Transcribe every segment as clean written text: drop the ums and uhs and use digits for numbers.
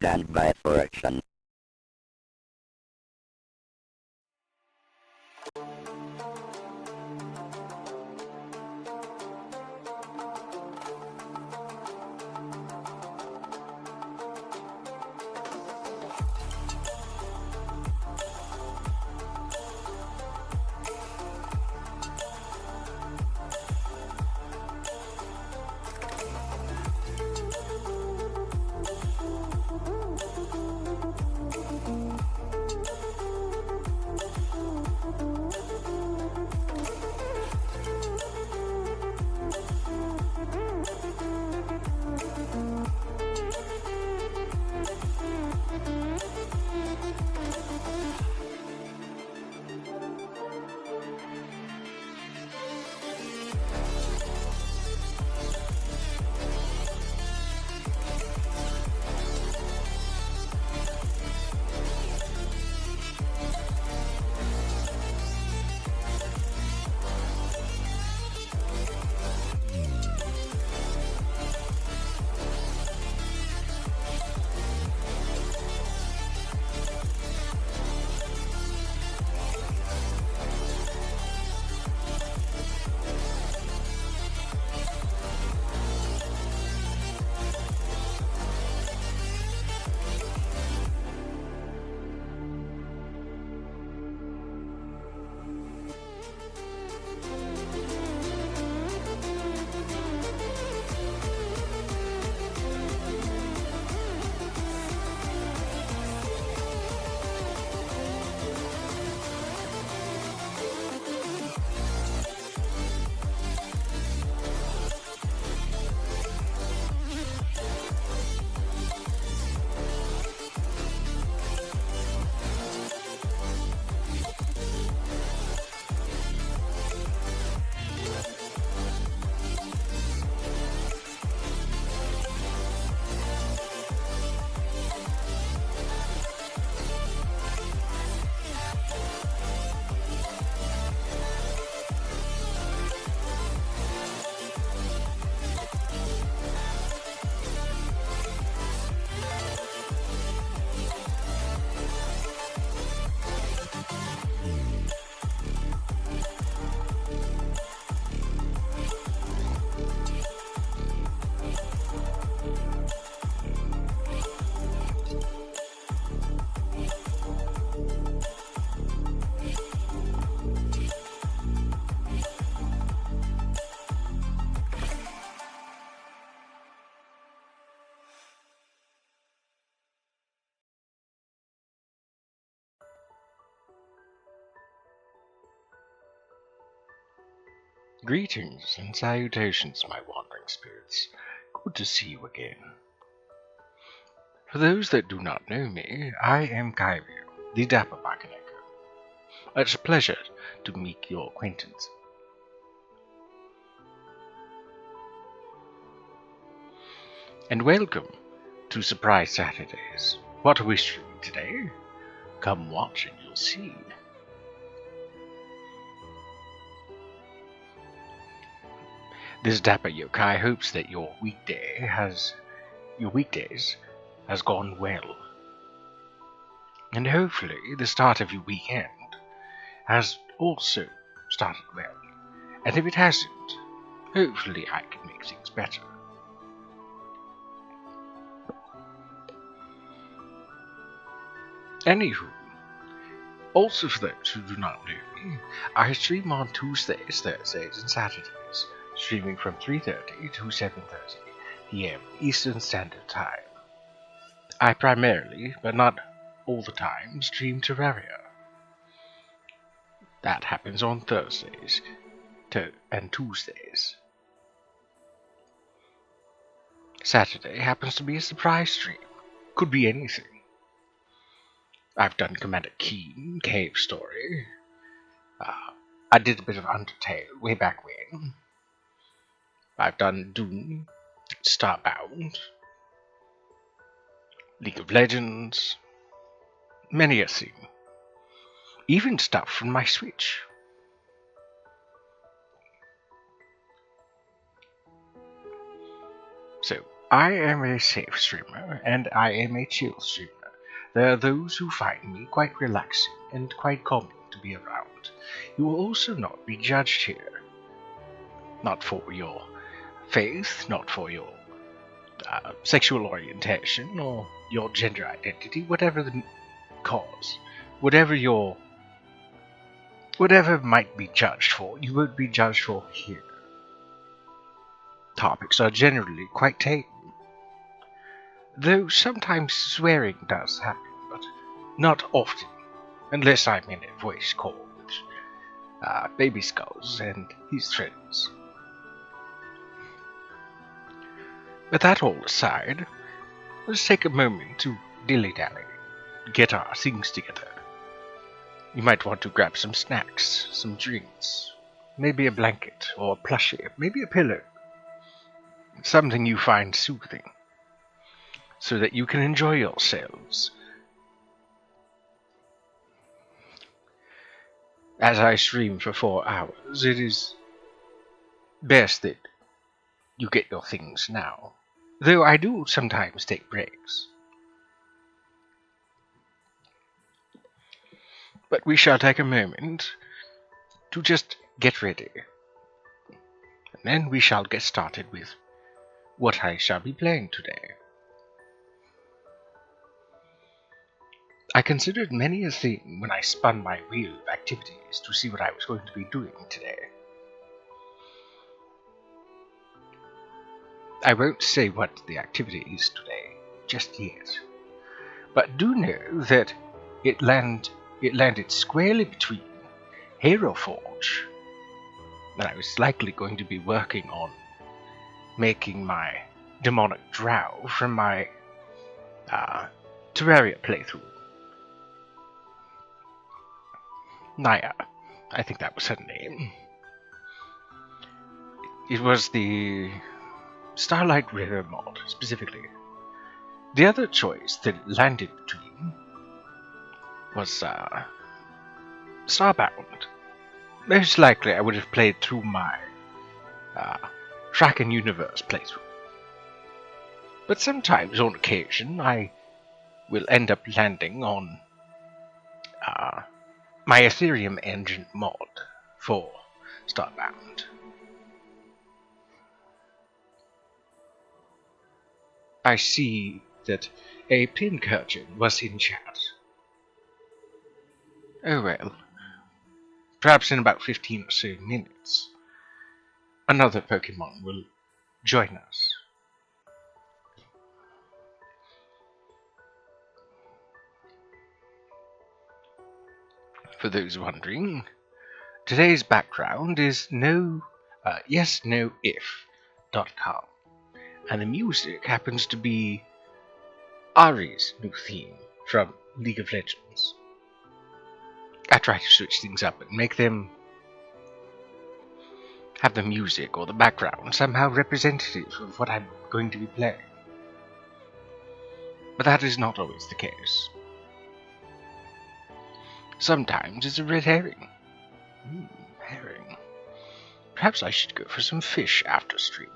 stand by for action. Greetings and salutations, my wandering spirits. Good to see you again. For those that do not know me, I am Kyrio, the dapper Bakaneko. It's a pleasure to make your acquaintance. And welcome to Surprise Saturdays. What are we streaming today? Come watch and you'll see. This dapper yokai hopes that your weekdays has gone well. And hopefully the start of your weekend has also started well. And if it hasn't, hopefully I can make things better. Anywho, also for those who do not know me, I stream on Tuesdays, Thursdays and Saturdays, streaming from 3:30 to 7:30 PM Eastern Standard Time. I primarily, but not all the time, stream Terraria. That happens on Thursdays and Tuesdays. Saturday happens to be a surprise stream. Could be anything. I've done Commander Keen, Cave Story. I did a bit of Undertale way back when. I've done Doom, Starbound, League of Legends, many a thing. Even stuff from my Switch. So, I am a safe streamer, and I am a chill streamer. There are those who find me quite relaxing and quite calming to be around. You will also not be judged here. Not for your faith, not for your sexual orientation, or your gender identity, whatever the cause. Whatever might be judged for, you won't be judged for here. Topics are generally quite tame. Though sometimes swearing does happen, but not often, unless I'm in a voice call with Baby Skulls and his friends. With that all aside, let's take a moment to dilly-dally, get our things together. You might want to grab some snacks, some drinks, maybe a blanket or a plushie, maybe a pillow. Something you find soothing, so that you can enjoy yourselves. As I stream for 4 hours, it is best that you get your things now, though I do sometimes take breaks. But we shall take a moment to just get ready, and then we shall get started with what I shall be playing today. I considered many a thing when I spun my wheel of activities to see what I was going to be doing today. I won't say what the activity is today just yet, but do know that it landed squarely between Hero Forge, that I was likely going to be working on making my demonic drow from my Terraria playthrough. Naya, I think that was her name. It was the Starlight River mod, specifically. The other choice that it landed between was Starbound. Most likely I would have played through my Kraken Universe playthrough. But sometimes, on occasion, I will end up landing on my Ethereum Engine mod for Starbound. I see that a pincurchin was in chat. Oh well. Perhaps in about 15 or so minutes, another Pokemon will join us. For those wondering, today's background is yesnoif.com, and the music happens to be Ari's new theme from League of Legends. I try to switch things up and make them have the music or the background somehow representative of what I'm going to be playing. But that is not always the case. Sometimes it's a red herring. Herring. Perhaps I should go for some fish after streaming.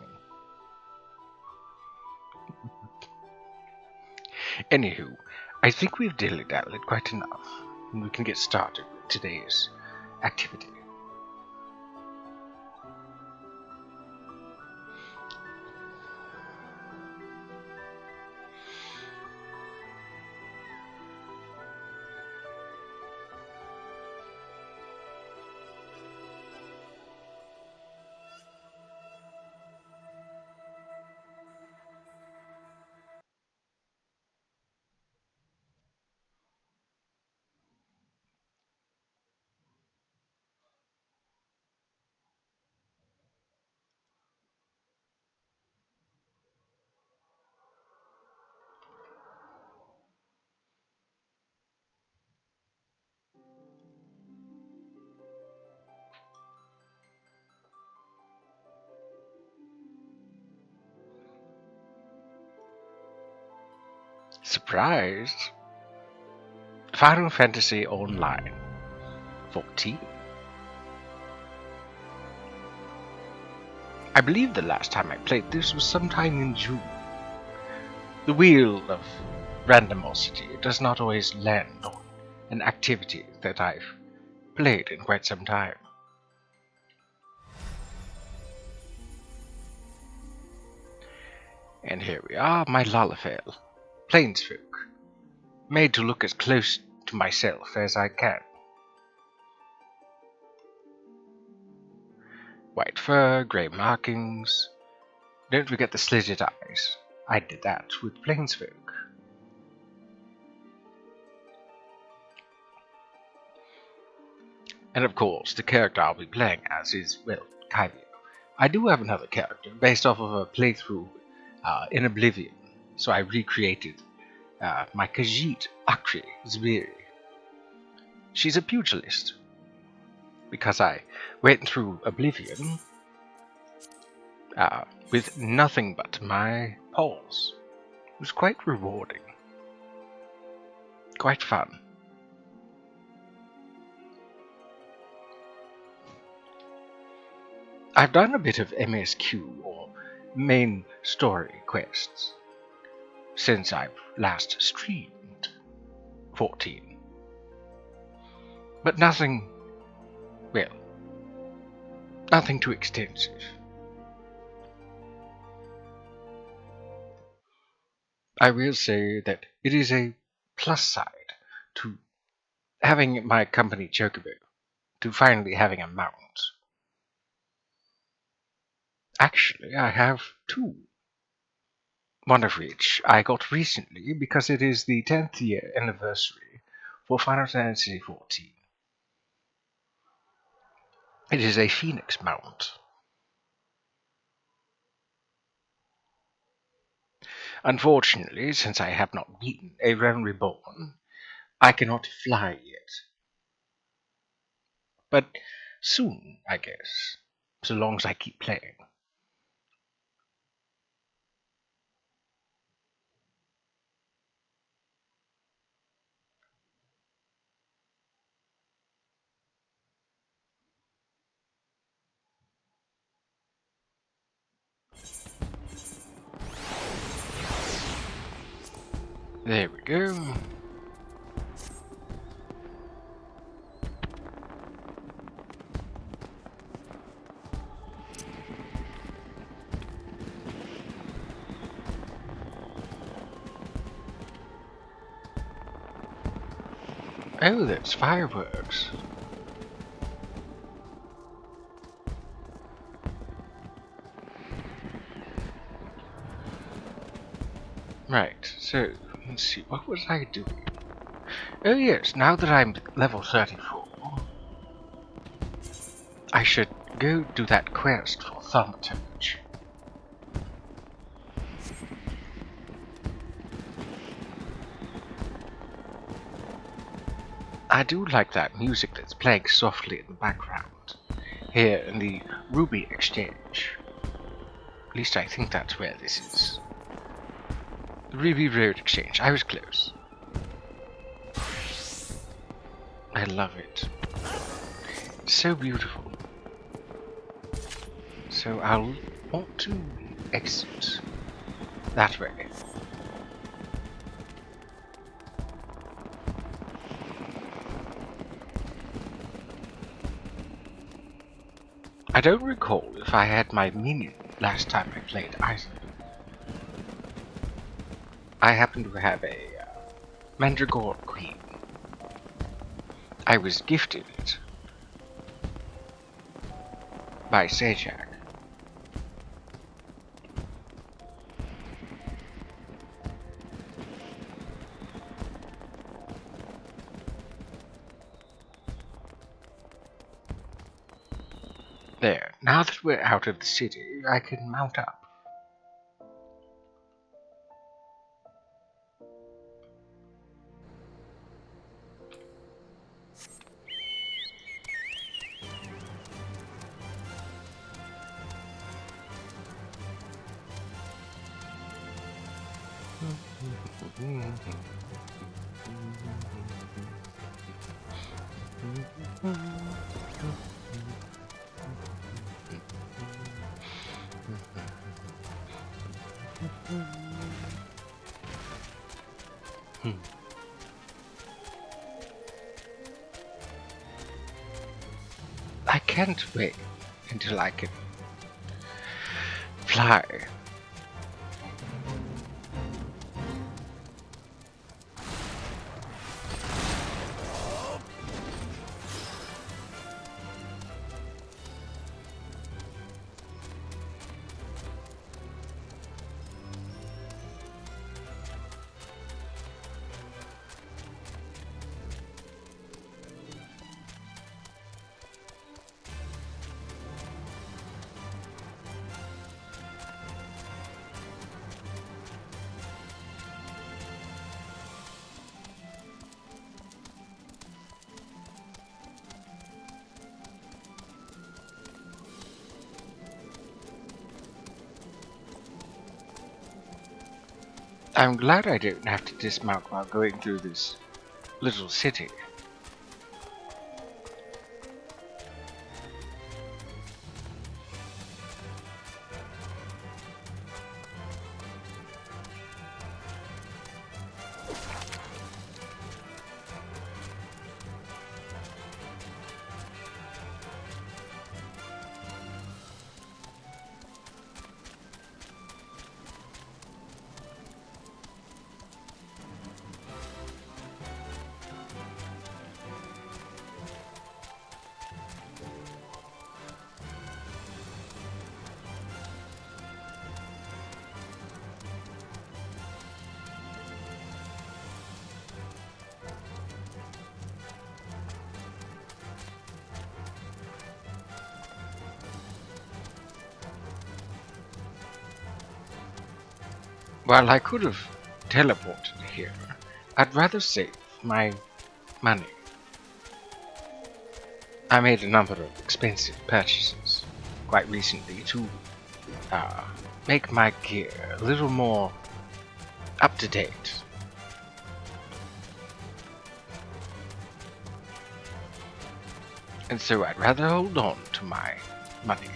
Anywho, I think we've dilly-dallied quite enough, and we can get started with today's activity. Surprised? Final Fantasy Online 14. I believe the last time I played this was sometime in June, The wheel of randomosity does not always land on an activity that I've played in quite some time. And here we are, my Lalafell, Plainsfolk, made to look as close to myself as I can. White fur, grey markings. Don't forget the slitted eyes. I did that with Plainsfolk. And of course, the character I'll be playing as is, well, Kyvio. I do have another character based off of a playthrough in Oblivion, so I recreated my Khajiit Akri Zbiri. She's a pugilist, because I went through Oblivion with nothing but my paws. It was quite rewarding, quite fun. I've done a bit of MSQ, or main story quests, since I've last streamed 14. But nothing, well, nothing too extensive. I will say that it is a plus side to having my company Chocobo, to finally having a mount. Actually, I have two. One of which I got recently because it is the 10th year anniversary for Final Fantasy XIV. It is a Phoenix mount. Unfortunately, since I have not beaten a Realm Reborn, I cannot fly yet. But soon, I guess, so long as I keep playing. There we go. Oh, there's fireworks. Right, so, let's see, what was I doing? Oh yes, now that I'm level 34, I should go do that quest for Thaumaturge. I do like that music that's playing softly in the background, here in the Ruby Exchange. At least I think that's where this is. The Ruby Road Exchange, I was close. I love it. It's so beautiful. So I'll want to exit that way. I don't recall if I had my minion last time I played either. I happen to have a Mandragora Queen. I was gifted it by Sejak. There, now that we're out of the city, I can mount up. Hmm. I can't wait until I can fly. I'm glad I didn't have to dismount while going through this little city. While I could have teleported here, I'd rather save my money. I made a number of expensive purchases quite recently to make my gear a little more up to date. And so I'd rather hold on to my money.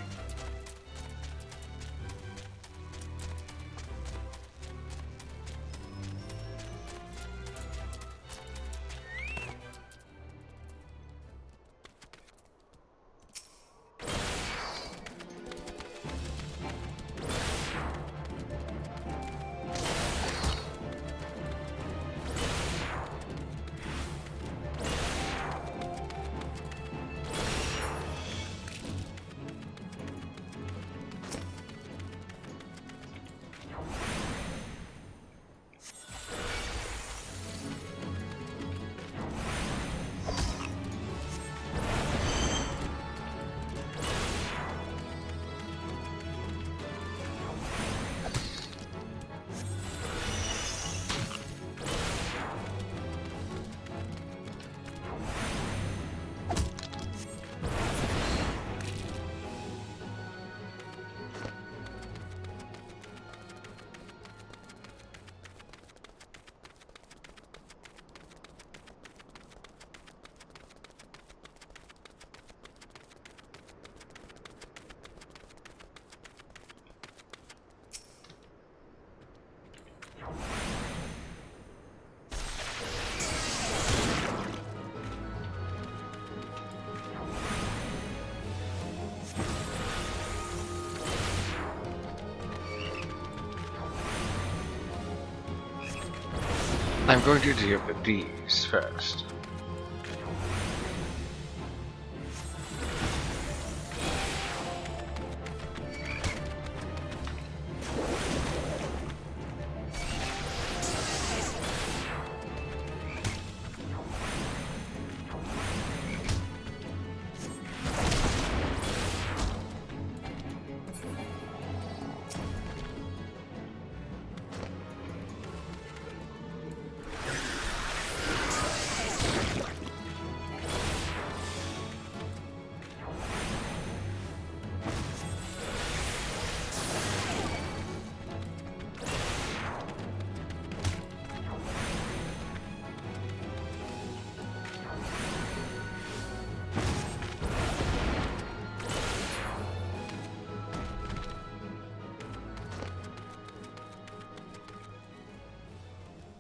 I'm going to deal with these first.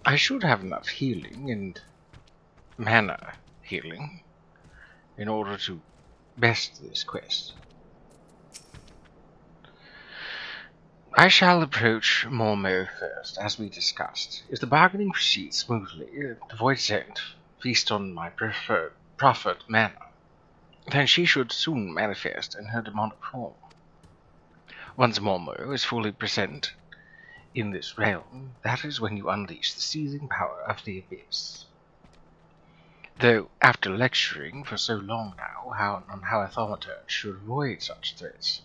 I should have enough healing and mana healing in order to best this quest. I shall approach Mormo first, as we discussed. If the bargaining proceeds smoothly, the Void Saint feast on my proffered mana, then she should soon manifest in her demonic form. Once Mormo is fully present in this realm, that is when you unleash the seething power of the Abyss. Though, after lecturing for so long now on how a thaumaturge should avoid such threats,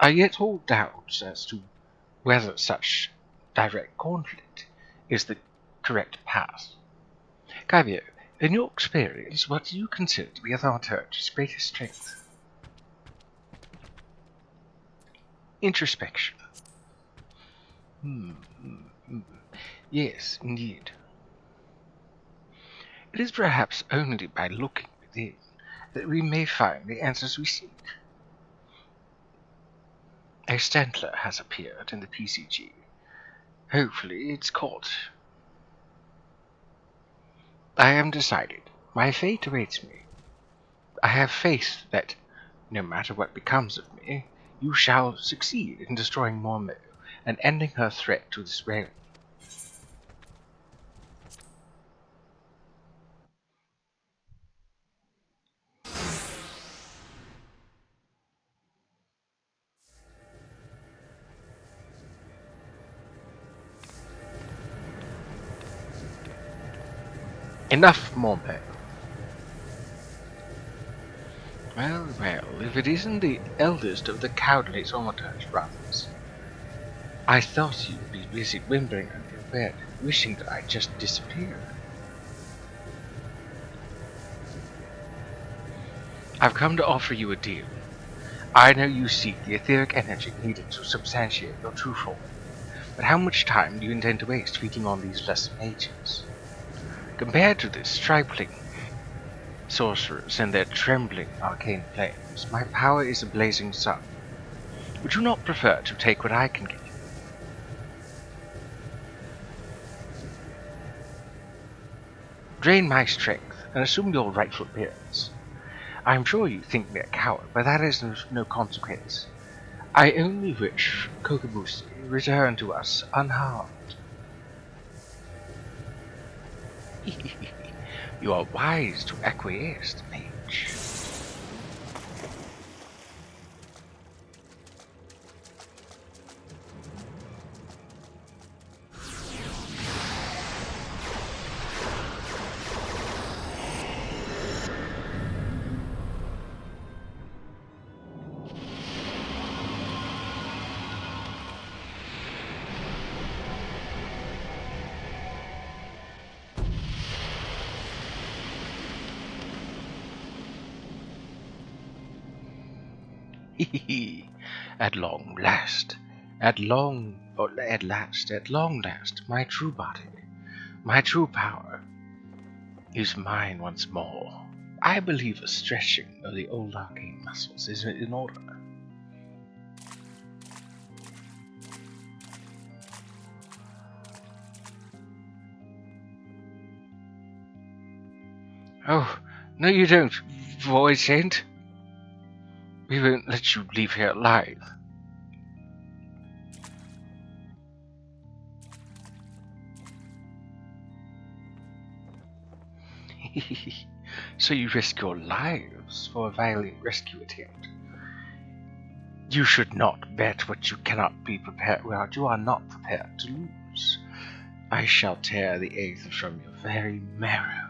I yet hold doubts as to whether such direct conflict is the correct path. Gavier, in your experience, what do you consider to be a thaumaturge's greatest strength? Introspection. Yes, indeed. It is perhaps only by looking within that we may find the answers we seek. A Stantler has appeared in the PCG. Hopefully it's caught. I am decided. My fate awaits me. I have faith that, no matter what becomes of me, you shall succeed in destroying Mormo and ending her threat to this realm. Enough, Mormo. Well, if it isn't the eldest of the cowardly Thaumaturge brothers. I thought you'd be busy whimpering under your bed, wishing that I'd just disappear. I've come to offer you a deal. I know you seek the etheric energy needed to substantiate your true form, but how much time do you intend to waste feeding on these lesser mages? Compared to the stripling sorcerers and their trembling arcane flames, my power is a blazing sun. Would you not prefer to take what I can give you? Drain my strength and assume your rightful appearance. I am sure you think me a coward, but that is no consequence. I only wish Kokobushi returned to us unharmed. You are wise to acquiesce, mage. At long last, at long last, my true body, my true power, is mine once more. I believe a stretching of the old arcane muscles is in order. Oh, no you don't, Void Saint. We won't let you leave here alive. So you risk your lives for a valiant rescue attempt. You should not bet what you cannot be prepared. Well, you are not prepared to lose. I shall tear the aether from your very marrow.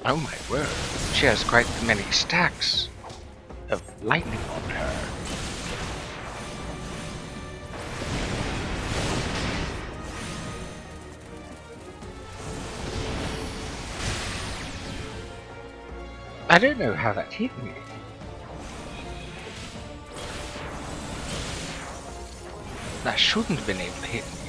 Oh my word, she has quite many stacks of lightning on her. I don't know how that hit me. That shouldn't have been able to hit me.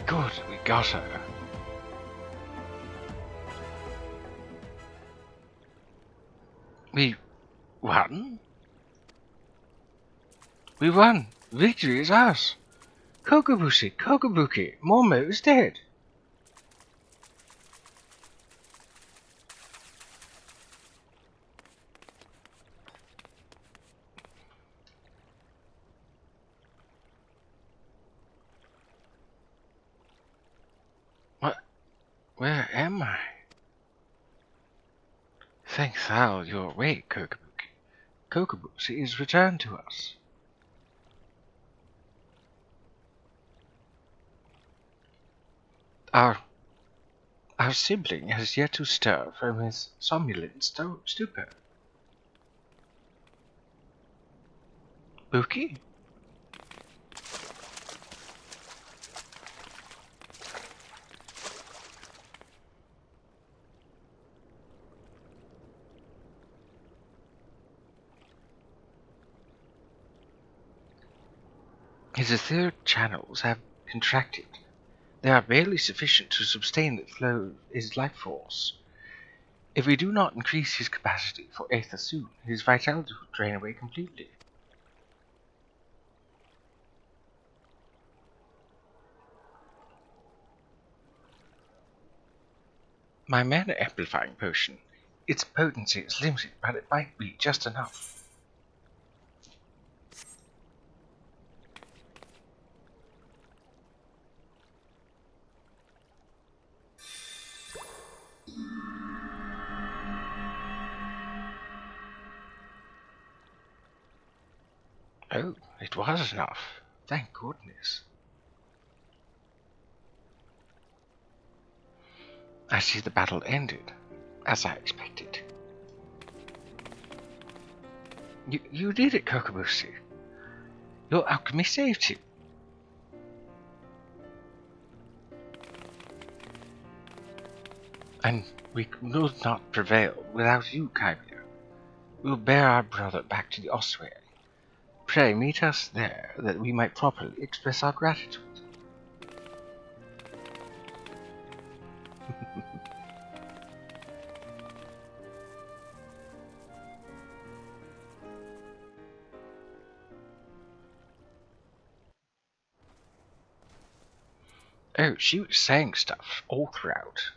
Good, we got her. We won? We won! Victory is ours! Kokobushi, Kokobuki, Momo is dead! What? Where am I? Thank thou you're awake, Kokobuki. Kokobushi is returned to us. Our sibling has yet to stir from his somnolent stupor. Buki? His etheric channels have contracted. They are barely sufficient to sustain the flow of his life force. If we do not increase his capacity for Aether soon, his vitality will drain away completely. My mana amplifying potion. Its potency is limited, but it might be just enough. Oh, it was enough. Thank goodness. I see the battle ended, as I expected. You did it, Kokobushi. Your alchemy saved you. And we could not prevail without you, Kaibia. We'll bear our brother back to the ossuary. Pray meet us there, that we might properly express our gratitude. Oh, she was saying stuff all throughout.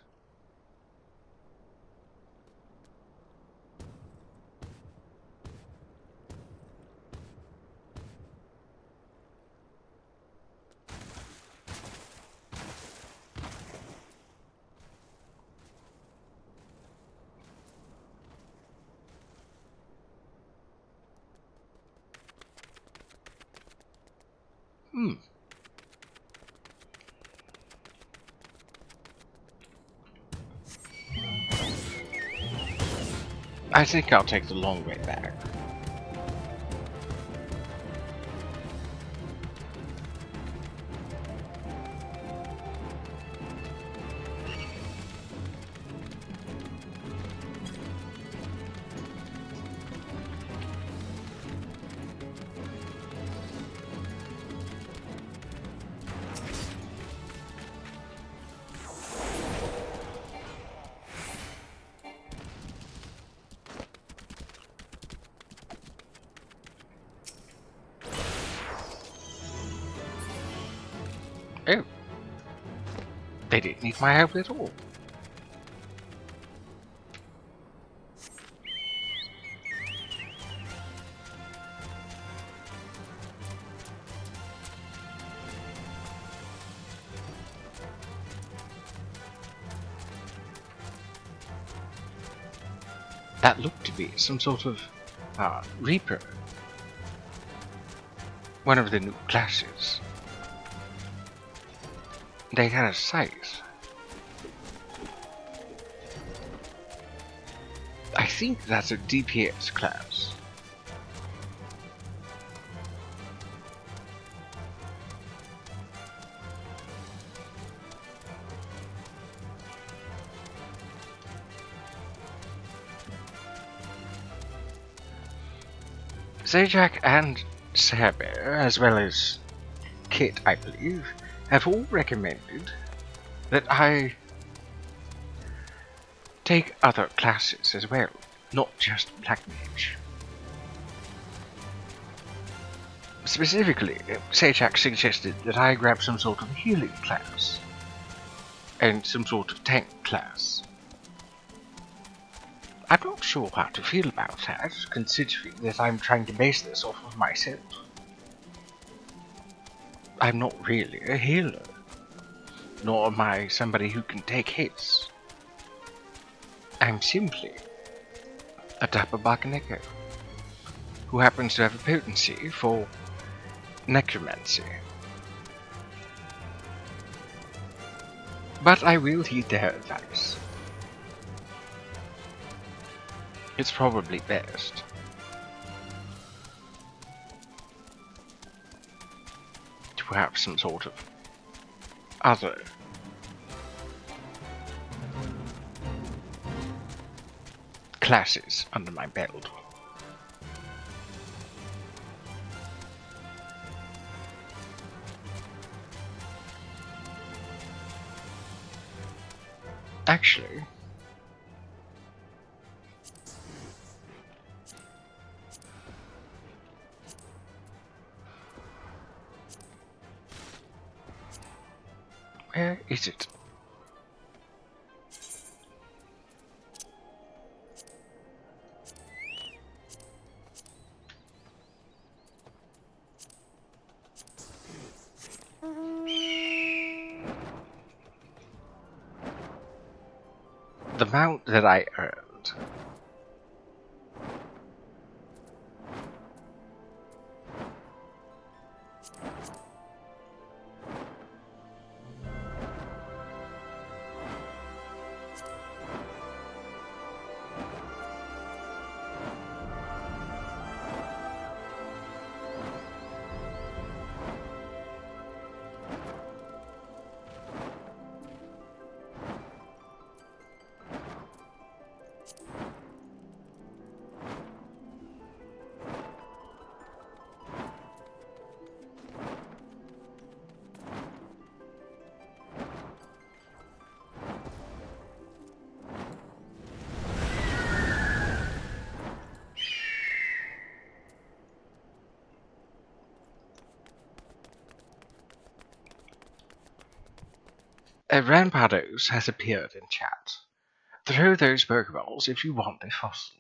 I think I'll take the long way back. Oh, they didn't need my help at all. That looked to be some sort of Reaper. One of the new classes. They had a size. I think that's a DPS class. Zajac and Saber, as well as Kit, I believe, have all recommended that I take other classes as well, not just Black Mage. Specifically, Zajac suggested that I grab some sort of healing class and some sort of tank class. I'm not sure how to feel about that, considering that I'm trying to base this off of myself. I'm not really a healer, nor am I somebody who can take hits. I'm simply a dapper Bakaneko, who happens to have a potency for necromancy. But I will heed their advice. It's probably best. To have some sort of other classes under my belt. Actually, where is it? The mount that I earned. Rampardos has appeared in chat. Throw those Pokeballs if you want a fossil.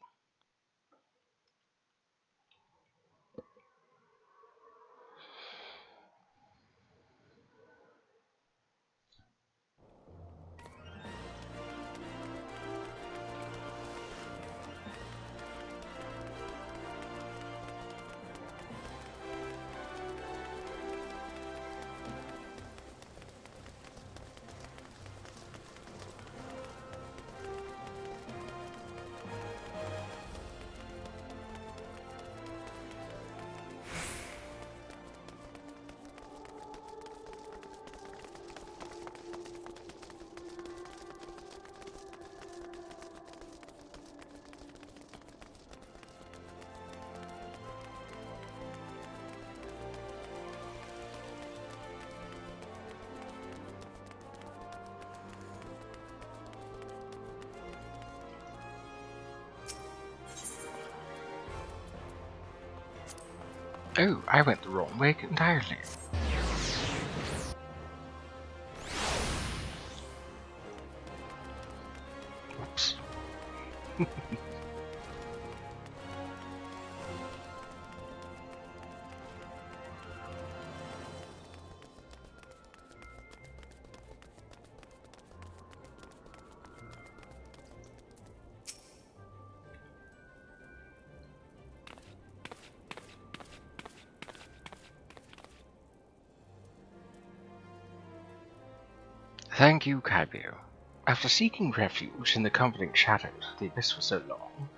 Oh, I went the wrong way entirely. Oops. Thank you, Kaibio. After seeking refuge in the comforting shadows of the abyss for so long,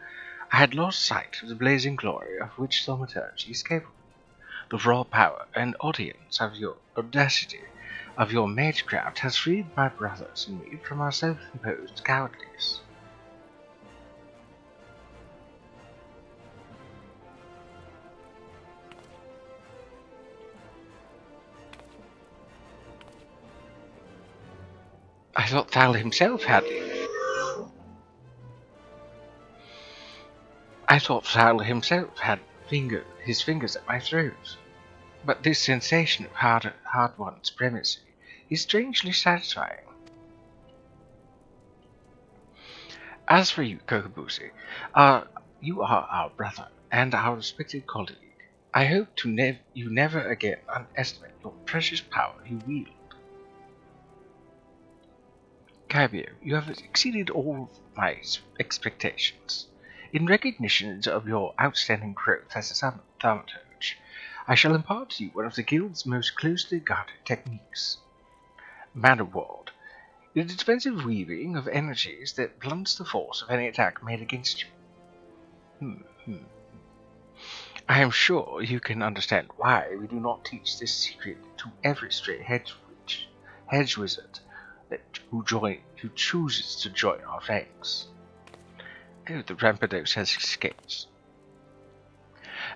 I had lost sight of the blazing glory of which thaumaturgy is capable. The raw power and audience of your audacity of your magecraft has freed my brothers and me from our self-imposed cowardice. I thought Thal himself had his fingers at my throat. But this sensation of hard-won supremacy is strangely satisfying. As for you, Kokobushi, you are our brother and our respected colleague. I hope you never again underestimate your precious power you wield. Kaibio, you have exceeded all my expectations. In recognition of your outstanding growth as a thaumaturge, I shall impart to you one of the Guild's most closely guarded techniques. Manor Ward, the defensive weaving of energies that blunts the force of any attack made against you. I am sure you can understand why we do not teach this secret to every stray hedge wizard who chooses to join our ranks. Oh, the Rampardos has escaped.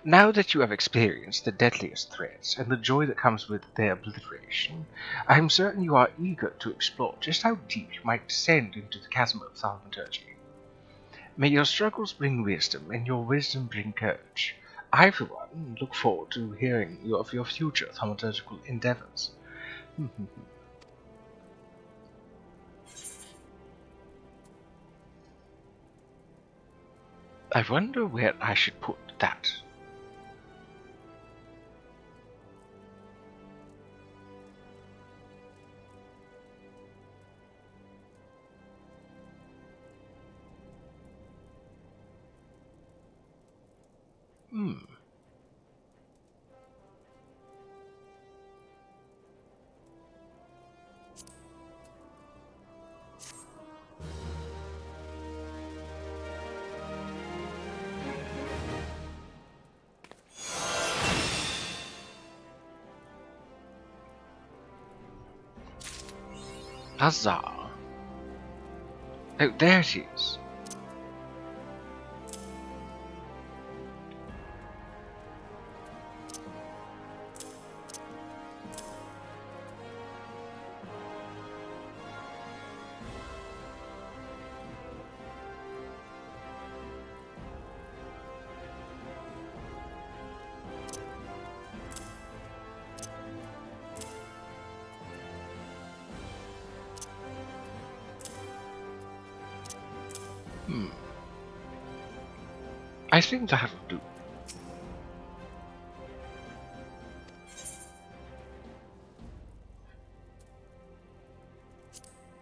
Now that you have experienced the deadliest threats and the joy that comes with their obliteration, I am certain you are eager to explore just how deep you might descend into the chasm of thaumaturgy. May your struggles bring wisdom, and your wisdom bring courage. I, for one, look forward to hearing of your future thaumaturgical endeavors. I wonder where I should put that. Huzzah! Oh, there it is. I think that'll do.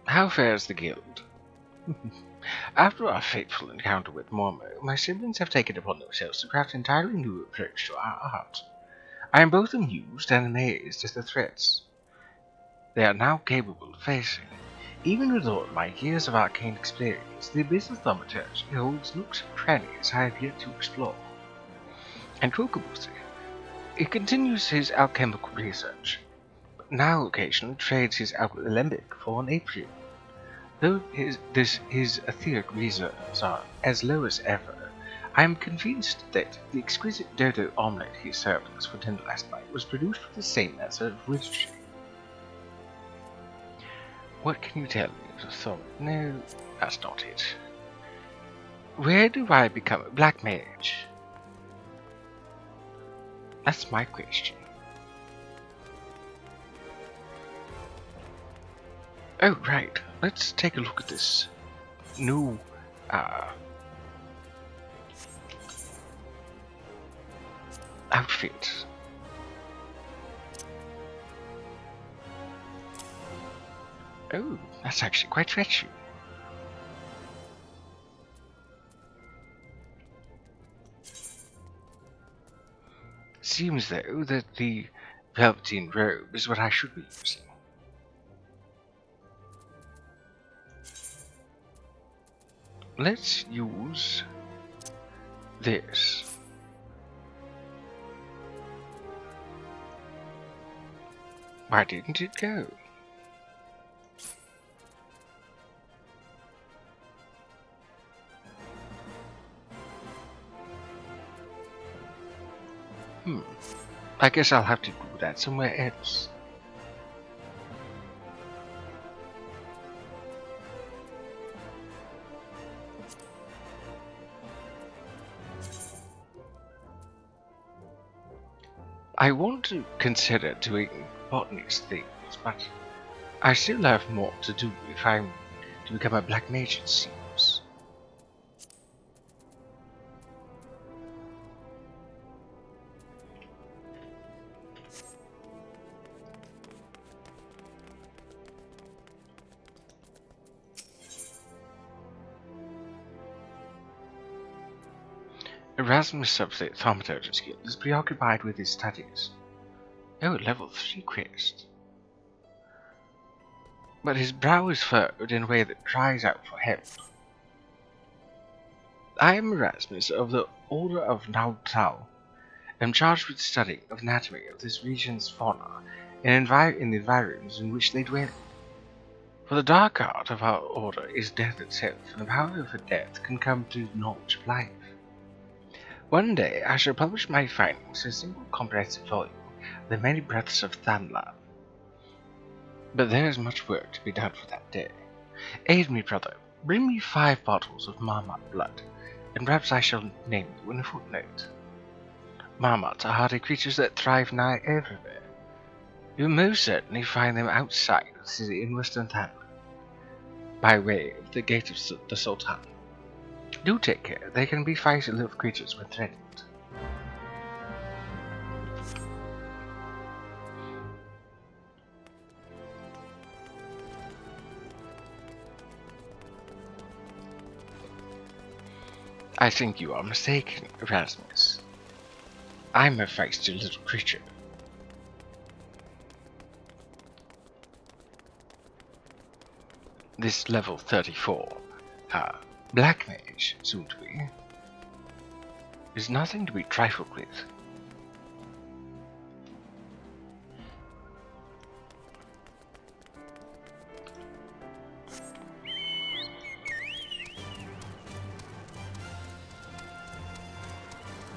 How fares the guild? After our fateful encounter with Mormo, my siblings have taken upon themselves to craft an entirely new approach to our art. I am both amused and amazed at the threats they are now capable of facing. Even with all my years of arcane experience, the abyss of thaumaturgy holds nooks and crannies I have yet to explore. And Kokobusi, he continues his alchemical research, but now occasionally trades his alembic for an aprium. Though his etheric reserves are as low as ever, I am convinced that the exquisite dodo omelette he served us for dinner last night was produced with the same method of wizardry. What can you tell me of the thought? No, that's not it. Where do I become a black mage? That's my question. Oh, right. Let's take a look at this new, outfit. Oh, that's actually quite fetching. Seems, though, that the velveteen robe is what I should be using. Let's use this. Why didn't it go? I guess I'll have to do that somewhere else. I want to consider doing botanist things, but I still have more to do if I'm to become a black mage, it seems. Erasmus of the Thaumaturgist Guild is preoccupied with his studies. Oh, level 3 quest. But his brow is furrowed in a way that cries out for help. I am Erasmus of the Order of Nautau. I am charged with studying of anatomy of this region's fauna and in the environs in which they dwell. For the dark art of our order is death itself, and the power of death can come to knowledge of life. One day I shall publish my findings in a single comprehensive volume, The Many Breaths of Thanla. But there is much work to be done for that day. Aid me, brother. Bring me 5 bottles of marmot blood, and perhaps I shall name you in a footnote. Marmots are hardy creatures that thrive nigh everywhere. You will most certainly find them outside of the city in western Thanla, by way of the Gate of the Sultan. Do take care, they can be feisty little creatures when threatened. I think you are mistaken, Erasmus. I'm a feisty little creature. This level 34, Black Mage, soon to be, is nothing to be trifled with.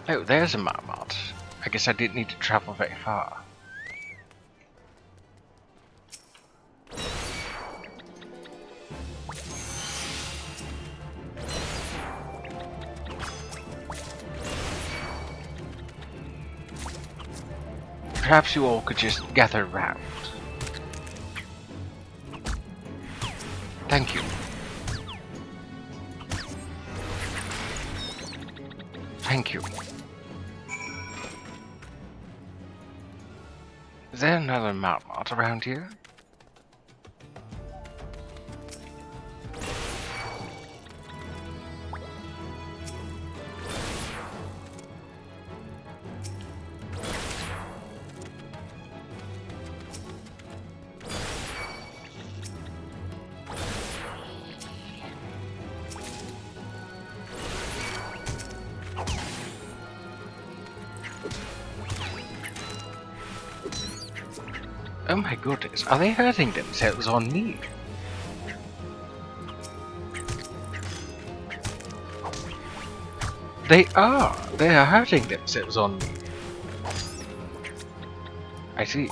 Oh, there's a marmot. I guess I didn't need to travel very far. Perhaps you all could just gather round. Thank you. Thank you. Is there another Marmot around here? Oh my goodness, are they hurting themselves on me? They are hurting themselves on me. I see.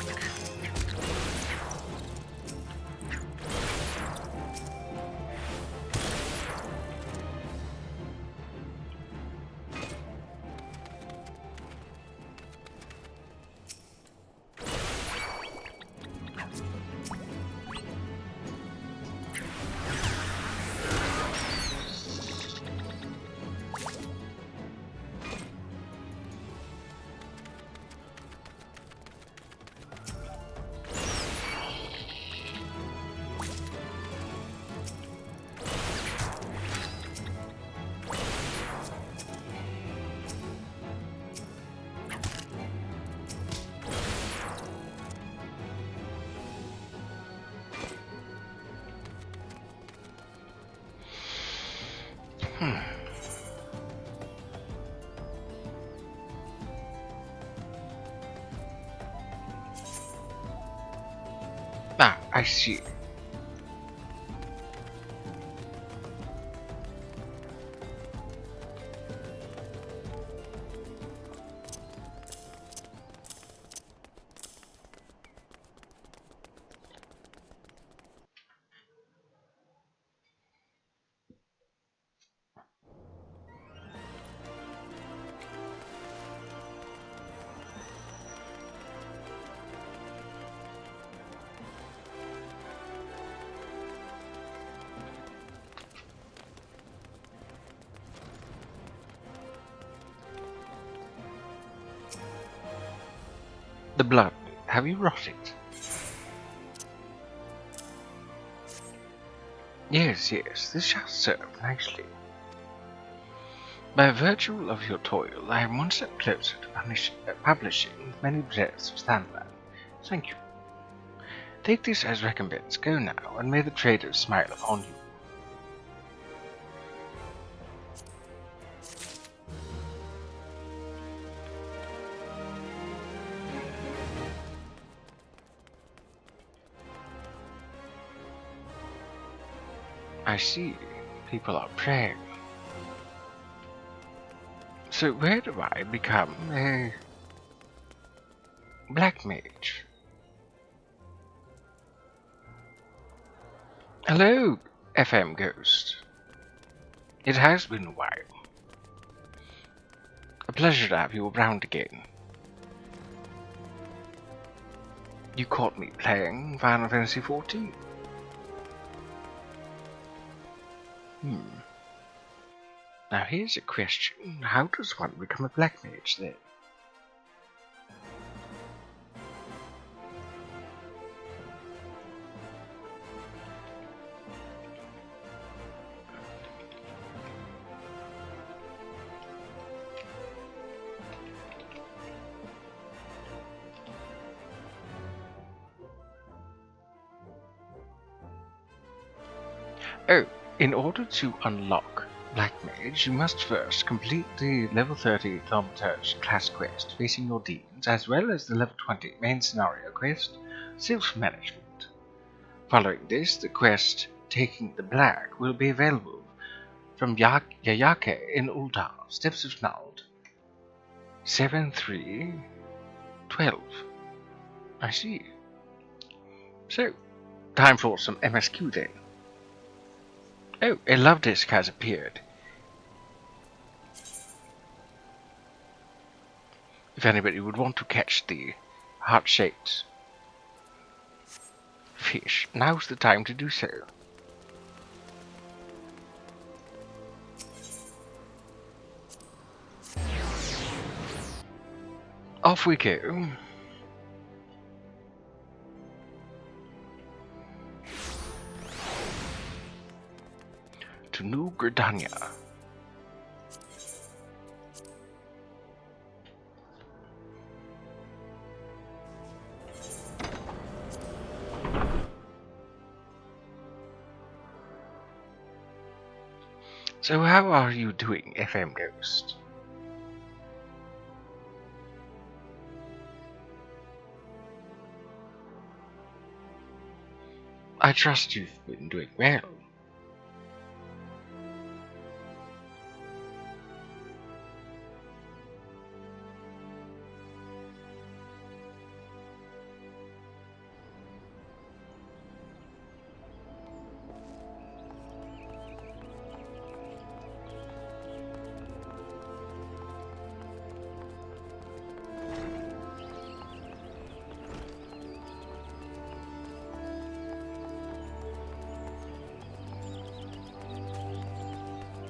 Ah, I see. The blood, have you rotted? Yes, this shall serve nicely. By virtue of your toil, I am one step closer to publishing many breaths of Sandland. Thank you. Take this as recompense. Go now, and may the traders smile upon you. I see. People are praying. So where do I become a black mage? Hello, FM Ghost. It has been a while. A pleasure to have you around again. You caught me playing Final Fantasy XIV. Now here's a question. How does one become a black mage then? Oh, in order to unlock Black Mage, you must first complete the level 30 Thaumaturge class quest facing your demons, as well as the level 20 main scenario quest, Self-Management. Following this, the quest Taking the Black will be available from Yayake in Ultar, Steps of Nald. 7-3-12. I see. So, time for some MSQ then. Oh, a love disc has appeared. If anybody would want to catch the heart-shaped fish, now's the time to do so. Off we go. To New Gridania. So how are you doing, FM Ghost? I trust you've been doing well.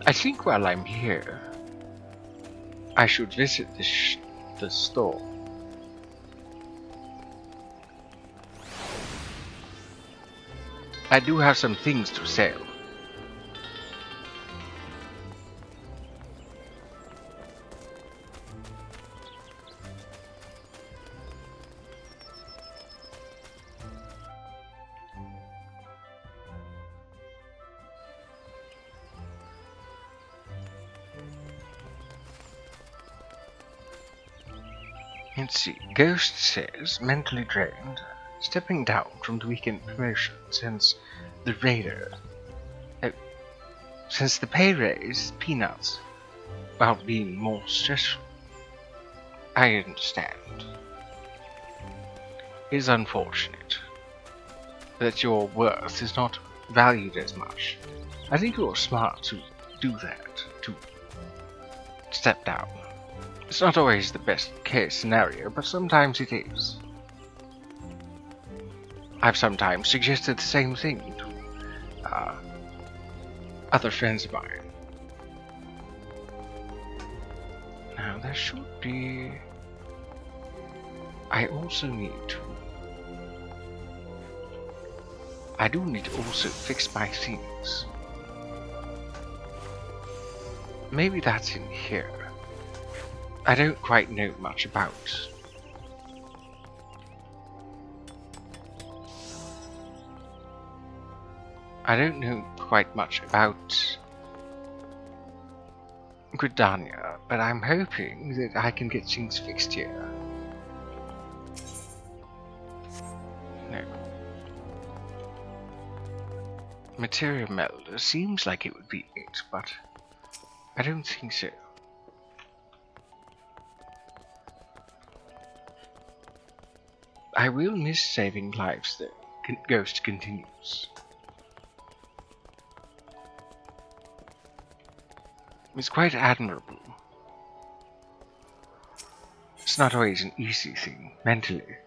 I think while I'm here, I should visit the store. I do have some things to sell. Let's see. Ghost says, mentally drained, stepping down from the weekend promotion since the raider. Since the pay raise, peanuts, while being more stressful. I understand. It is unfortunate that your worth is not valued as much. I think you're smart to do that, to step down. It's not always the best case scenario, but sometimes it is. I've sometimes suggested the same thing to other friends of mine. Now there should be... I do need to also fix my things. Maybe that's in here. I don't quite know much about. I don't know quite much about Gridania, but I'm hoping that I can get things fixed here. No. Material melder seems like it would be it, but I don't think so. I will miss saving lives though, Ghost continues. It's quite admirable. It's not always an easy thing, mentally.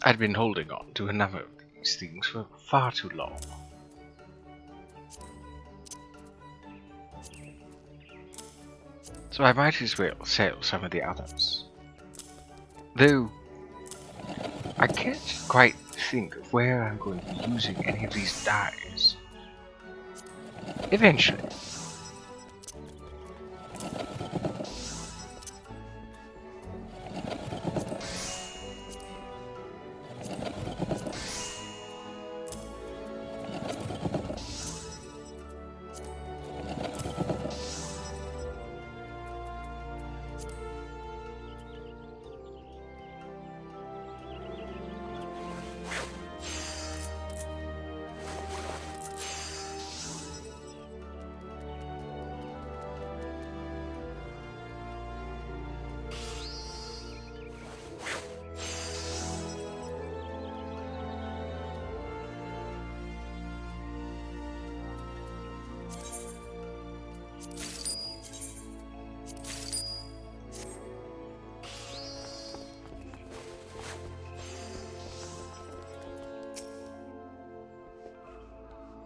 I'd been holding on to a number of these things for far too long. So I might as well sell some of the others. Though, I can't quite think of where I'm going to be using any of these dyes. Eventually.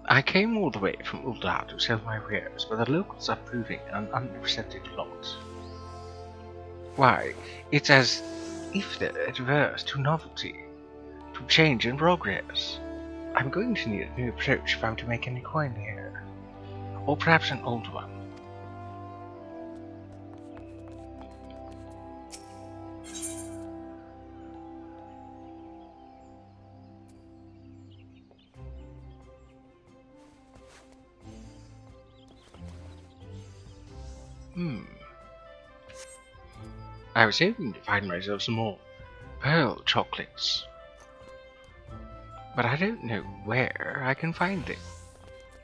I came all the way from Uldar to sell my wares, but the locals are proving an unaccepted lot. Why, it's as if they're adverse to novelty, to change and progress. I'm going to need a new approach if I'm to make any coin here. Or perhaps an old one. I was hoping to find myself some more pearl chocolates. But I don't know where I can find them.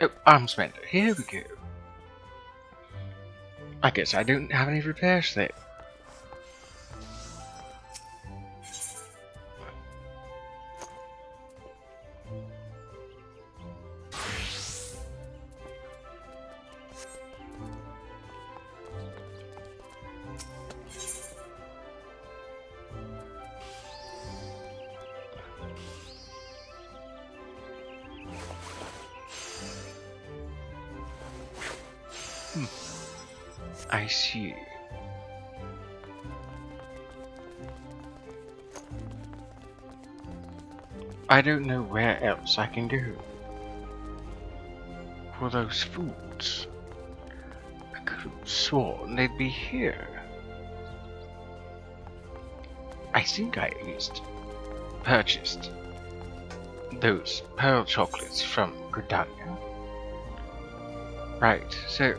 Oh, arms mender, here we go. I guess I don't have any repairs there. I see. I don't know where else I can go for those foods. I could have sworn they'd be here. I think I at least purchased those pearl chocolates from Gridania. Right, so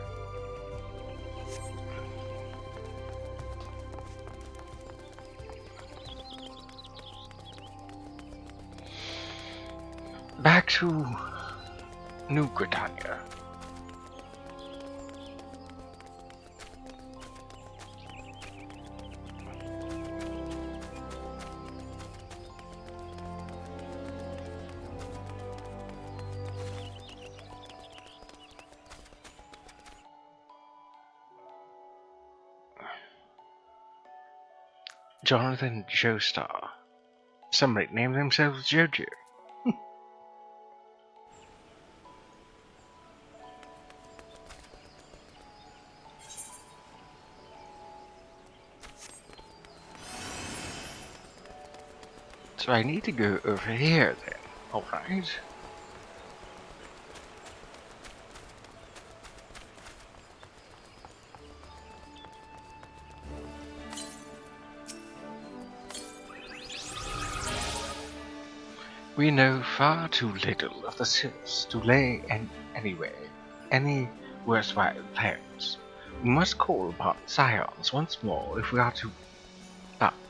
back to New Gridania. Jonathan Joestar. Somebody named themselves Jojo. So I need to go over here then, alright? We know far too little of the Sylphs to lay any worthwhile plans. We must call upon Scions once more if we are to...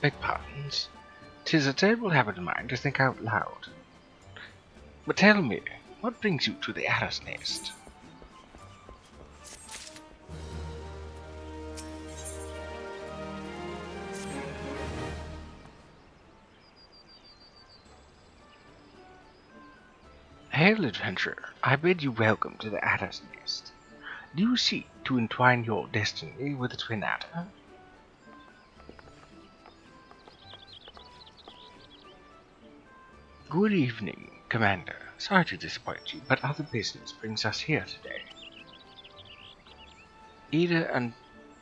beg pardons. 'Tis a terrible habit of mine to think out loud. But tell me, what brings you to the Adder's Nest? Hail, adventurer, I bid you welcome to the Adder's Nest. Do you seek to entwine your destiny with the Twin Adder? Good evening, Commander. Sorry to disappoint you, but other business brings us here today. Ida and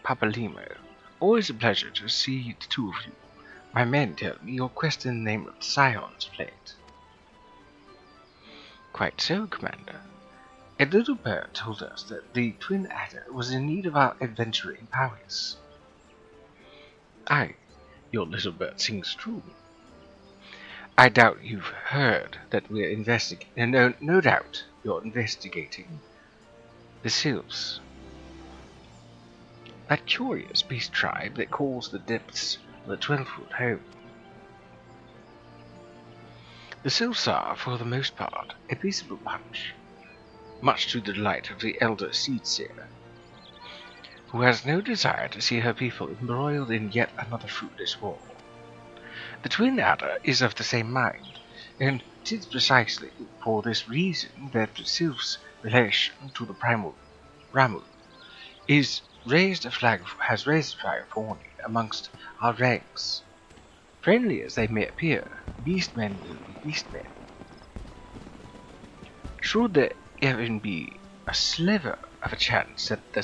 Papalimo, always a pleasure to see the two of you. My men tell me your quest in the name of the Scion's plate. Quite so, Commander. A little bird told us that the Twin Adder was in need of our adventuring prowess. Aye, your little bird sings true. I doubt you've heard that we're investigating. No doubt you're investigating the Sylphs. That curious beast tribe that calls the depths of the 12-foot home. The Sylphs are, for the most part, a peaceable bunch, much to the delight of the elder Seedseer, who has no desire to see her people embroiled in yet another fruitless war. The Twin Adder is of the same mind, and 'tis precisely for this reason that the Sylph's relation to the primal Ramu has raised a flag of warning amongst our ranks. Friendly as they may appear, beastmen will be beastmen. Should the even be a sliver of a chance that the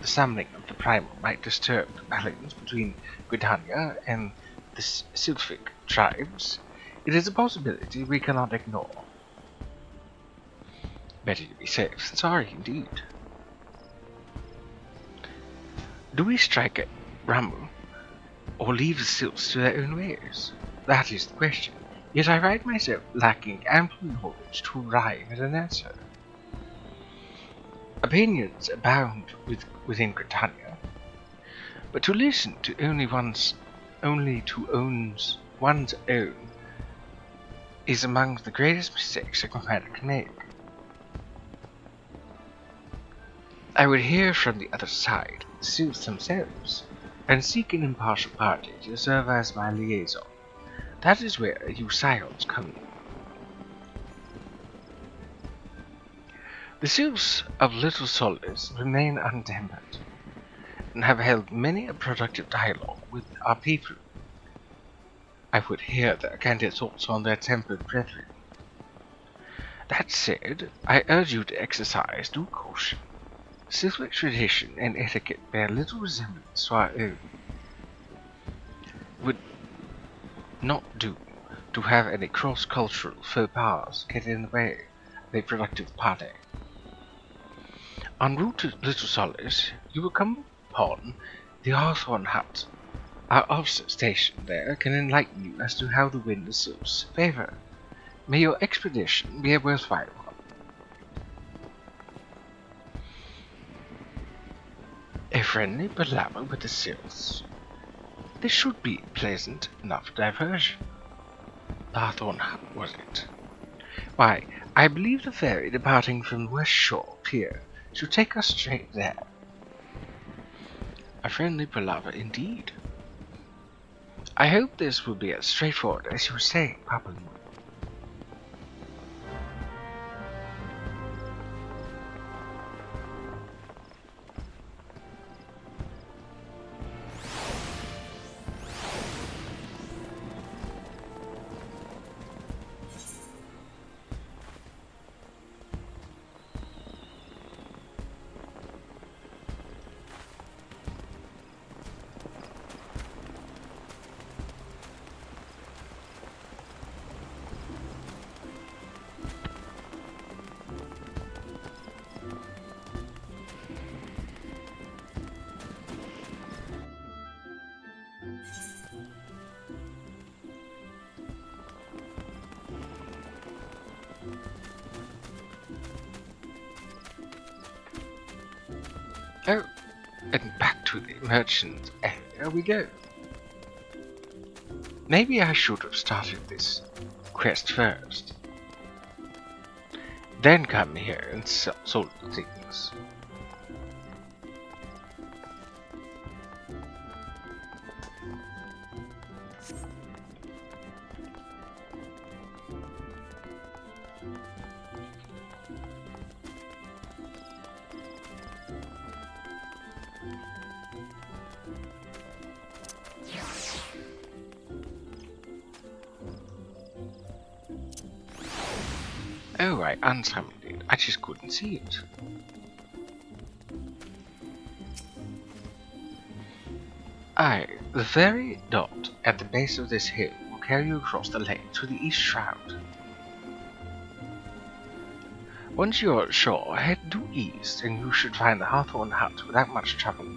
summoning of the primal might disturb the balance between Britannia and the Sylphic tribes, it is a possibility we cannot ignore. Better to be safe than sorry, indeed. Do we strike at Rumble, or leave the Sylphs to their own ways? That is the question. Yet I find myself lacking ample knowledge to arrive at an answer. Opinions abound within Britannia, but to listen to only to one's own is among the greatest mistakes a commander can make. I would hear from the other side, the Sylphs themselves, and seek an impartial party to serve as my liaison. That is where you Scions come in. The Sylphs of Little Solace remain untempered, and have held many a productive dialogue with our people. I would hear their candid thoughts on their tempered brethren. That said, I urge you to exercise due caution. Sylphic tradition and etiquette bear little resemblance to our own. It would not do to have any cross-cultural faux pas get in the way of a productive party. En route to Little Solace, you will come upon the Hawthorne Hut. Our officer stationed there can enlighten you as to how to win the Sylph's favor. May your expedition be a worthwhile one. A friendly palaver with the Sylphs. This should be pleasant enough diversion. The Hawthorne Hut, was it? Why, I believe the ferry departing from West Shore Pier should take us straight there. A friendly palaver indeed. I hope this will be as straightforward as you say, Papa Louis. Oh, and back to the merchant's area we go. Maybe I should have started this quest first. Then come here and sold things. Oh, I unsummoned it. I just couldn't see it. Aye, the very dot at the base of this hill will carry you across the lake to the east shroud. Once you're ashore, head due east and you should find the Hawthorne Hut without much trouble.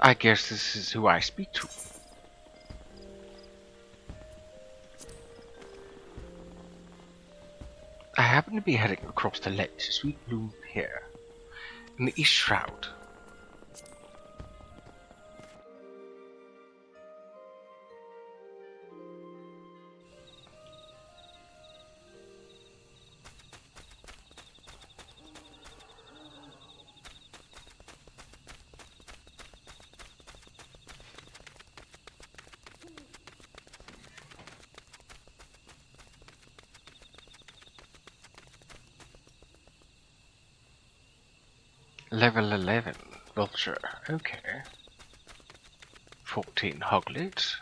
I guess this is who I speak to. I happen to be heading across the lake to Sweet Bloom Pier, in the East Shroud. Level 11. Vulture. Okay. 14 hoglets.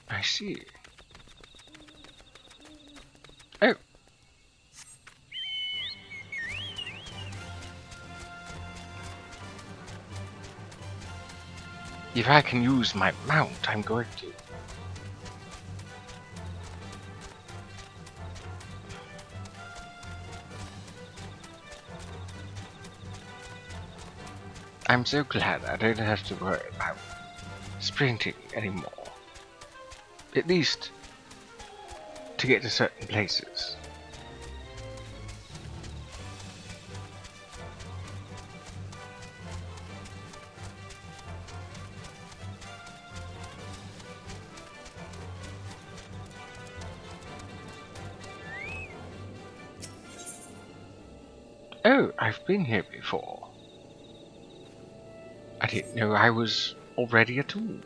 I see. Oh. If I can use my mount, I'm going to. I'm so glad I don't have to worry about sprinting anymore. At least to get to certain places. Oh, I've been here before. I didn't know I was already attuned.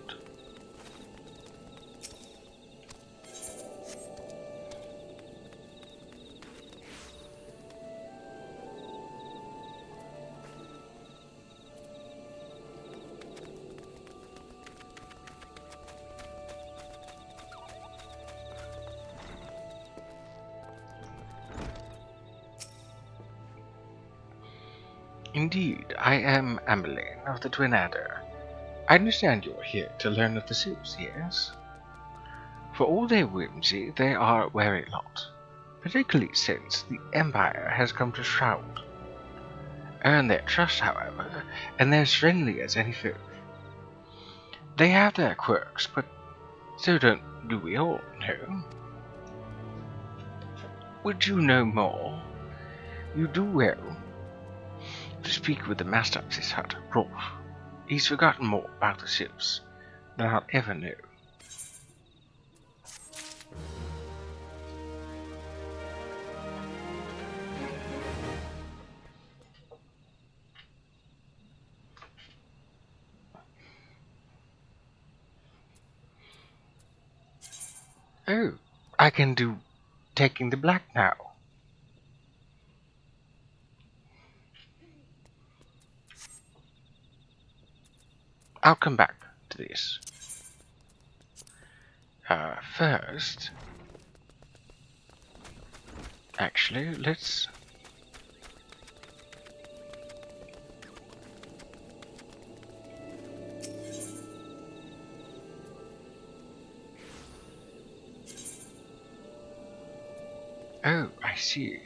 Indeed, I am Ameline of the Twin Adder. I understand you are here to learn of the Sips, yes? For all their whimsy, they are a wary lot, particularly since the Empire has come to Shroud. Earn their trust, however, and they're as friendly as any folk. They have their quirks, but so do we all, no? Would you know more? You do well to speak with the master of this hut, Rolf. He's forgotten more about the Sips than I'll ever know. Oh, I can do taking the black now. I'll come back to this. First, actually, let's... Oh, I see.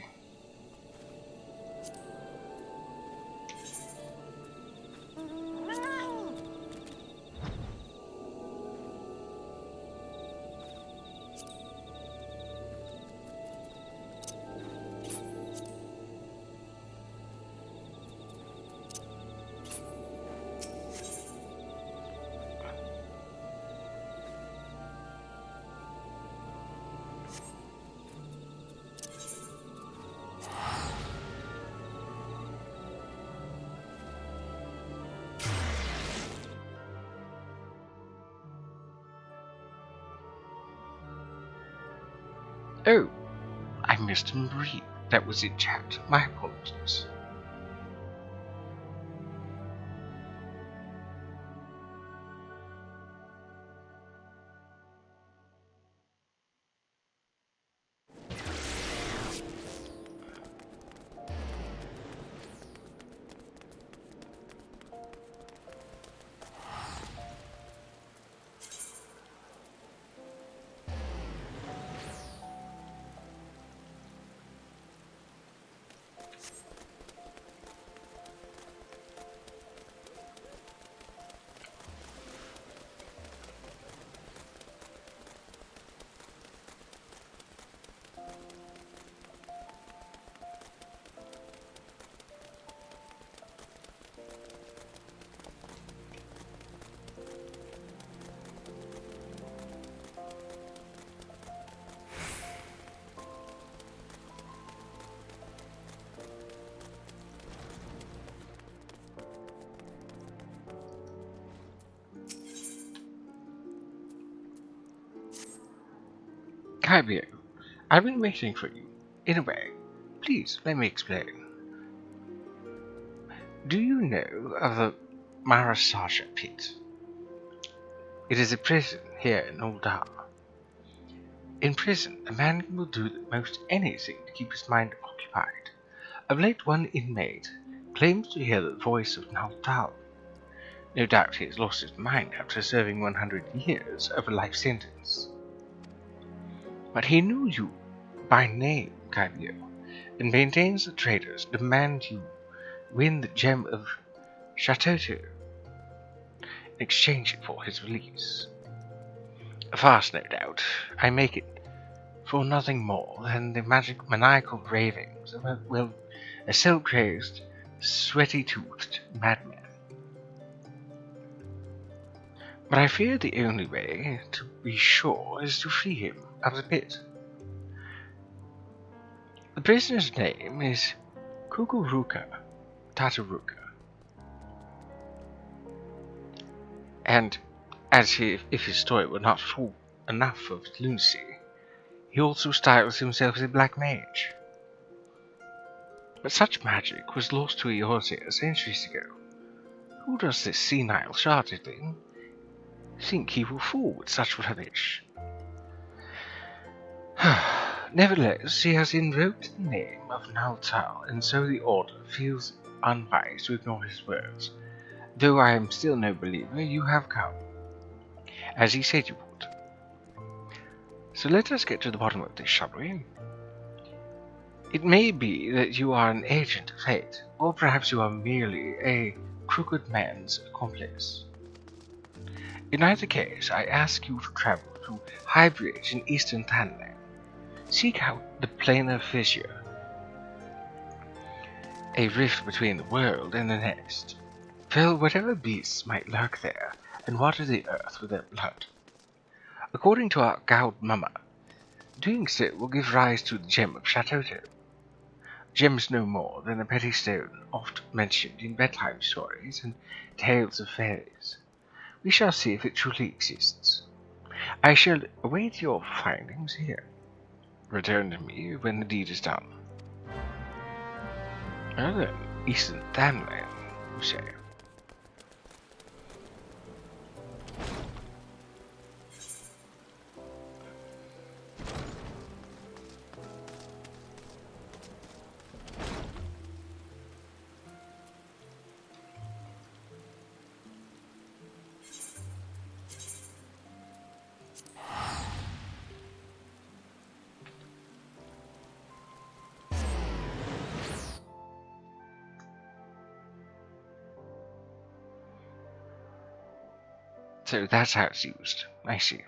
Oh, I missed him breathe. That was in chat. My apologies. Kaibio, I've been waiting for you. In a way. Please, let me explain. Do you know of the Marasasha pit? It is a prison here in Old Town. In prison, a man will do most anything to keep his mind occupied. Of late, one inmate claims to hear the voice of Naltal. No doubt he has lost his mind after serving 100 years of a life sentence. But he knew you by name, Kaibyo, and maintains the traders demand you win the gem of Shatoto and exchange it for his release. A farce, no doubt. I make it for nothing more than the maniacal ravings of a self-crazed, sweaty-toothed madman. But I fear the only way to be sure is to free him of the pit. The prisoner's name is Kukuruka Tataruka. And if his story were not full enough of lunacy, he also styles himself as a black mage. But such magic was lost to Eorzea centuries ago. Who does this senile charlatan think he will fool with such rubbish? Nevertheless, he has invoked the name of Naltal, and so the Order feels unwise to ignore his words. Though I am still no believer, you have come, as he said you would. So let us get to the bottom of this, shall we? It may be that you are an agent of fate, or perhaps you are merely a crooked man's accomplice. In either case, I ask you to travel to High Bridge in eastern Thailand. Seek out the planar fissure, a rift between the world and the next. Fell whatever beasts might lurk there, and water the earth with their blood. According to our Gaud Mama, doing so will give rise to the gem of Shatoto. Gems no more than a petty stone oft mentioned in bedtime stories and tales of fairies. We shall see if it truly exists. I shall await your findings here. Return to me when the deed is done. Well then, Eastern Thailand, you say. So that's how it's used. I see.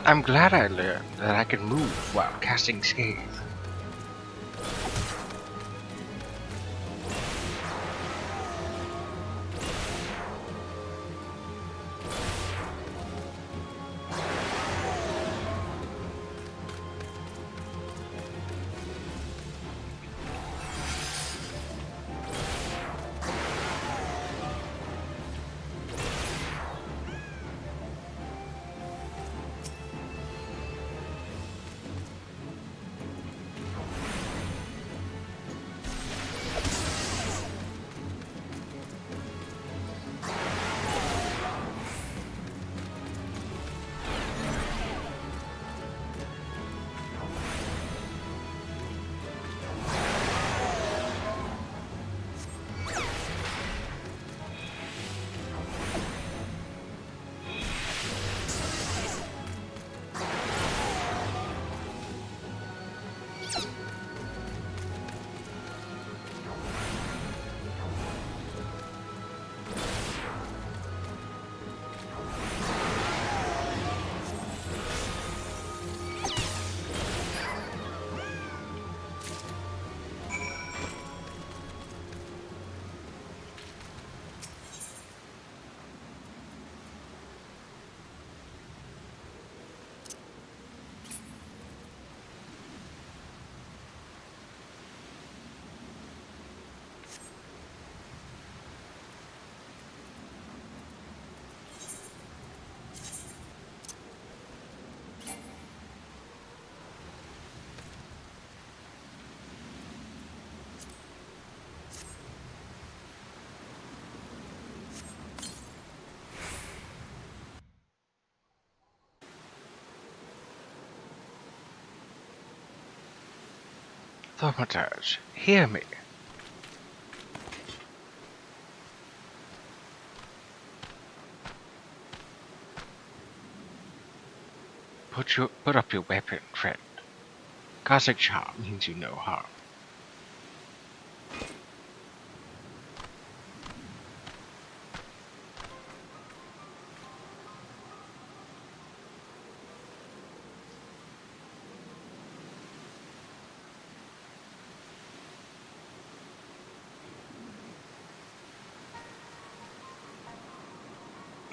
I'm glad I learned that I can move while casting Scathe. Thaumaturge, hear me. Put up your weapon, friend. Cosmic charm means you no harm.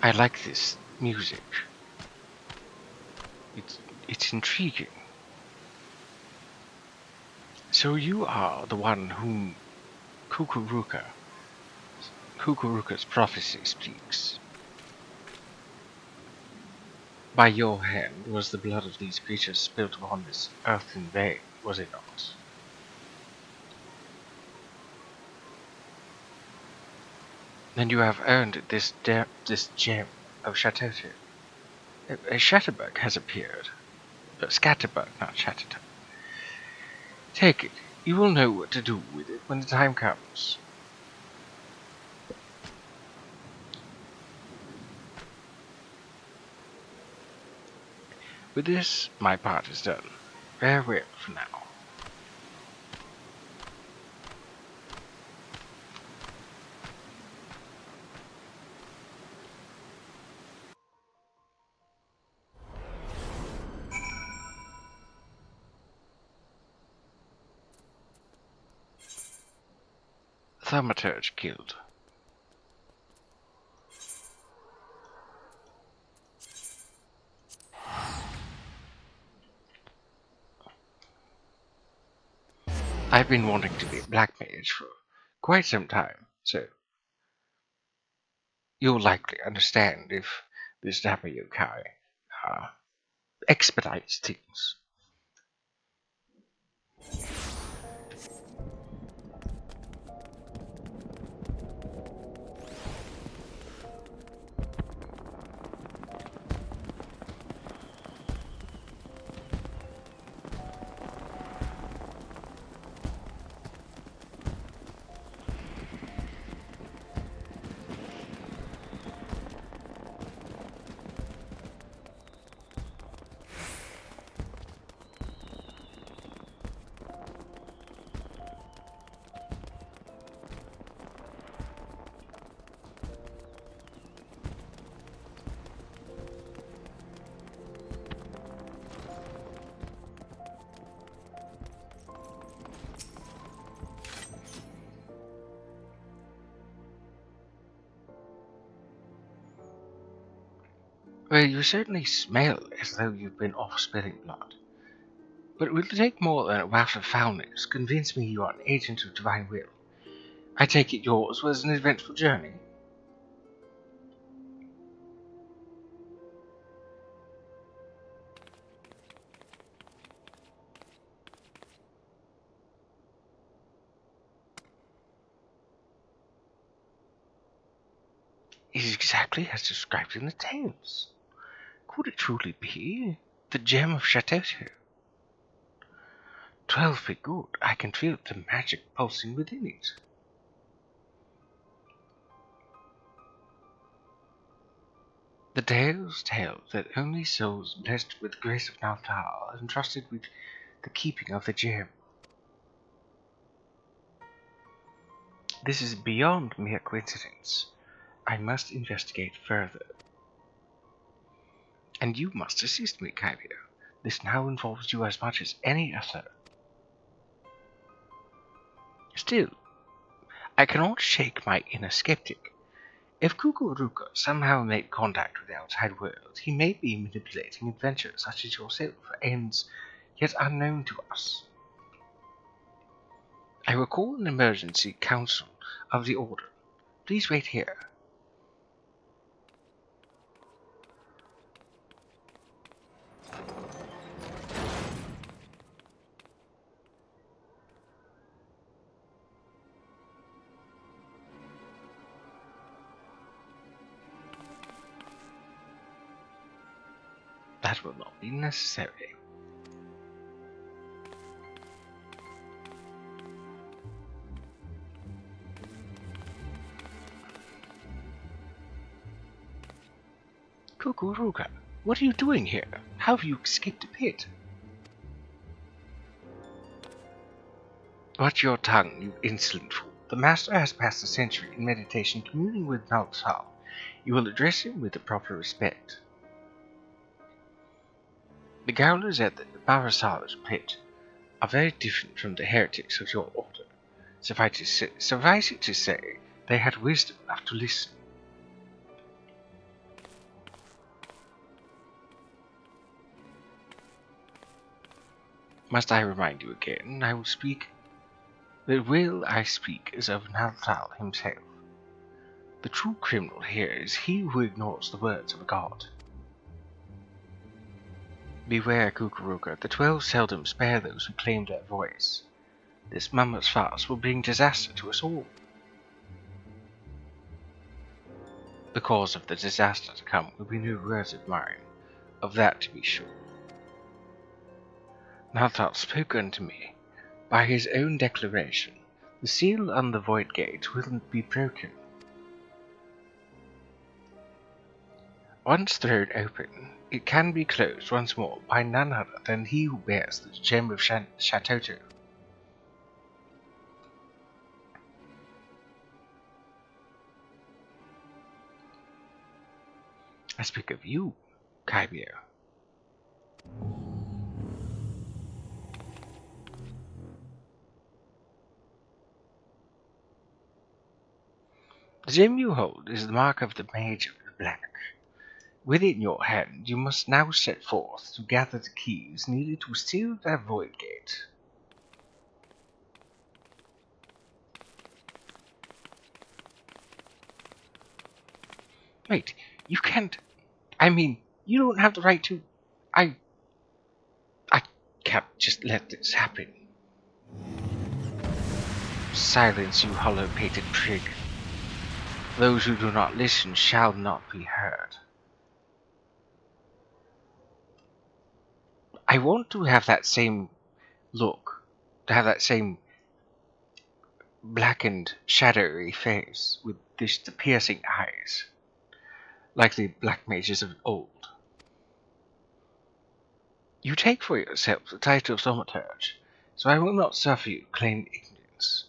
I like this music. It's intriguing. So you are the one whom Kukuruka's prophecy speaks. By your hand was the blood of these creatures spilt upon this earth in vain, was it not? Then you have earned this gem of Shatterton. A Shatterbug has appeared. A Scatterbug, not Shatterton. Take it. You will know what to do with it when the time comes. With this, my part is done. Farewell for now. Thaumaturge killed. I've been wanting to be a black mage for quite some time, so you'll likely understand if this dapper yokai expedites things. Well, you certainly smell as though you've been off spilling blood. But it will take more than a waft of foulness to convince me you are an agent of divine will. I take it yours was an eventful journey. It is exactly as described in the tales. Could it truly be the gem of Chateau? 12 feet good. I can feel the magic pulsing within it. The tales tell that only souls blessed with the grace of Natal are entrusted with the keeping of the gem. This is beyond mere coincidence. I must investigate further. And you must assist me, Kyvia. This now involves you as much as any other. Still, I cannot shake my inner skeptic. If Kukuruka somehow made contact with the outside world, he may be manipulating adventurers such as yourself for ends yet unknown to us. I will call an emergency council of the Order. Please wait here. That will not be necessary. Kukuruka, what are you doing here? How have you escaped a pit? Watch your tongue, you insolent fool. The Master has passed a century in meditation communing with Nalsal. You will address him with the proper respect. The Growlers at the Barasalas pit are very different from the heretics of your order. Suffice it to say, they had wisdom enough to listen. Must I remind you again? The will I speak is of Nalthal himself. The true criminal here is he who ignores the words of a god. Beware, Kukuruka, the 12 seldom spare those who claim their voice. This mummer's farce will bring disaster to us all. The cause of the disaster to come will be no words of mine, of that to be sure. Nalthal spoke unto me. By his own declaration, the seal on the void gate will be broken. Once thrown open, it can be closed once more by none other than he who bears the gem of Chateau. I speak of you, Kyvia. The gem you hold is the mark of the Mage of the Black. With it in your hand, you must now set forth to gather the keys needed to seal that void gate. Wait, you can't. I mean, you don't have the right to. I can't just let this happen. Silence, you hollow-pated prig. Those who do not listen shall not be heard. I want to have that same look, to have that same blackened, shadowy face with the piercing eyes, like the black mages of old. You take for yourself the title of thaumaturge, so I will not suffer you to claim ignorance.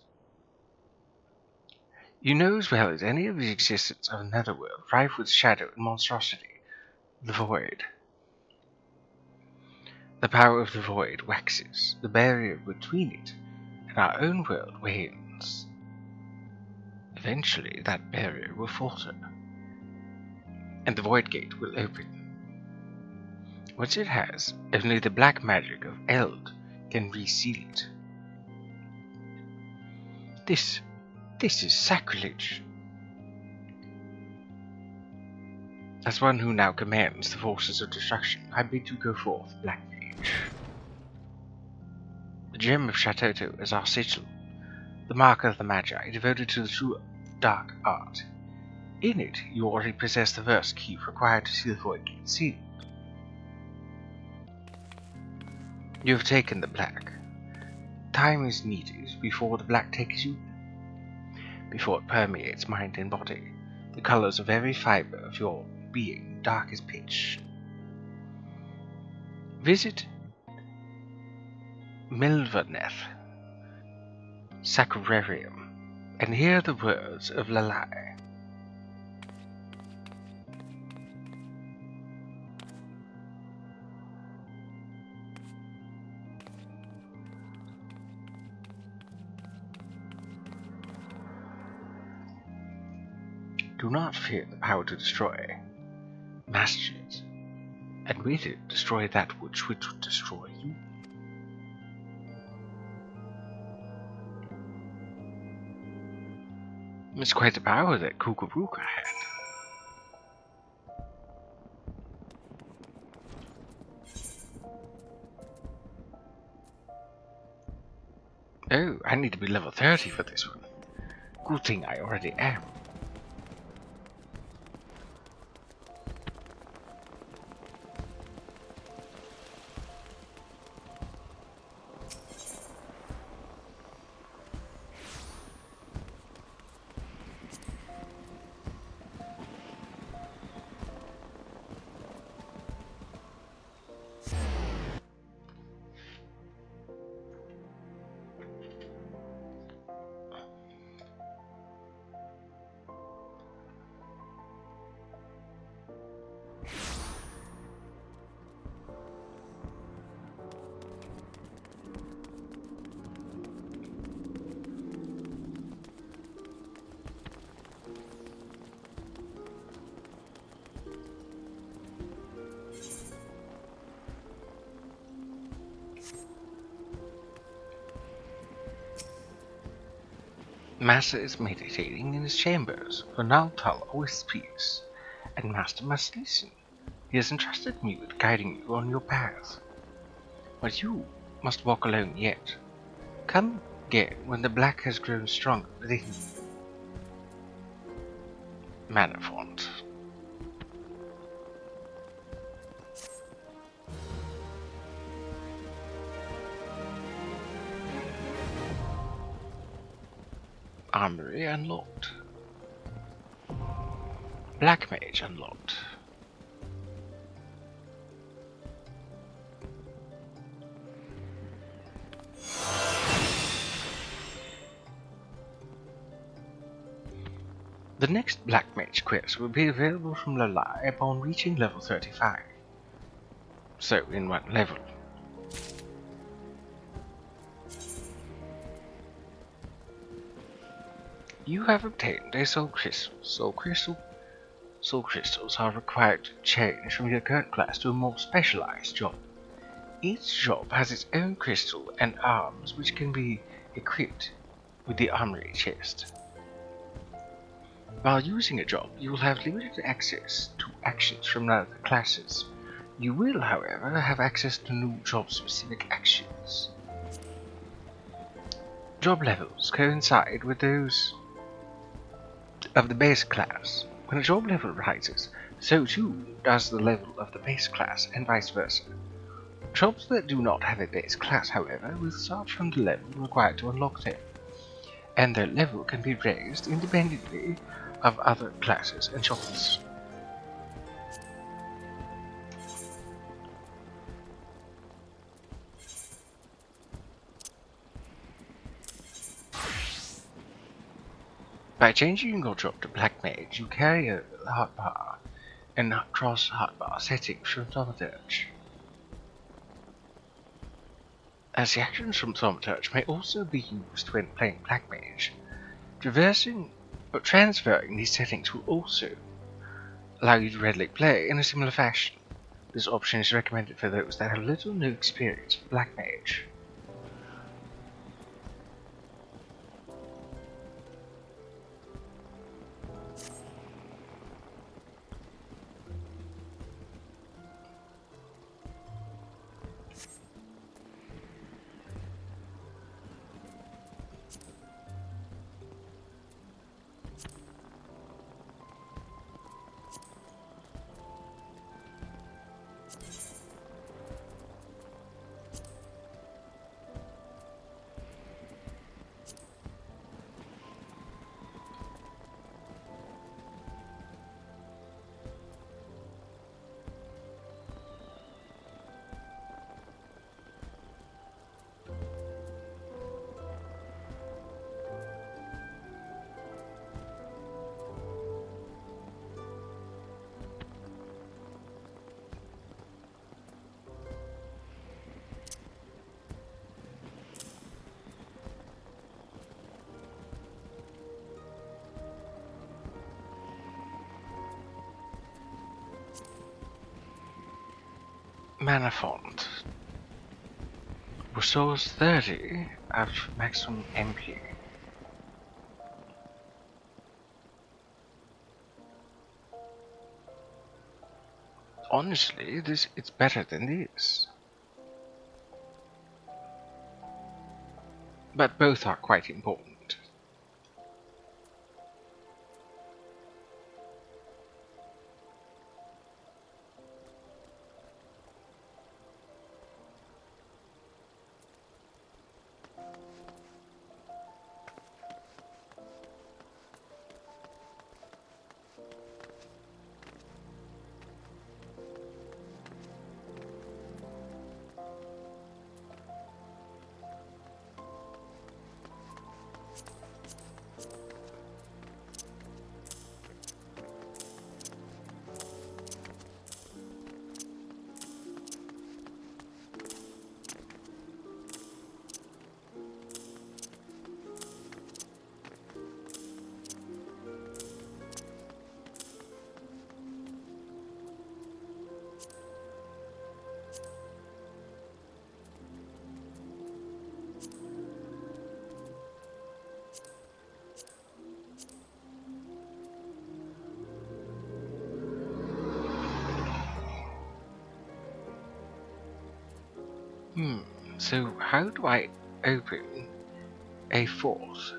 You know as well as any of the existence of another world rife with shadow and monstrosity, the void. The power of the void waxes, the barrier between it and our own world wanes. Eventually that barrier will falter, and the void gate will open. What it has, only the black magic of Eld can reseal it. This is sacrilege. As one who now commands the forces of destruction, I bid you go forth, Black Mage. The gem of Shatoto is our sigil, the mark of the Magi, devoted to the true dark art. In it, you already possess the first key required to see the void gate sealed. You have taken the black. Time is needed before the black takes you, before it permeates mind and body, the colors of every fiber of your being dark as pitch. Visit Milvaneth Sacrarium and hear the words of Lalai. Do not fear the power to destroy. Master it, and with it destroy that which would destroy you. It's quite the power that Kukuruka had. Oh, I need to be level 30 for this one. Good thing I already am. Master is meditating in his chambers, for Naltal always speaks, and Master must listen. He has entrusted me with guiding you on your path. But you must walk alone yet. Come again when the black has grown stronger within you. Manor font. Armory unlocked. Black Mage unlocked. The next Black Mage quest will be available from Lalai upon reaching level 35. So, in one level. You have obtained a soul crystal. Soul crystals are required to change from your current class to a more specialized job. Each job has its own crystal and arms which can be equipped with the armory chest. While using a job, you will have limited access to actions from other classes. You will, however, have access to new job-specific actions. Job levels coincide with those of the base class. When a job level rises, so too does the level of the base class, and vice versa. Jobs that do not have a base class, however, will start from the level required to unlock them, and their level can be raised independently of other classes and jobs. By changing your job to Black Mage, you carry a hotbar and cross hotbar settings from Thaumaturge. As the actions from Thaumaturge may also be used when playing Black Mage, traversing or transferring these settings will also allow you to readily play in a similar fashion. This option is recommended for those that have little or no experience with Black Mage. Mana font. Restores 30 out of maximum MP. Honestly, it's better than this. But both are quite important. So how do I open a fourth?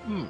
Hmm.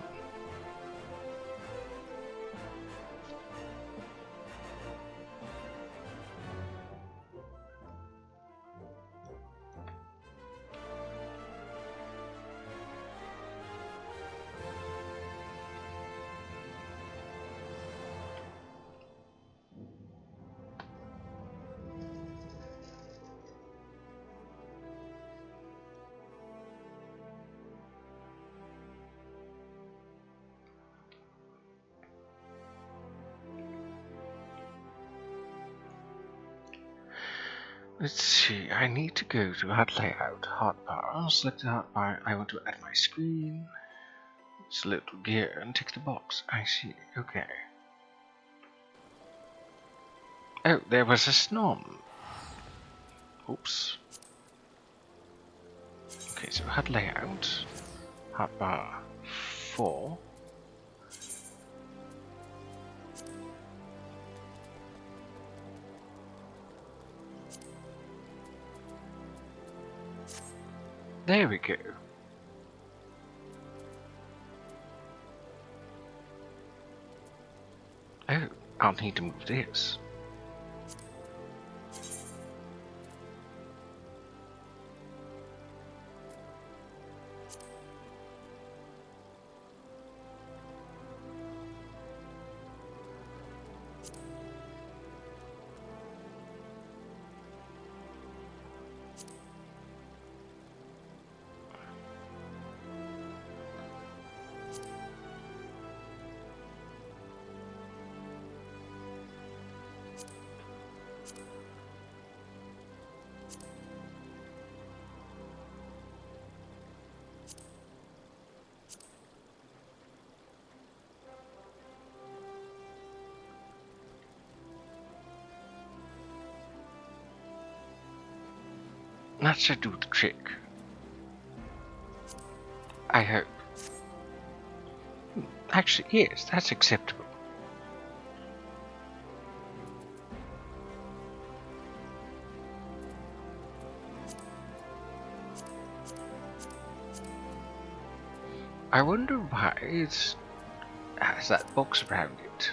Let's see, I need to go to HUD layout, hotbar, select the hotbar I want to add my screen, select gear and tick the box. I see, okay. Oh, there was a snom. Oops. Okay, so HUD layout, hotbar 4. There we go. Oh, I'll need to move this. That should do the trick. I hope. Actually, yes, that's acceptable. I wonder why it has that box around it.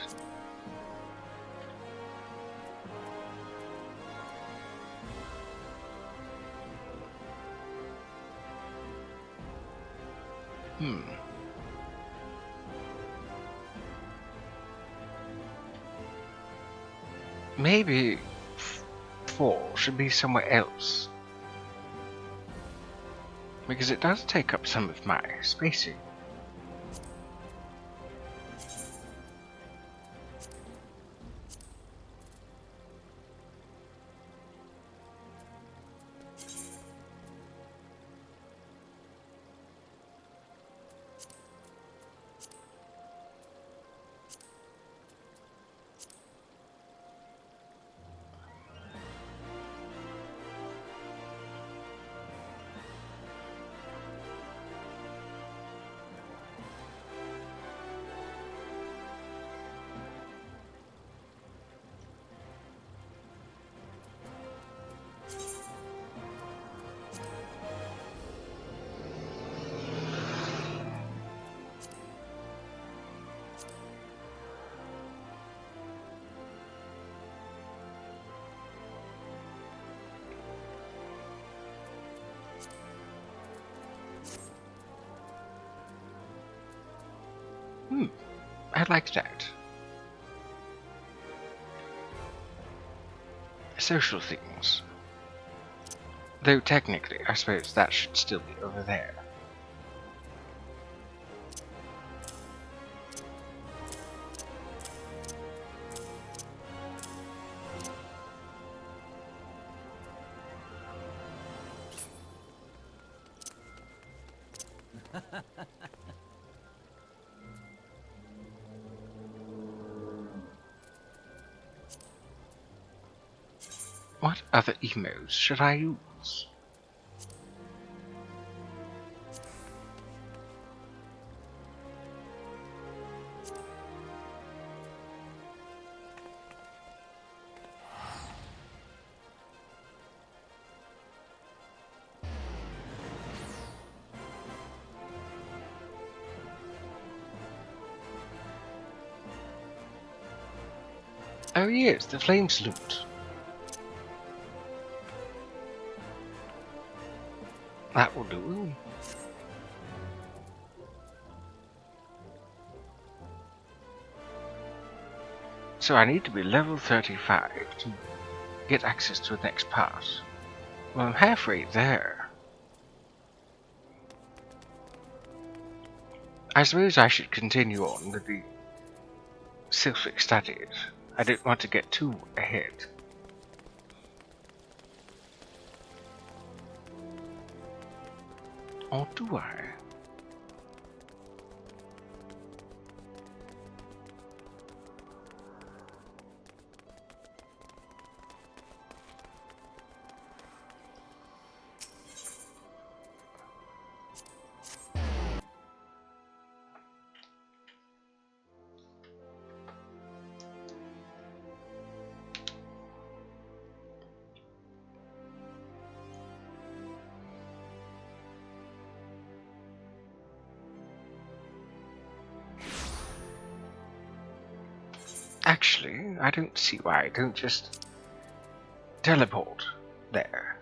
Maybe 4 should be somewhere else. Because it does take up some of my spacing. I like that. Social things. Though technically, I suppose that should still be over there. What other emotes should I use? Oh yes, the flame salute. That will do. So I need to be level 35 to get access to the next pass. Well, I'm halfway there. I suppose I should continue on with the Sylphic studies. I don't want to get too ahead. Or do I? Actually, I don't see why I don't just teleport there.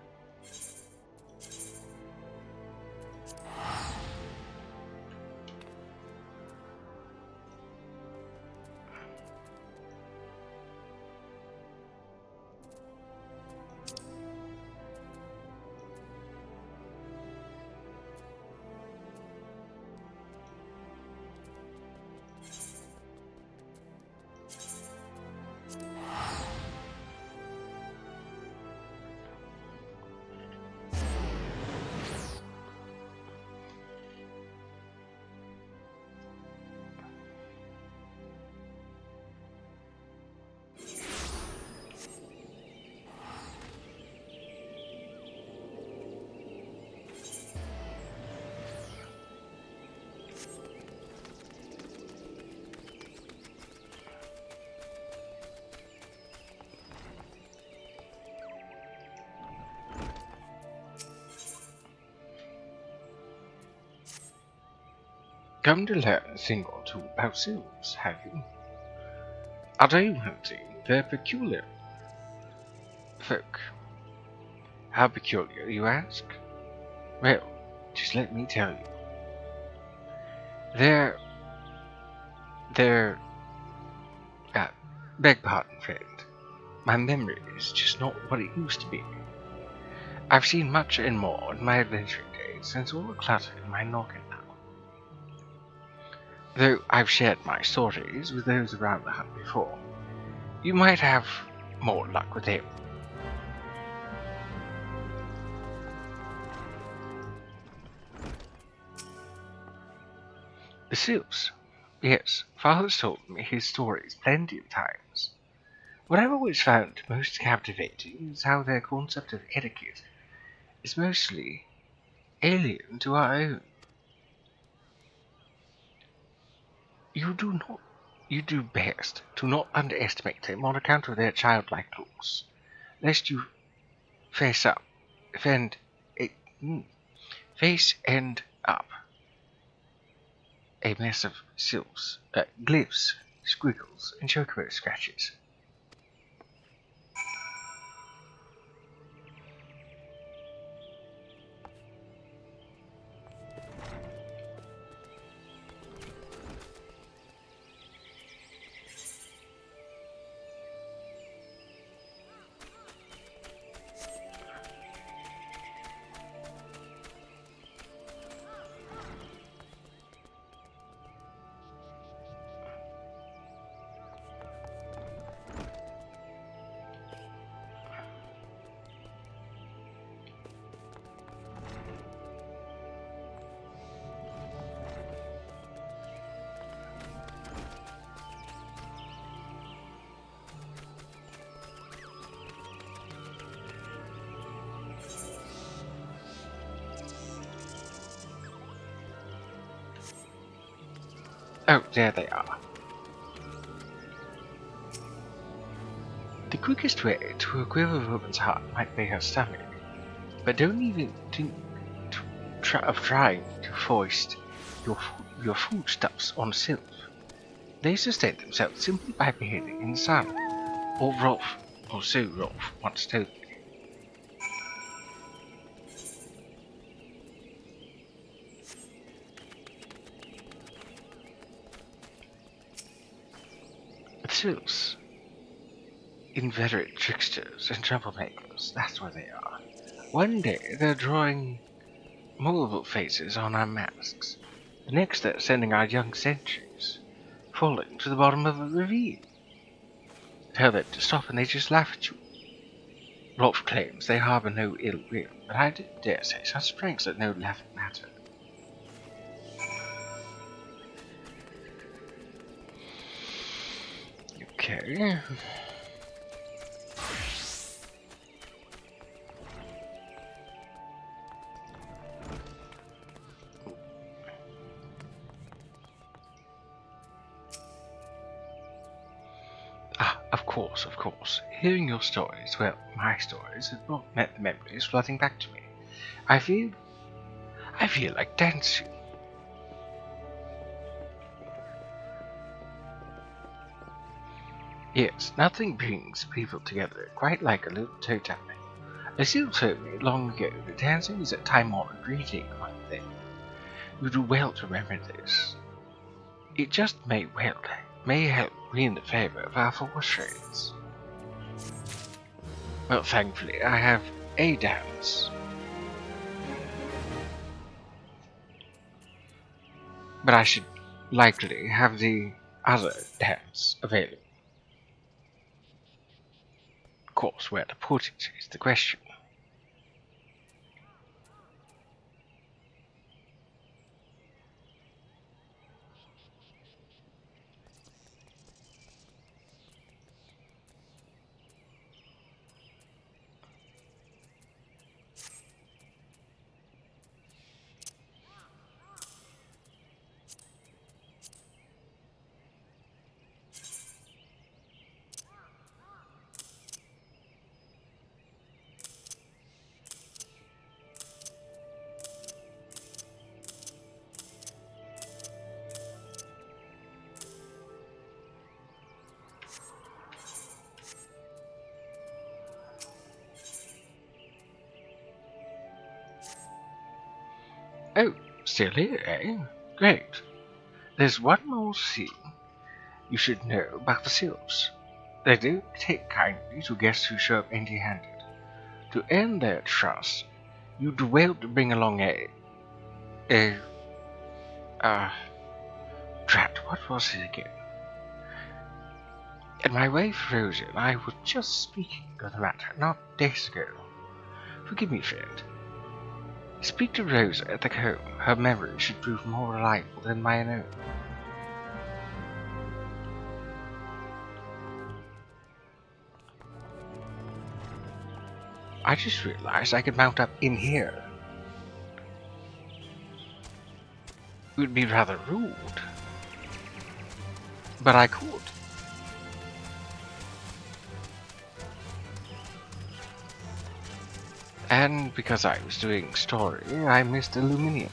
Come to learn a thing or two about sylphs, have you? I'll tell you one thing, they're peculiar folk. How peculiar, you ask? Well, just let me tell you. They're, beg pardon, friend. My memory is just not what it used to be. I've seen much and more in my adventuring days, and it's all a clutter in my noggin now. Though I've shared my stories with those around the hut before, you might have more luck with them. The sylphs. Yes, Father's told me his stories plenty of times. What I've always found most captivating is how their concept of etiquette is mostly alien to our own. You do best to not underestimate them on account of their childlike looks, lest you face up, fend, eh, mm, face end up a mess of sylphs, glyphs, squiggles, and chocobo scratches. Oh, there they are. The quickest way to a quiver woman's heart might be her stomach, but don't even think of trying to foist your foodstuffs on sylph. They sustain themselves simply by behaving in the sun. Or Rolf, or so Rolf once told me. Sylphs, inveterate tricksters and troublemakers, that's what they are. One day they're drawing multiple faces on our masks. The next they're sending our young sentries falling to the bottom of a ravine. Tell them to stop and they just laugh at you. Rolf claims they harbor no ill will, but I dare say such pranks are no laughing matter. Okay. Ah, of course. Hearing your stories, well, my stories, have brought the memories flooding back to me. I feel like dancing. Yes, nothing brings people together quite like a little toe tapping. A seal told me long ago that dancing is a time-honored greeting among them. You do well to remember this. It just may help win the favor of our force trades. Well, thankfully, I have a dance. But I should likely have the other dance available. Of course, where to put it is the question. Oh, still here, eh? Great. There's one more thing you should know about the Sylphs. They don't take kindly to guests who show up empty-handed. To earn their trust, you do well to bring along drat, what was it again? And my wife Rosa and I were just speaking of the matter not days ago. Forgive me, friend. Speak to Rosa at the home. Her memory should prove more reliable than mine own. I just realized I could mount up in here. It would be rather rude. But I could. And because I was doing story, I missed aluminium.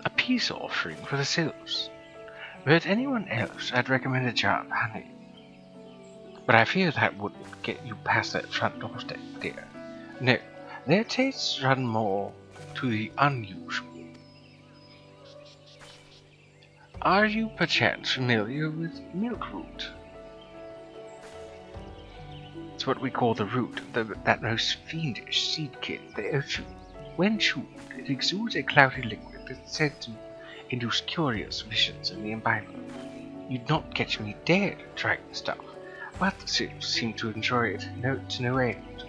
A peace offering for the Sylphs. But anyone else, I'd recommend a jar of honey. But I fear that wouldn't get you past that front doorstep, dear. No, their tastes run more to the unusual. Are you perchance familiar with milkroot? It's what we call the root of that most fiendish seedkin, the ochu. When chewed, it exudes a cloudy liquid that's said to induce curious visions in the imbiber. You'd not catch me dead trying the stuff, but the Sylphs seem to enjoy it to no end.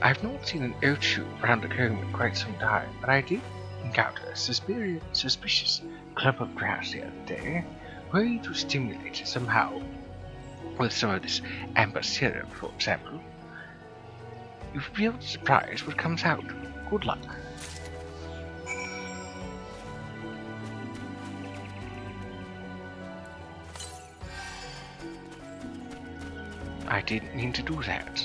I've not seen an ochu round a home in quite some time, but I did encounter a suspicious clump of grass the other day, ready to stimulate it somehow with some of this amber syrup, for example. You'll be able to surprise what comes out. Good luck. I didn't mean to do that.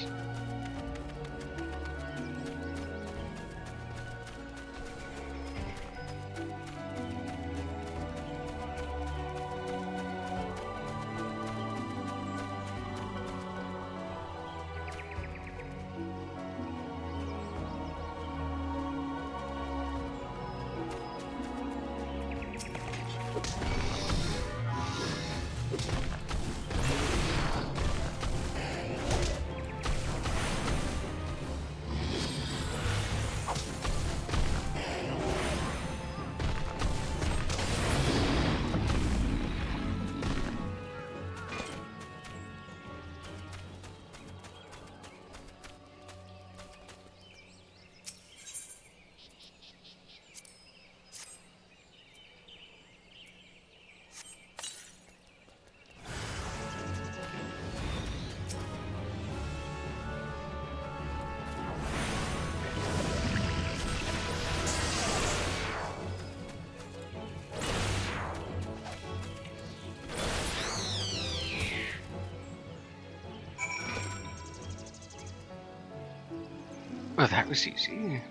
Well, that was easy.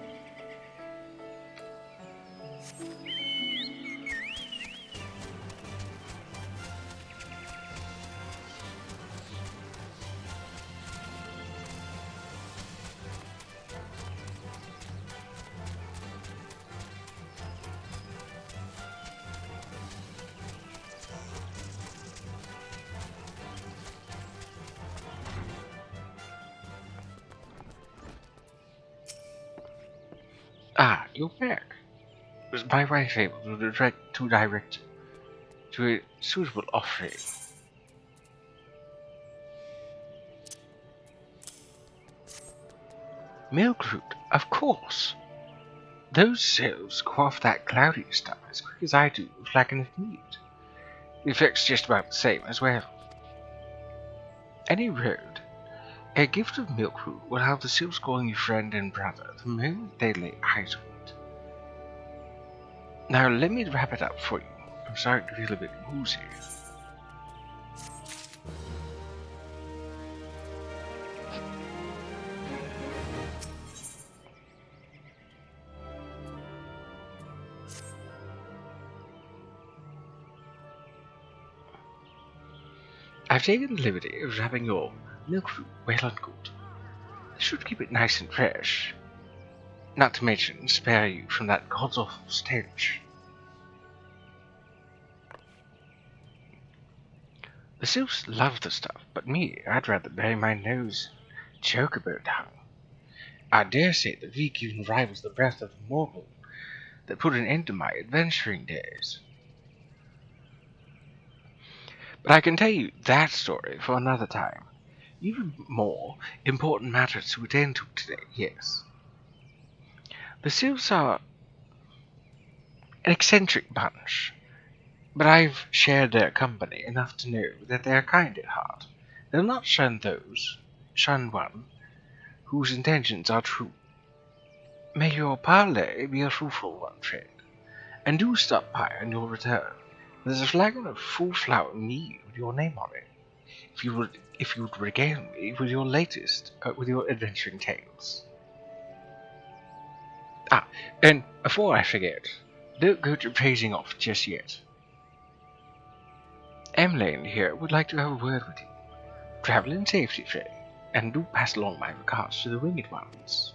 Ah, you're back. Was my wife able to direct to a suitable offering? Milkroot, of course. Those sylphs quaff that cloudy stuff as quick as I do a flagon of mead. The effect's just about the same as well. Any road, a gift of milkroot will have the sylphs calling you friend and brother the moment they lay eyes on it. Now let me wrap it up for you. I'm starting to feel a bit woozy. I've taken the liberty of wrapping your milkroot well and good. This should keep it nice and fresh. Not to mention spare you from that god's-awful stench. The sylphs love the stuff, but me, I'd rather bury my nose chocobo down. I dare say the reek even rivals the breath of a mortal that put an end to my adventuring days. But I can tell you that story for another time. Even more important matters to attend to today, yes. The sylphs are an eccentric bunch, but I've shared their company enough to know that they are kind at heart. They'll not shun one whose intentions are true. May your parley be a fruitful one, friend, and do stop by on your return. There's a flagon of full-flower mead with your name on it, if you would regale me with your adventuring tales. Ah, and before I forget, don't go to praising off just yet. Emlane here would like to have a word with you. Travel in safety, friend, and do pass along my regards to the winged ones.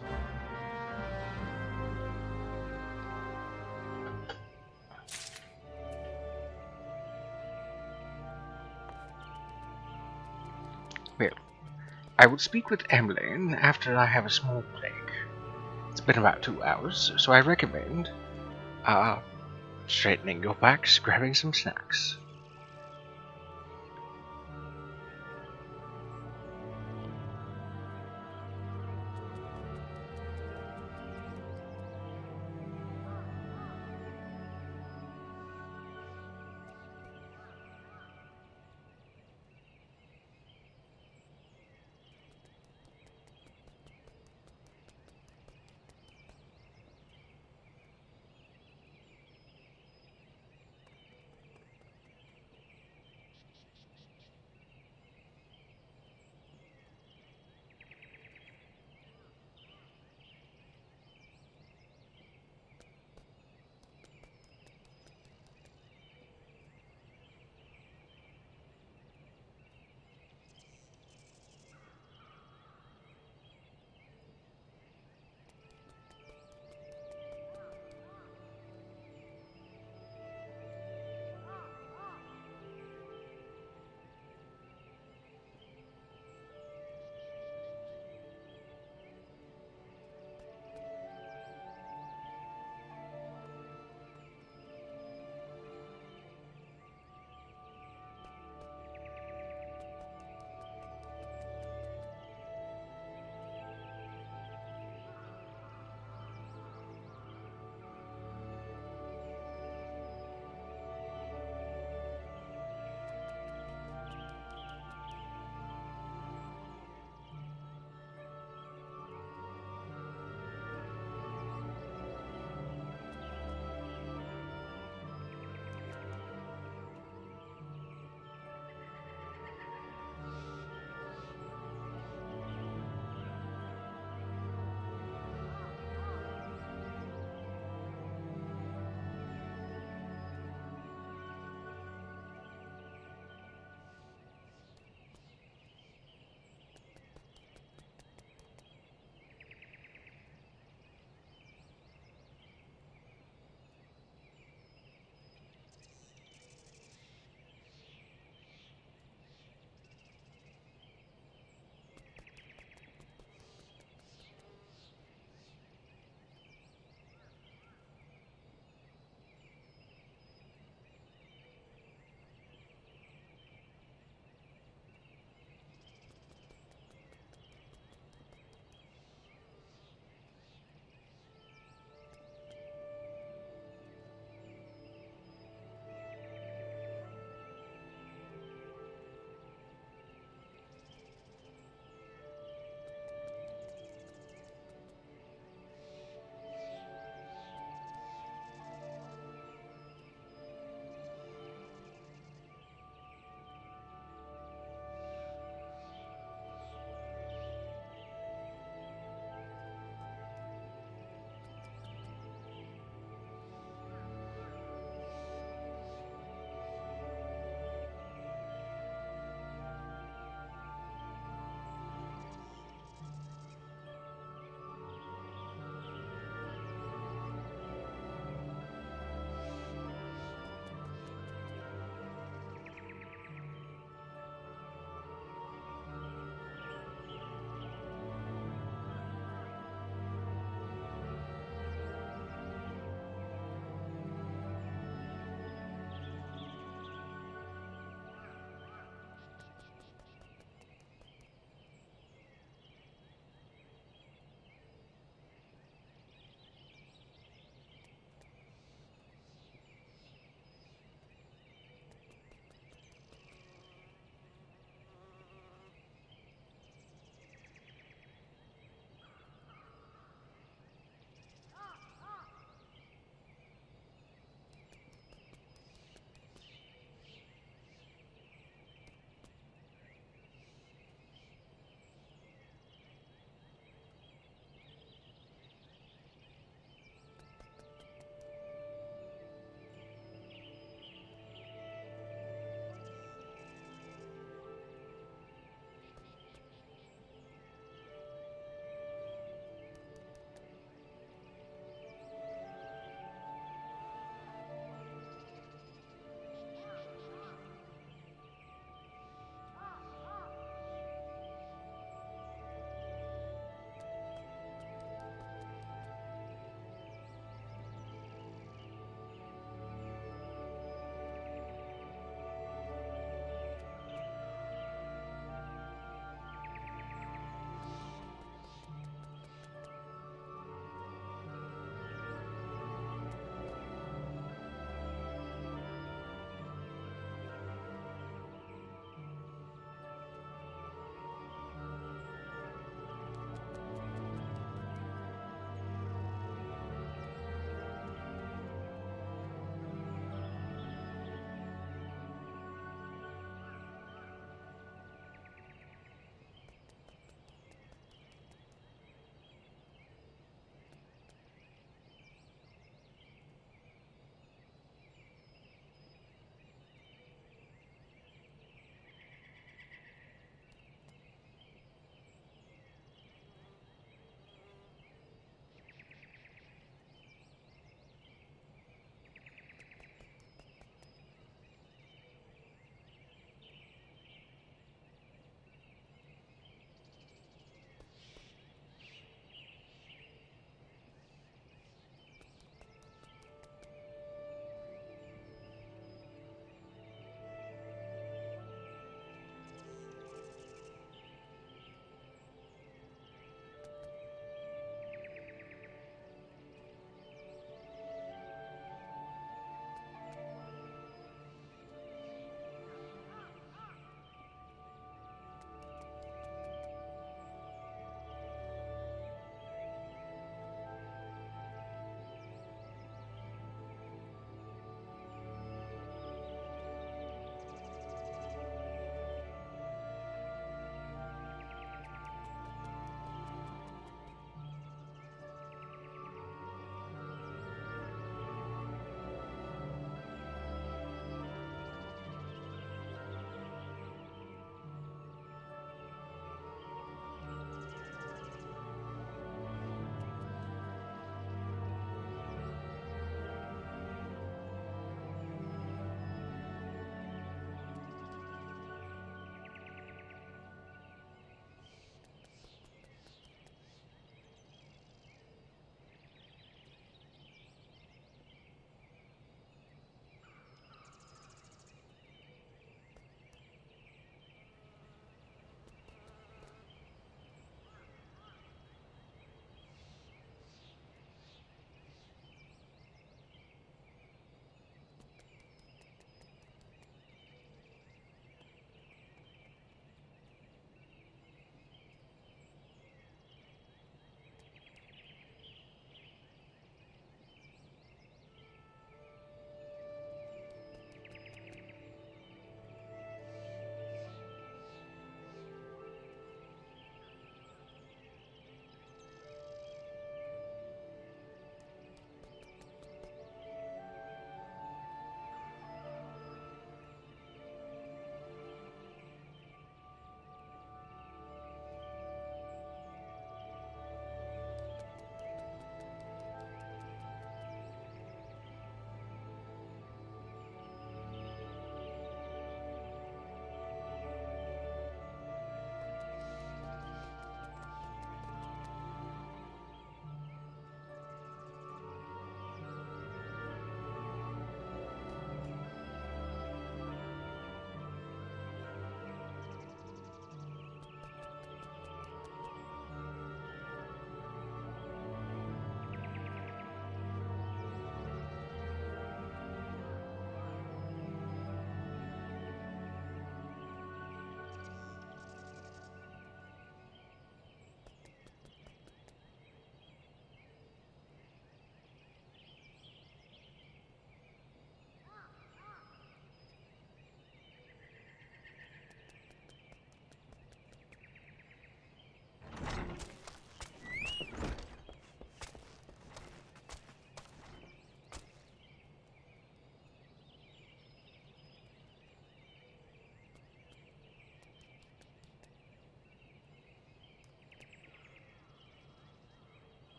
Well, I would speak with Emlane after I have a small break. It's been about 2 hours, so I recommend, straightening your backs, grabbing some snacks.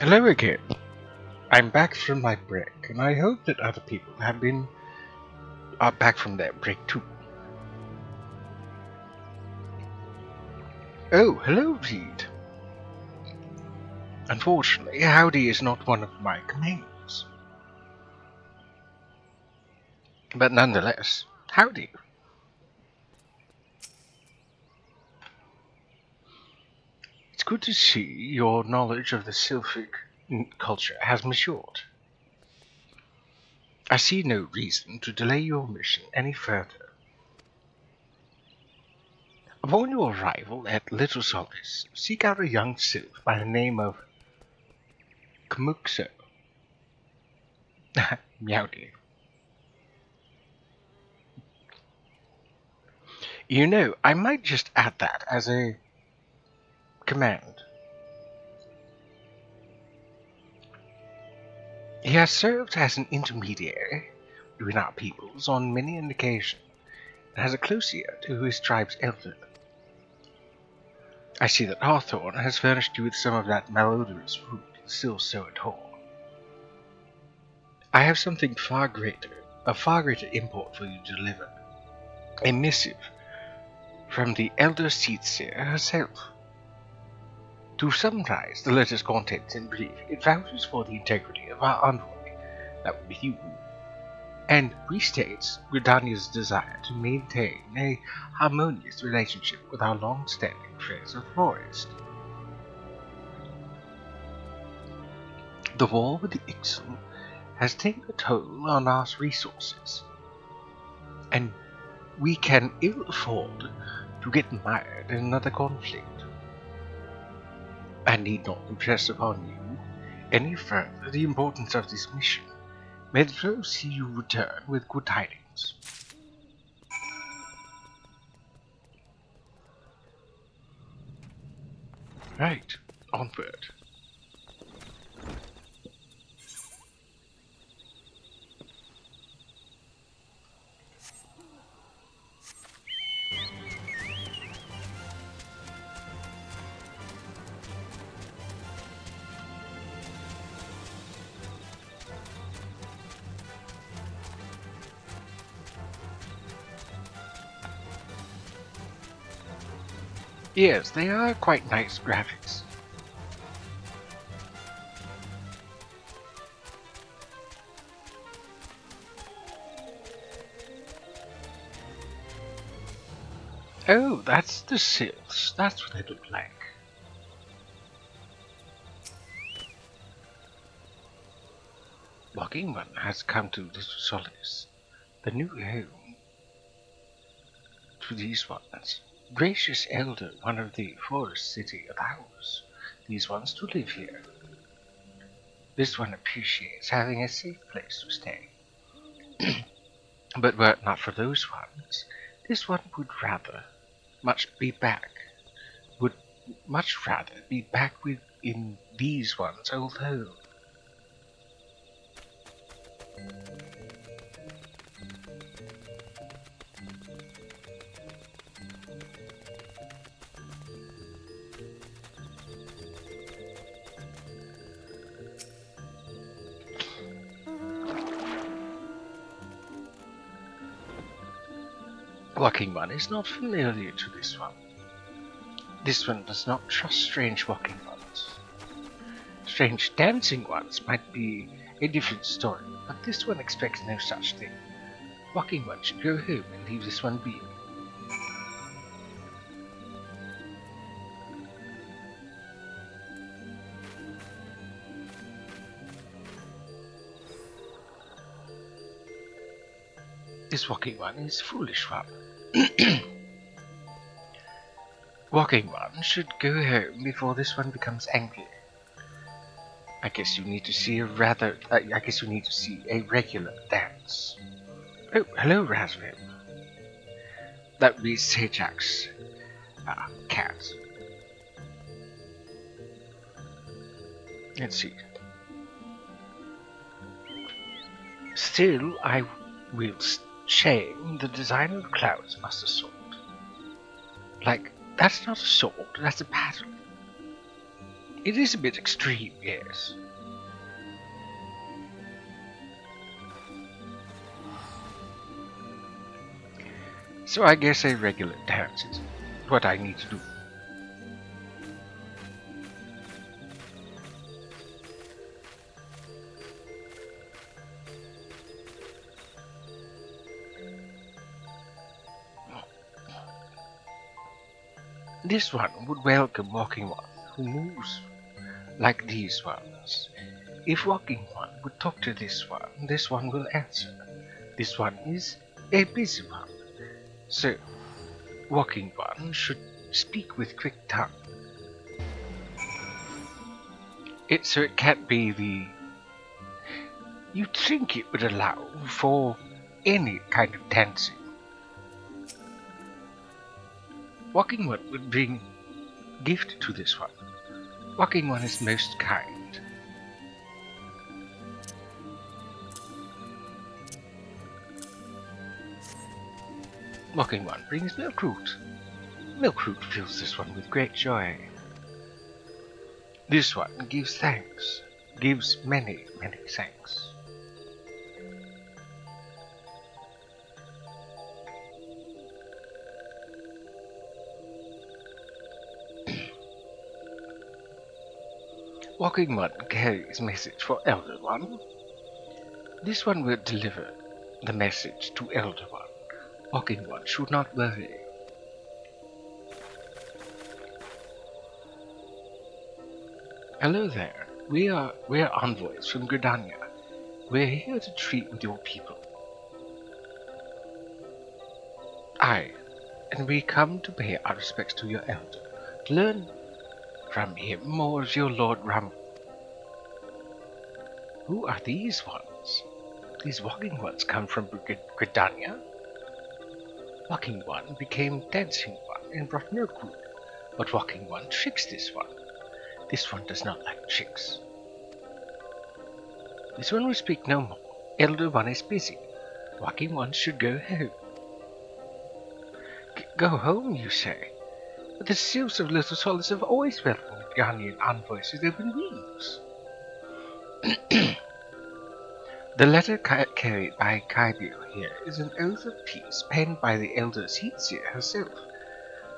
Hello again. I'm back from my break, and I hope that other people are back from their break too. Oh, hello, Reed. Unfortunately, howdy is not one of my commands. But nonetheless, howdy. It's good to see your knowledge of the Sylphic culture has matured. I see no reason to delay your mission any further. Upon your arrival at Little Solace, seek out a young sylph by the name of Kmukso. Meowdy. You know, I might just add that as a command. He has served as an intermediary between our peoples on many an occasion, and has a close ear to his tribe's elder. I see that Hawthorne has furnished you with some of that malodorous fruit the sylphs so adore. I have something of far greater import for you to deliver. A missive from the elder Seedseer herself. To summarize the letter's contents in brief, it vouches for the integrity of our envoy, that would be you, and restates Gridania's desire to maintain a harmonious relationship with our long-standing friends of the forest. The war with the Ixal has taken a toll on our resources, and we can ill afford to get mired in another conflict. I need not impress upon you any further the importance of this mission. May the flow see you return with good tidings. Right, onward. Yes, they are quite nice graphics. Oh, that's the sylphs. That's what they look like. Walking One has come to Little Solace, the new home to these ones. Gracious Elder, one of the forest city allows these ones to live here. This one appreciates having a safe place to stay. But were it not for those ones, this one would would much rather be back in these one's old home. Walking One is not familiar to this one. This one does not trust strange walking ones. Strange dancing ones might be a different story, but this one expects no such thing. Walking One should go home and leave this one be. This Walking One is foolish one. Walking One should go home before this one becomes angry. I guess you need to see a regular dance. Oh, hello, Raspberry. That would be Sajak's cat. Let's see. Still, I will shame the design of the clouds must have sword. Like, that's not a sword, that's a pattern. It is a bit extreme, yes. So I guess a regular dance is what I need to do. This one would welcome Walking One, who moves like these ones. If Walking One would talk to this one will answer. This one is a busy one, so Walking One should speak with quick tongue. So it can't be the... You'd think it would allow for any kind of dancing. Walking One would bring gift to this one. Walking One is most kind. Walking One brings milkroot. Milkroot fills this one with great joy. This one gives thanks. Gives many, many thanks. Walking One carries message for Elder One. This one will deliver the message to Elder One. Walking One should not worry. Hello there. We're envoys from Gridania. We're here to treat with your people. Aye, and we come to pay our respects to your elder, to learn from him more of your Lord Ram. Who are these ones? These Walking Ones come from Gridania? Walking One became Dancing One and brought milkroot, but Walking One tricks this one. This one does not like tricks. This one will speak no more. Elder One is busy. Walking One should go home. Go home, you say? But the seals of Little Solace have always welcomed Ghanaian envoys with open wings. The letter carried by Kaibio here is an oath of peace penned by the Elder Seatsia herself.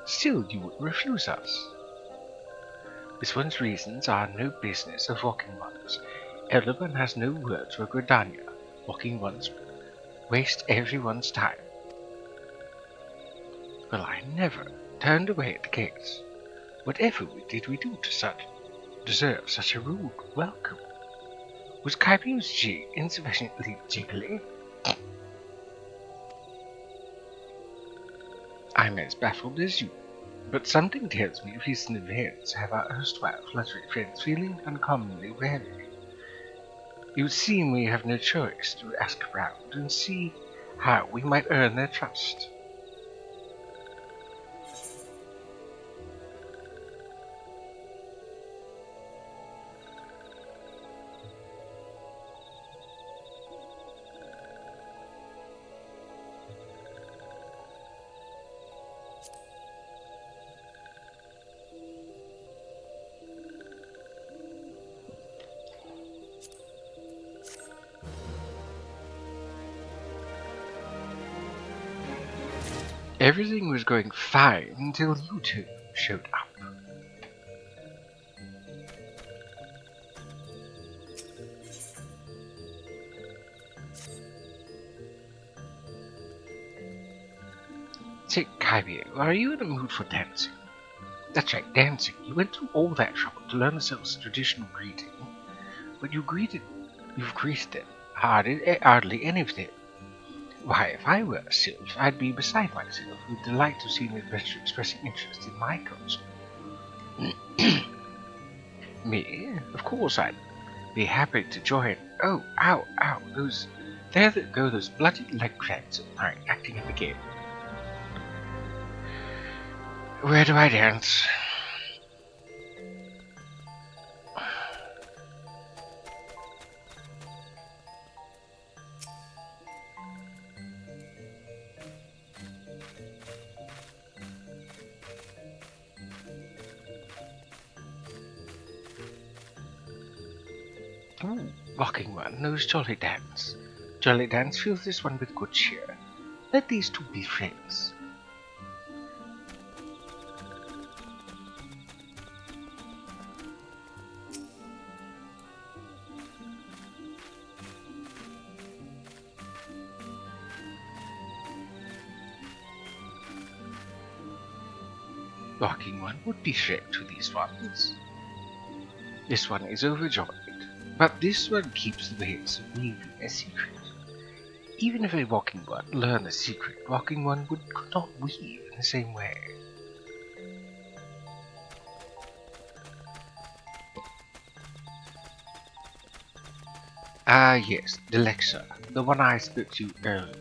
Still, you would refuse us. This one's reasons are no business of Walking One's. Elder One has no words for Gridania. Walking One's waste everyone's time. Well, I never turned away at the gates. Whatever did we do to deserve such a rude welcome? Was Kaibio's jig insufficiently jiggly? I'm as baffled as you, but something tells me recent events have our erstwhile fluttery friends feeling uncommonly wary. It would seem we have no choice to ask around and see how we might earn their trust. Everything was going fine until you two showed up. Say, Kaibio, are you in a mood for dancing? That's right, dancing. You went through all that trouble to learn the Cells' traditional greeting, but you've greeted them. Hardly any of them. Why, if I were a sylph, I'd be beside myself with delight to see an adventure expressing interest in my culture. Me? Of course I'd be happy to join. Oh, ow, ow, there go those bloody leg cracks at night acting up again. Where do I dance? Ooh, walking one knows Jolly Dance. Jolly Dance fills this one with good cheer. Let these two be friends. Walking one would be friend to these ones. This one is overjoyed, but this one keeps the ways of weaving a secret. Even if a walking one learned the secret, walking one could not weave in the same way. Ah, yes, the lecture, the one I spoke to earlier.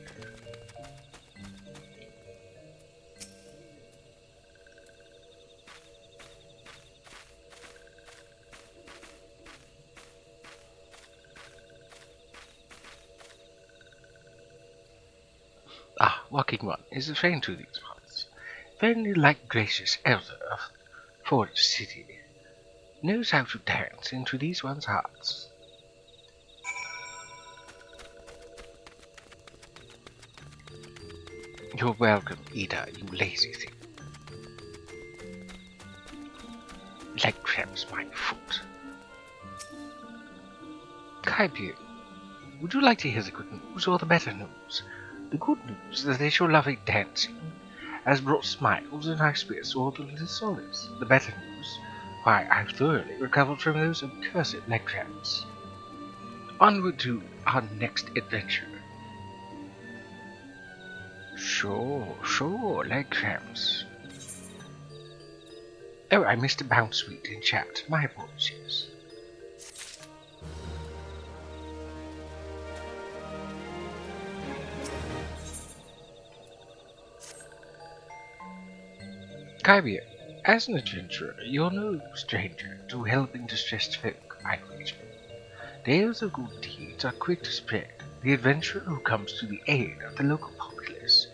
Ah, walking one is a friend to these ones. Very like gracious elder of Forest City. Knows how to dance into these ones' hearts. You're welcome, Ida, you lazy thing. Leg cramps my foot. Kaibian, would you like to hear the good news or the better news? The good news is that your lovely dancing has brought smiles and high spirits to all the little souls. The better news, why, I've thoroughly recovered from those accursed leg cramps. Onward to our next adventure. Sure, leg cramps. Oh, I missed a bounce sweet in chat. My apologies. Kybia, as an adventurer, you're no stranger to helping distressed folk, I wager. Tales of good deeds are quick to spread. The adventurer who comes to the aid of the local populace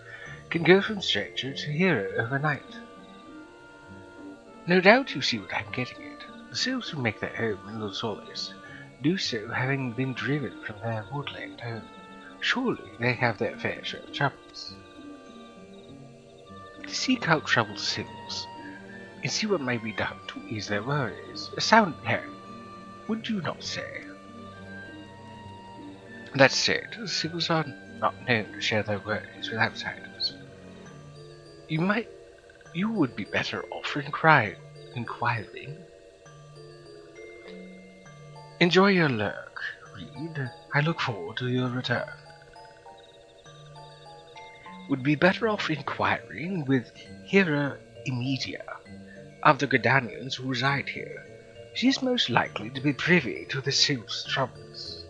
can go from stranger to hero overnight. No doubt you see what I'm getting at. The sylphs who make their home in Los Solis do so having been driven from their woodland home. Surely they have their fair share of troubles. To seek out troubled sylphs and see what may be done to ease their worries. A sound plan, would you not say? That said, the sylphs are not known to share their worries with outsiders. You would be better off inquiring. Enjoy your lurk, Reed. I look forward to your return. Would be better off inquiring with Hera Imedia of the Gardanians who reside here. She is most likely to be privy to the sylph's troubles.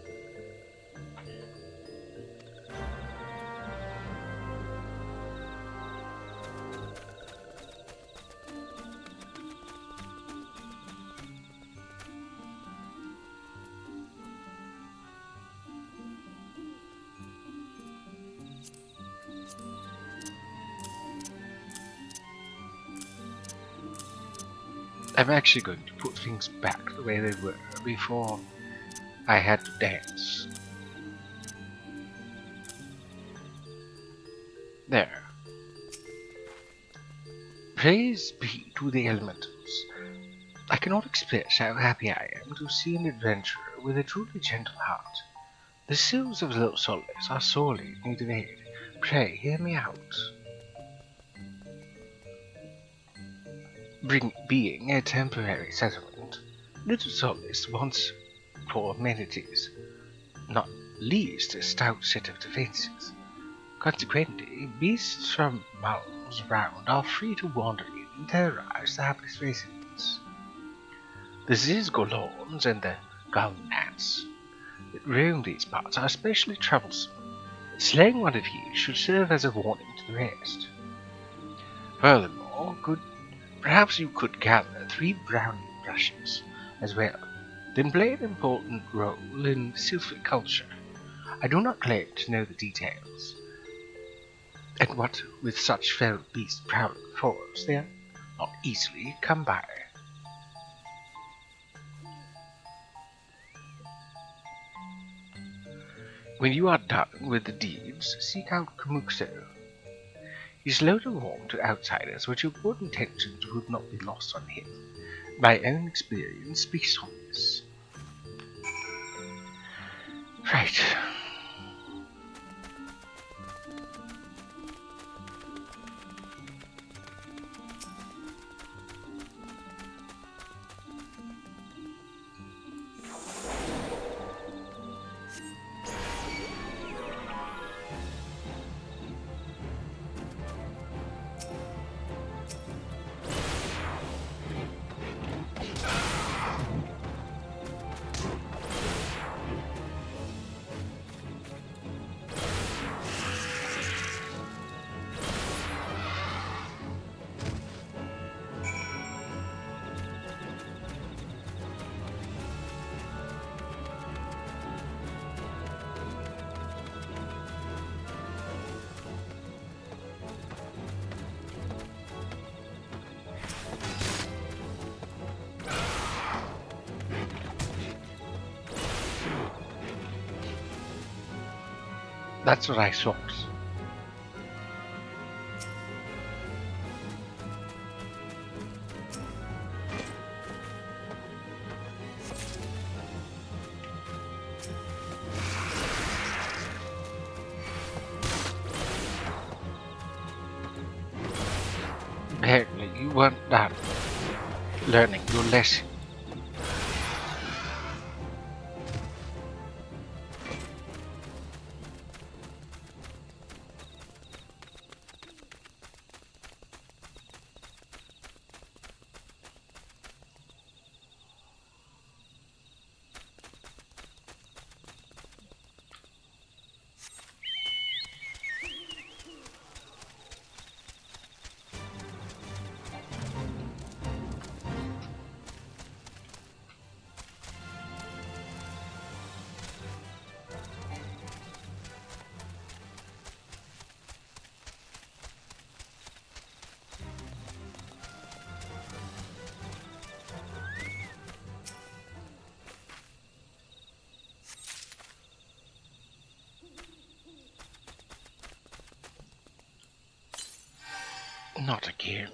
I'm actually going to put things back the way they were before I had to dance. There. Praise be to the elementals. I cannot express how happy I am to see an adventurer with a truly gentle heart. The sylphs of Los Solis are sorely in need of aid. Pray, hear me out. Being a temporary settlement, Little Solis wants for amenities, not least a stout set of defences. Consequently, beasts from miles around are free to wander in and terrorize the hapless residents. The Zizgolorns and the Galnats that roam these parts are especially troublesome. Slaying one of these should serve as a warning to the rest. Furthermore, perhaps you could gather 3 brownie brushes as well, then play an important role in sylphic culture. I do not claim to know the details, and what with such feral beasts prowling the forest, they are not easily come by. When you are done with the deeds, seek out Kamukso. He's slow to warm to outsiders, but your good intentions would not be lost on him. My own experience speaks on this. Right. That's what I thought. Apparently you weren't done learning your lesson. Not again.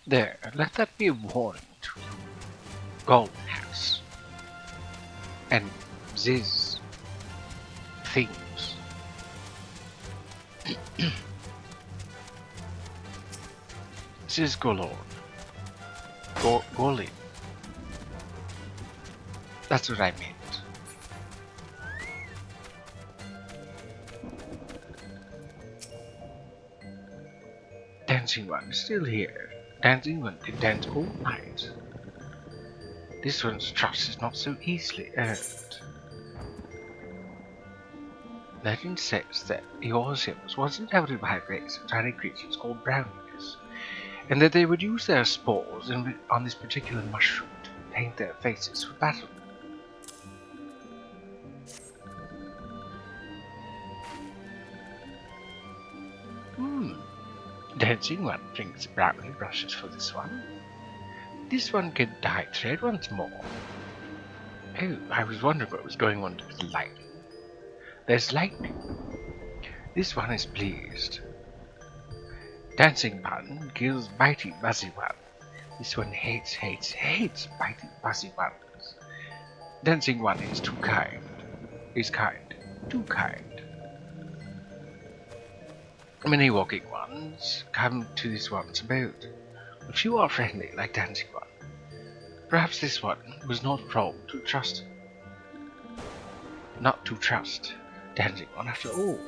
There, let that be a warning to Golden House and Ziz things. Ziz Golorn. Golin. That's what I meant. Dancing One is still here. Dancing One can dance all night. This one's trust is not so easily earned. Legend says that yours hills was inhabited by a race of tiny creatures called brownies, and that they would use their spores on this particular mushroom to paint their faces for battle. Dancing One drinks brownie brushes for this one. This one can dye thread once more. Oh, I was wondering what was going on with the lightning. There's lightning. This one is pleased. Dancing One kills bitey buzzy one. This one hates bitey buzzy ones. Dancing One is too kind. Is kind. Too kind. Many walking ones come to this one's abode. A few are friendly like Dancing One. Perhaps this one was not wrong to trust. Not to trust Dancing One after all.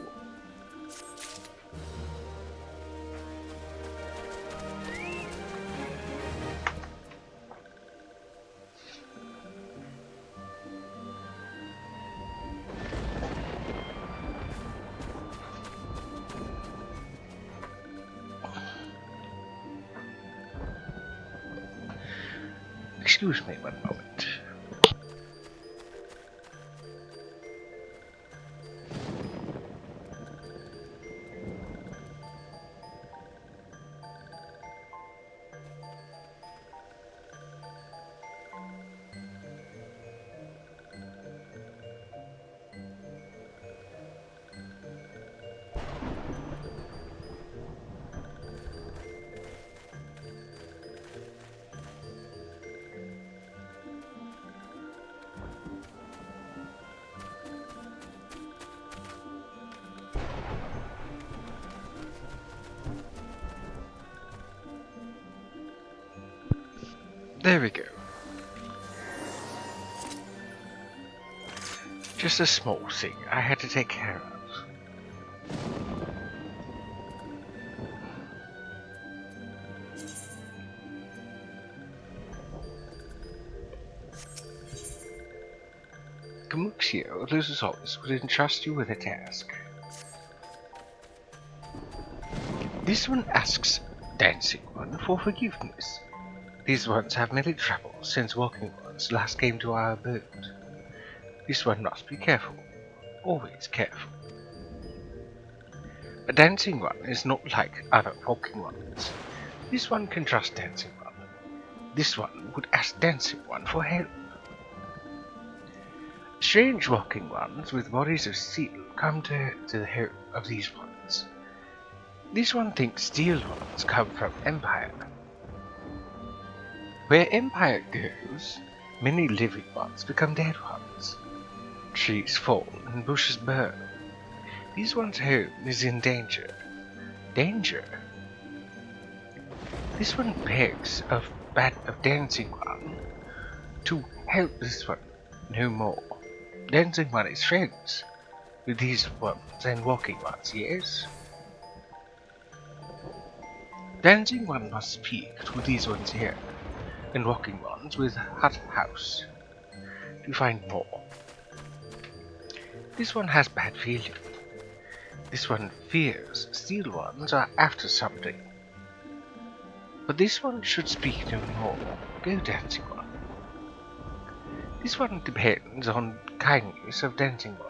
Excuse me one moment. There we go. Just a small thing I had to take care of. Camuxio loses always would entrust you with a task. This one asks Dancing One for forgiveness. These ones have many troubles since walking ones last came to our abode. This one must be careful, always careful. A Dancing One is not like other walking ones. This one can trust Dancing One. This one would ask Dancing One for help. Strange walking ones with bodies of steel come to the help of these ones. This one thinks steel ones come from Empire. Where Empire goes, many living ones become dead ones. Trees fall and bushes burn. These ones' home is in danger. Danger? This one begs of Dancing One to help this one no more. Dancing One is friends with these ones and walking ones, yes? Dancing One must speak to these ones here, and walking ones with Hut House to find more. This one has bad feeling. This one fears steel ones are after something. But this one should speak no more. Go, Dancing One. This one depends on kindness of Dancing One.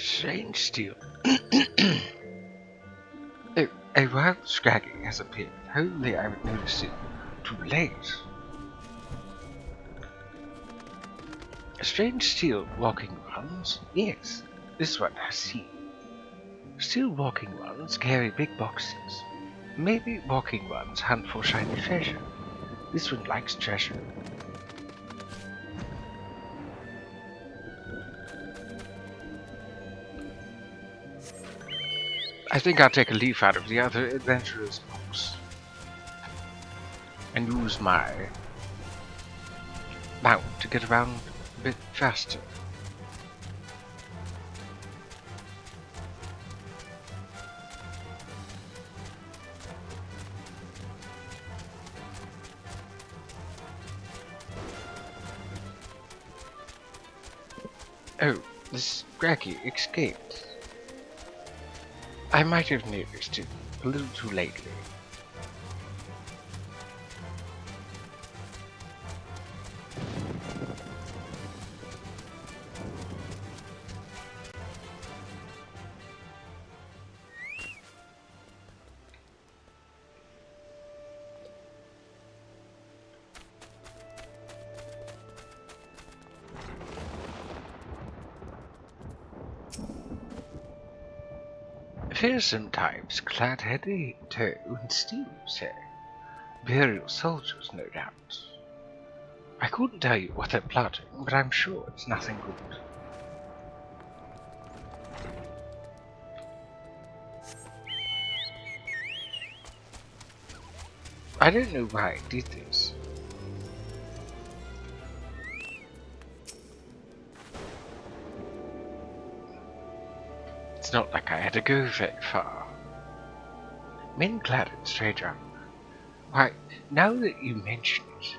Strange steel. A wild scraggy has appeared. Hopefully I would notice it too late. Strange steel walking ones? Yes, this one has seen. Steel walking ones carry big boxes. Maybe walking ones hunt for shiny treasure. This one likes treasure. I think I'll take a leaf out of the other adventurer's box and use my mount to get around a bit faster. Oh, this scraggy escaped. I might have noticed it a little too lately. Fearsome types clad head to toe in steel, say. Imperial soldiers, no doubt. I couldn't tell you what they're plotting, but I'm sure it's nothing good. I don't know why I did this. It's not like I had to go very far. Men clad in strange armor. Why, now that you mention it,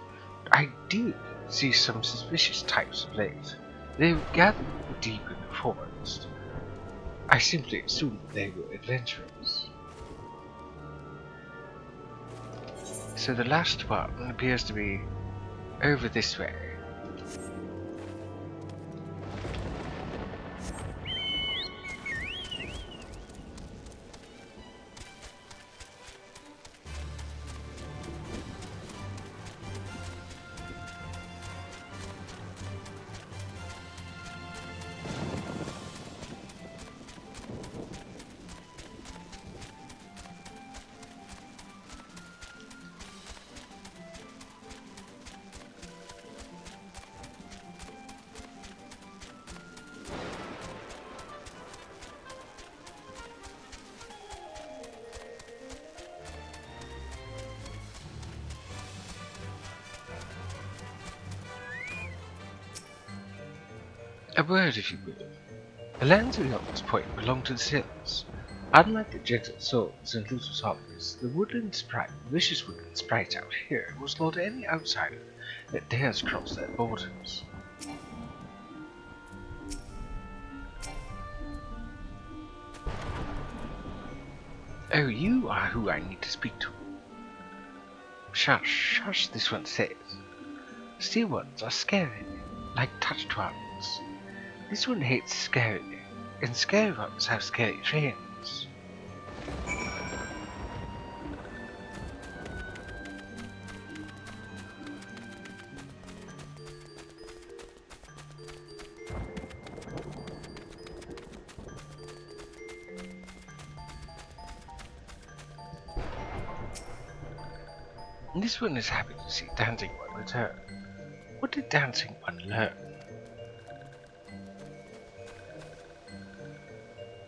I did see some suspicious types of late. They were gathered deep in the forest. I simply assumed they were adventurers. So the last one appears to be over this way. A word, if you will. The lands beyond this point belong to the Sills. Unlike the gentle souls and Lucius Hobbies, the vicious woodland sprite out here will slaughter any outsider that dares cross their borders. Oh, you are who I need to speak to. Shush, shush, this one says. Steel ones are scary, like touched ones. This one hates scary, and scary ones have scary friends. This one is happy to see Dancing One return. What did Dancing One learn?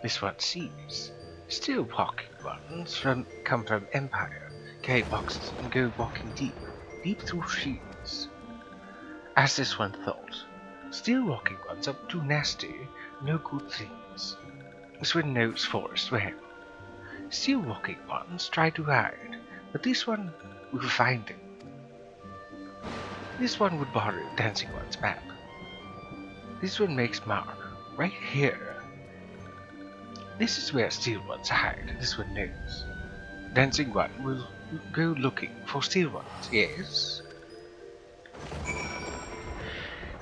This one sees. Steel walking ones come from Empire, carry boxes and go walking deep through trees. As this one thought, steel walking ones are too nasty, no good things. This one knows forest well. Steel walking ones try to hide, but this one will find him. This one would borrow Dancing One's map. This one makes mark, right here. This is where steel ones hide, this one knows. Dancing One will go looking for steel ones, yes?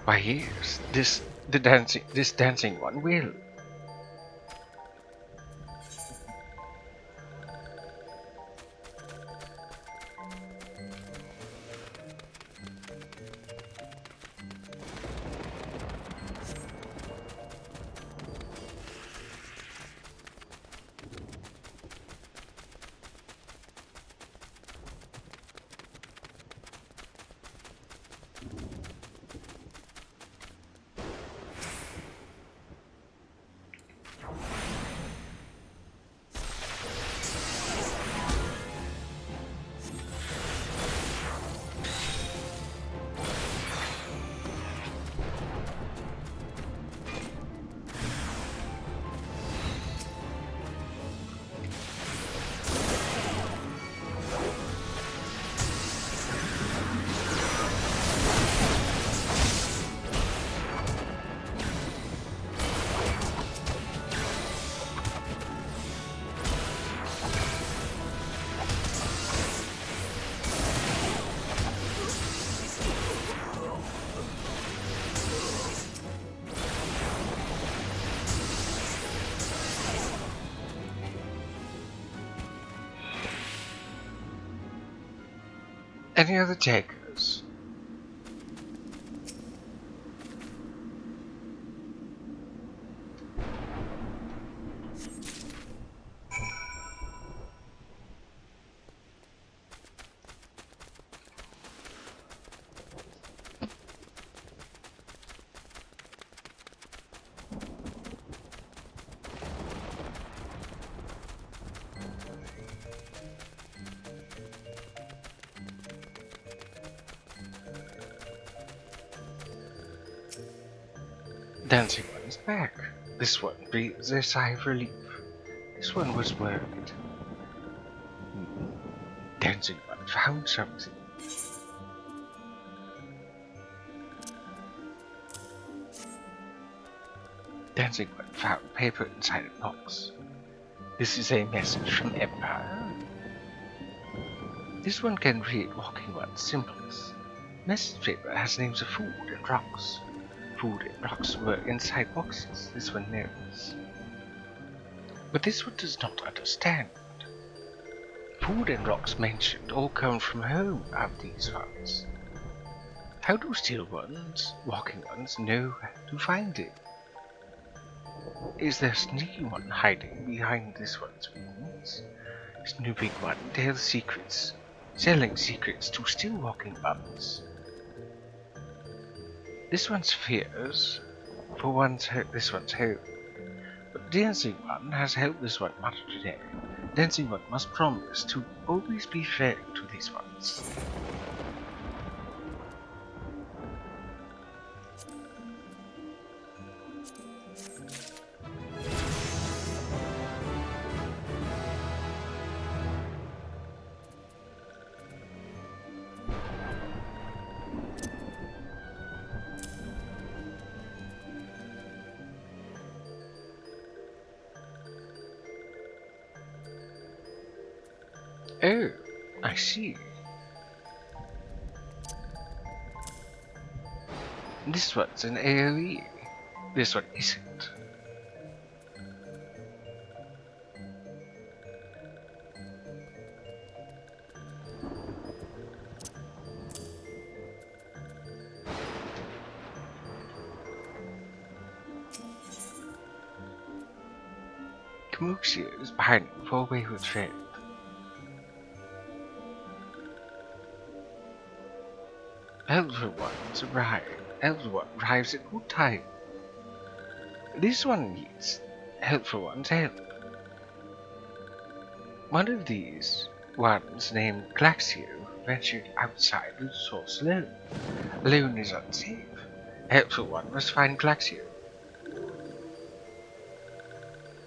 Why yes, this dancing one will. Any other takers? Dancing one's back. This one breathes a sigh of relief. This one was worried. Dancing one found something. Dancing one found paper inside a box. This is a message from Empire. This one can read walking one's symbols. Message paper has names of food and rocks. Food and rocks were inside boxes, this one knows. But this one does not understand. Food and rocks mentioned all come from home of these ones. How do still ones, walking ones, know to find it? Is there sneaky one hiding behind this one's wings? Snooping one tells secrets, selling secrets to still walking ones. This one's fears for this one's hope. But Dancing One has helped this one much today. Dancing One must promise to always be fair to these ones. Oh, I see. This one's an AoE. This one isn't. Kamuxia is pining for a wayward friend. Elder ones arrive. Elder one arrives at good time. This one needs helpful one's help. One of these ones named Glaxio ventured outside the source alone. Alone is unsafe. Helpful one must find Glaxio.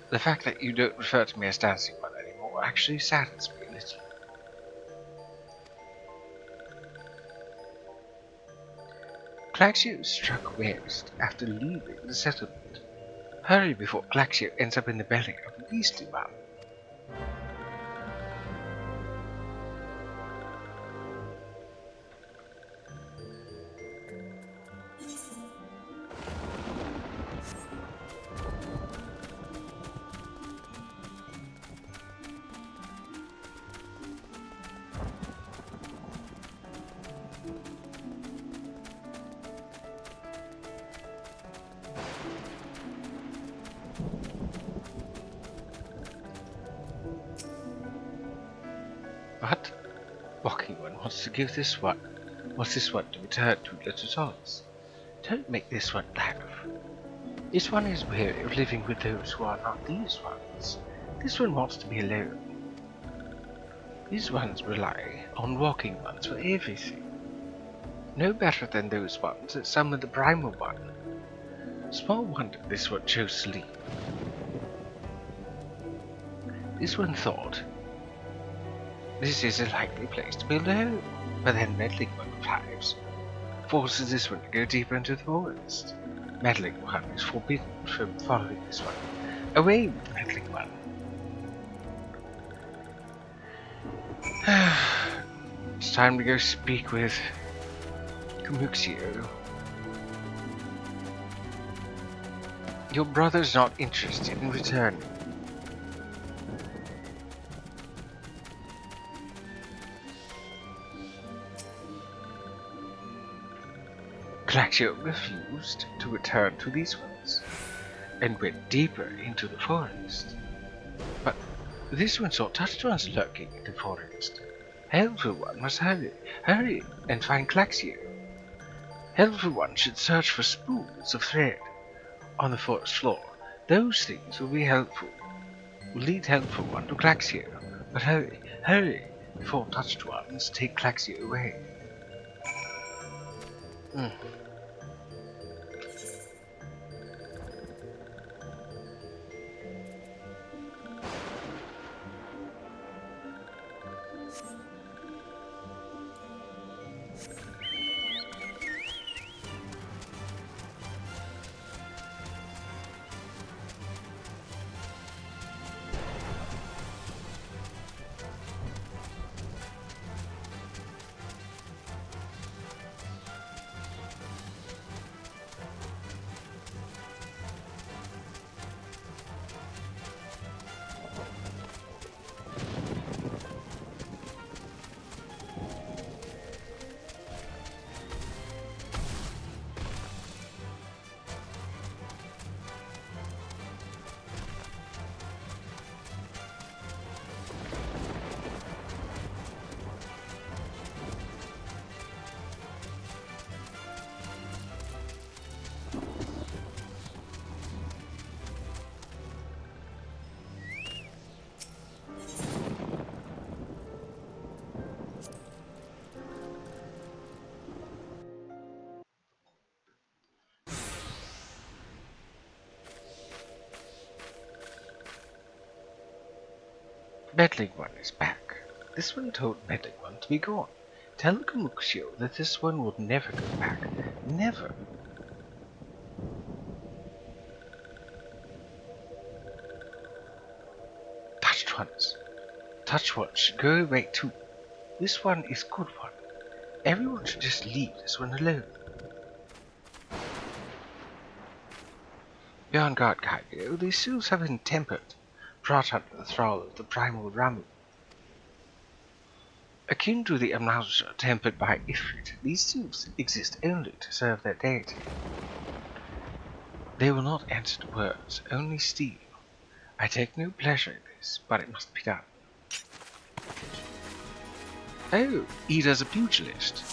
The fact that you don't refer to me as Dancing One anymore actually saddens me a little. Glaxio struck west after leaving the settlement. Hurry before Glaxio ends up in the belly of a beastly one. What? Walking One wants to give this one. Wants this one to return to Little Souls. Don't make this one laugh. This one is weary of living with those who are not these ones. This one wants to be alone. These ones rely on Walking Ones for everything. No better than those ones that summon the Primal One. Small wonder this one chose to leave. This one thought, this is a likely place to build a home, but then Meddling One arrives, forces this one to go deeper into the forest. Meddling One is forbidden from following this one. Away with Meddling One. It's time to go speak with Kamuxio. Your brother's not interested in returning. Claxio refused to return to these ones, and went deeper into the forest. But this one saw touched ones lurking in the forest. Helpful One must hurry, and find Claxio. Helpful One should search for spools of thread on the forest floor. Those things will be helpful. Will lead Helpful One to Claxio. But hurry, before touched ones take Claxio away. Meddling One is back. This one told Meddling One to be gone. Tell Kamuxio that this one would never go back. Never. Touched ones. Touched ones should go away too. This one is good one. Everyone should just leave this one alone. Be on guard, Kaio. These souls have been tempered, brought under the thrall of the primal Ramu. Akin to the Amnausia tempered by Ifrit, these souls exist only to serve their deity. They will not answer to words, only steal. I take no pleasure in this, but it must be done. Oh, Ida's a pugilist.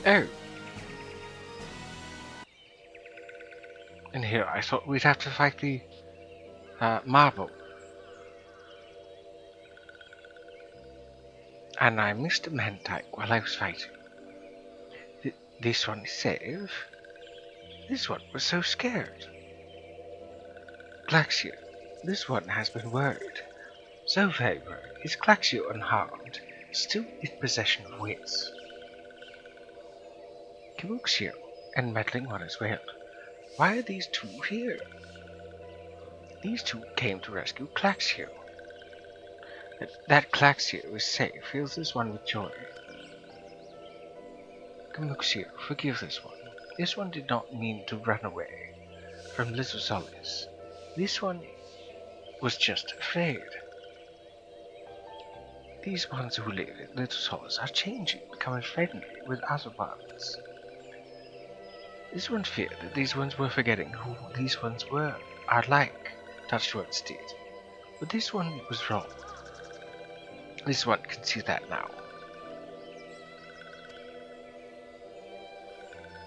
Oh. And here I thought we'd have to fight the marble. And I missed a man type while I was fighting. This one is safe. This one was so scared. Glaxio, this one has been worried. So very worried. Is Glaxio unharmed, still in possession of wits? Kimuxio and meddling one as well. Why are these two here? These two came to rescue Glaxio. That Glaxio is safe fills this one with joy. Kimuxio, forgive this one. This one did not mean to run away from Little Solace. This one was just afraid. These ones who live in Little Solace are changing, becoming friendly with other ones. This one feared that these ones were forgetting who these ones are like, touched ones did. But this one was wrong. This one can see that now.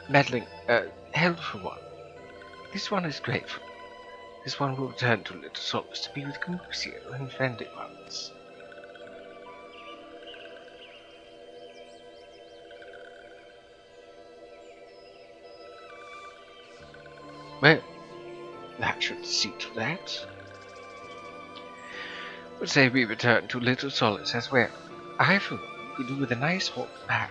Meddling, helpful one. This one is grateful. This one will return to Little Solace to be with Kimuxio and friendly ones. Well, that should see to that. But say we return to Little Solace as well. I, for one, could do with a nice hot bath.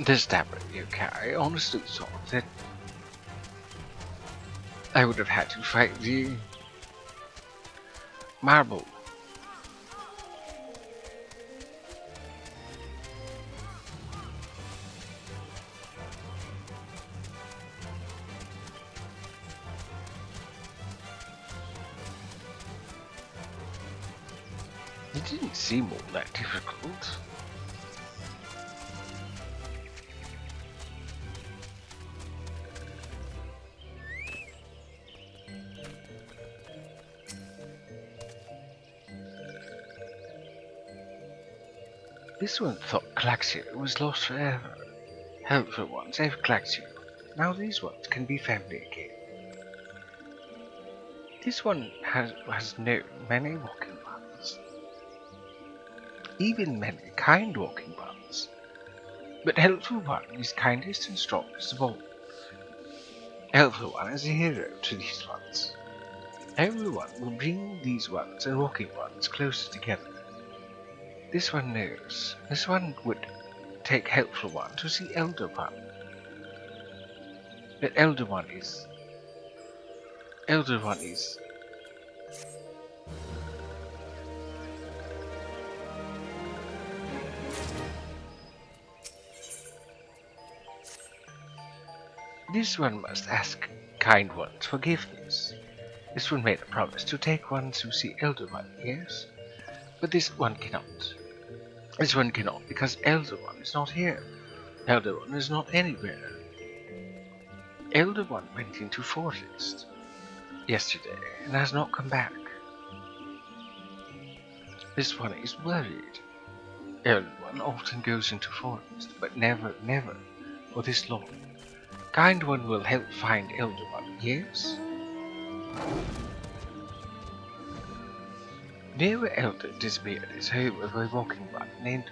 This dapper you carry, honestly thought that I would have had to fight the marble. It didn't seem all that difficult. This one thought Glaxio was lost forever. Helpful ones saved Glaxio. Now these ones can be family again. This one has known many walking ones. Even many kind walking ones. But Helpful One is kindest and strongest of all. Helpful One is a hero to these ones. Everyone will bring these ones and walking ones closer together. This one knows. This one would take Helpful One to see Elder One. But Elder One is... This one must ask kind one's forgiveness. This one made a promise to take one to see Elder One, yes? But this one cannot. This one cannot because Elder One is not here. Elder One is not anywhere. Elder One went into forest yesterday and has not come back. This one is worried. Elder One often goes into forest, but never for this long. Kind One will help find Elder One, yes? Near where Elder disappeared is home of a walking one named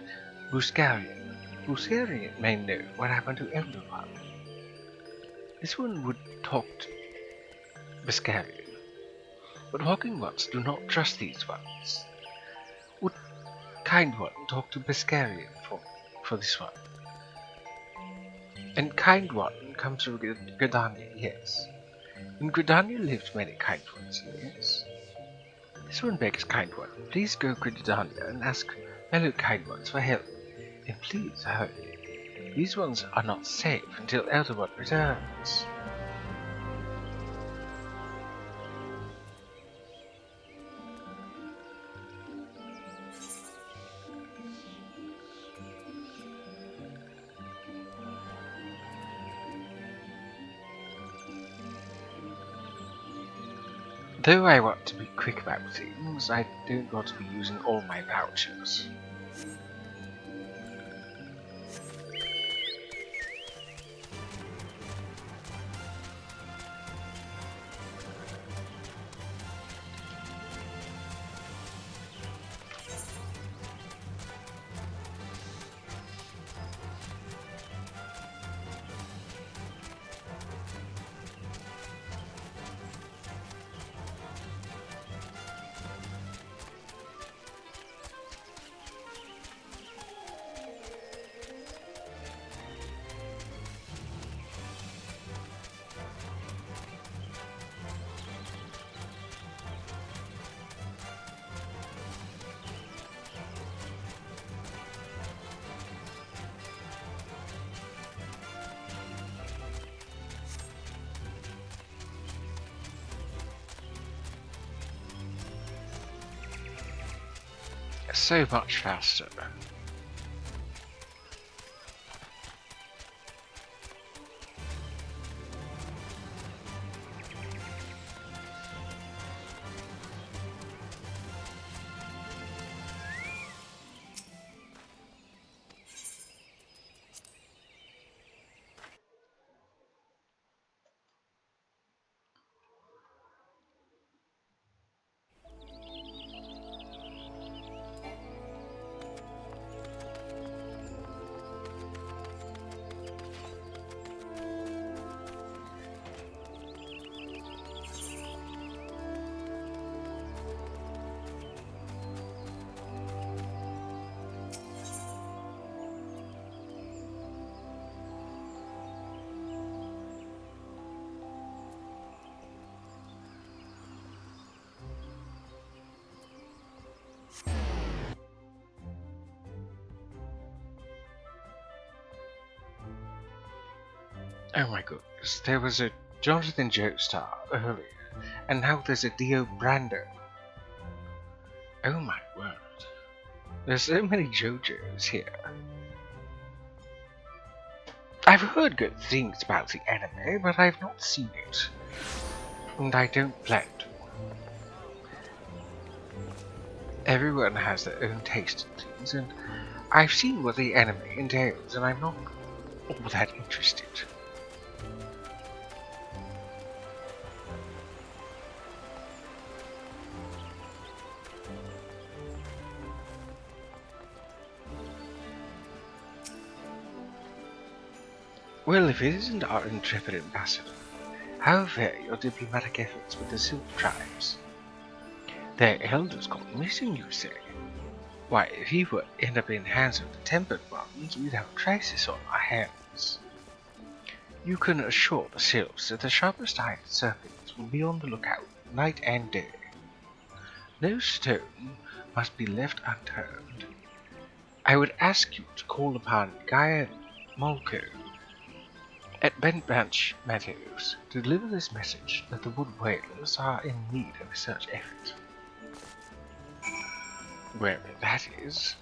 Buscarian. Buscarian may know what happened to Elder One. This one would talk to Buscarian, but walking ones do not trust these ones. Would Kind One talk to Buscarian for this one? And Kind One comes from Gridania, yes. In Gridania lived many Kind Ones, yes. This one begs Kind One, please go to Gridania and ask fellow Kind Ones for help. And please hurry. These ones are not safe until Elder One returns. Though I want to be quick about things, I don't want to be using all my vouchers. So much faster. Oh my goodness, there was a Jonathan Joestar earlier, and now there's a Dio Brando. Oh my word. There's so many JoJo's here. I've heard good things about the anime, but I've not seen it. And I don't plan to. Everyone has their own taste in things, and I've seen what the anime entails, and I'm not all that interested. Well, if it isn't our intrepid ambassador, how fare your diplomatic efforts with the Silk Tribes? Their elders gone missing, you say? Why, if he would end up in hands of the Tempered Ones, we'd have a crisis on our hands. You can assure the Sylphs that the sharpest-eyed serpents will be on the lookout night and day. No stone must be left unturned. I would ask you to call upon Gaia Mulco at Bent Branch Meadows to deliver this message that the Wood Whalers are in need of a search effort. Wherever that is.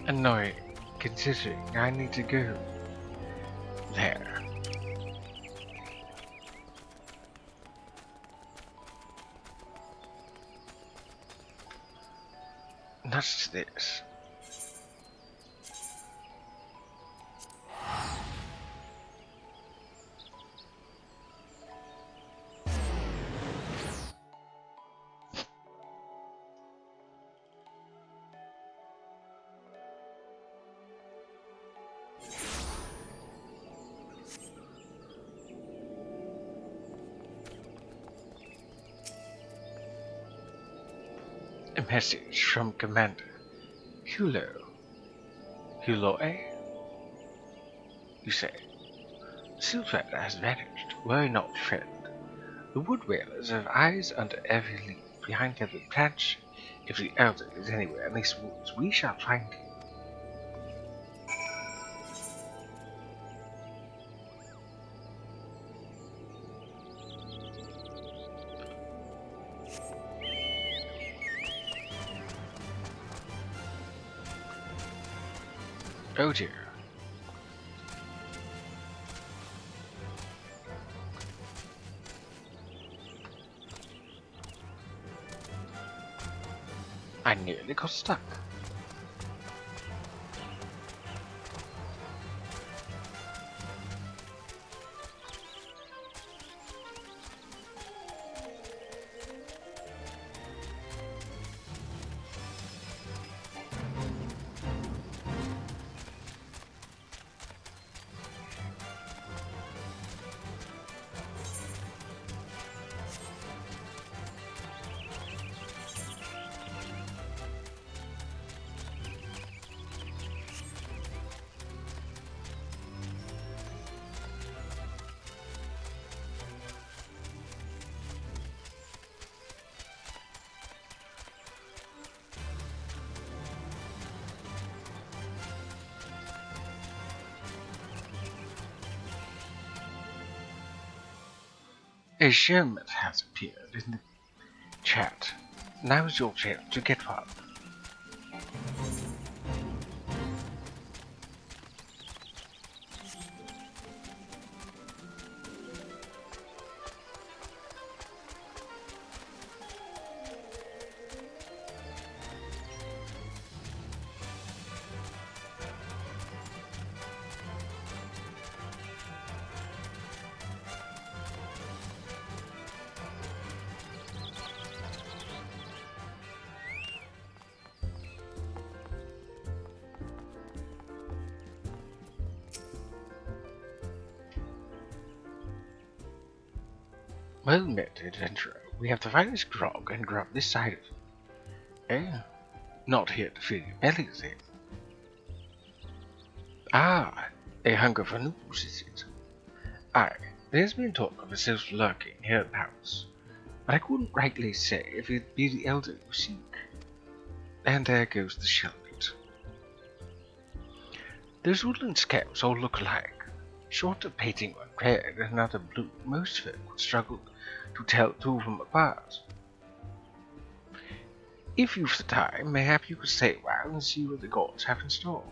Annoying, considering I need to go there. What's this? A message from Commander Hulo. Hulo, eh? You say, Silverfeather has vanished. Worry not, friend. The wood whalers have eyes under every leaf, behind every branch. If the elder is anywhere in these woods, we shall find him. Oh dear. I nearly got stuck. A Sherman has appeared in the chat. Now's your chance to get one. Well met, adventurer. We have the finest grog and grub this side of you. Eh? Not here to fill your bellies in. Ah, a hunger for news, is it? Aye, there's been talk of a sylph lurking here in the house, but I couldn't rightly say if it be the elder you seek. And there goes the shell of it. Those woodland scamps all look alike. Short of painting one red and another blue, most folk would struggle to tell two of them apart. If you've the time, mayhap you could stay a while and see what the gods have in store.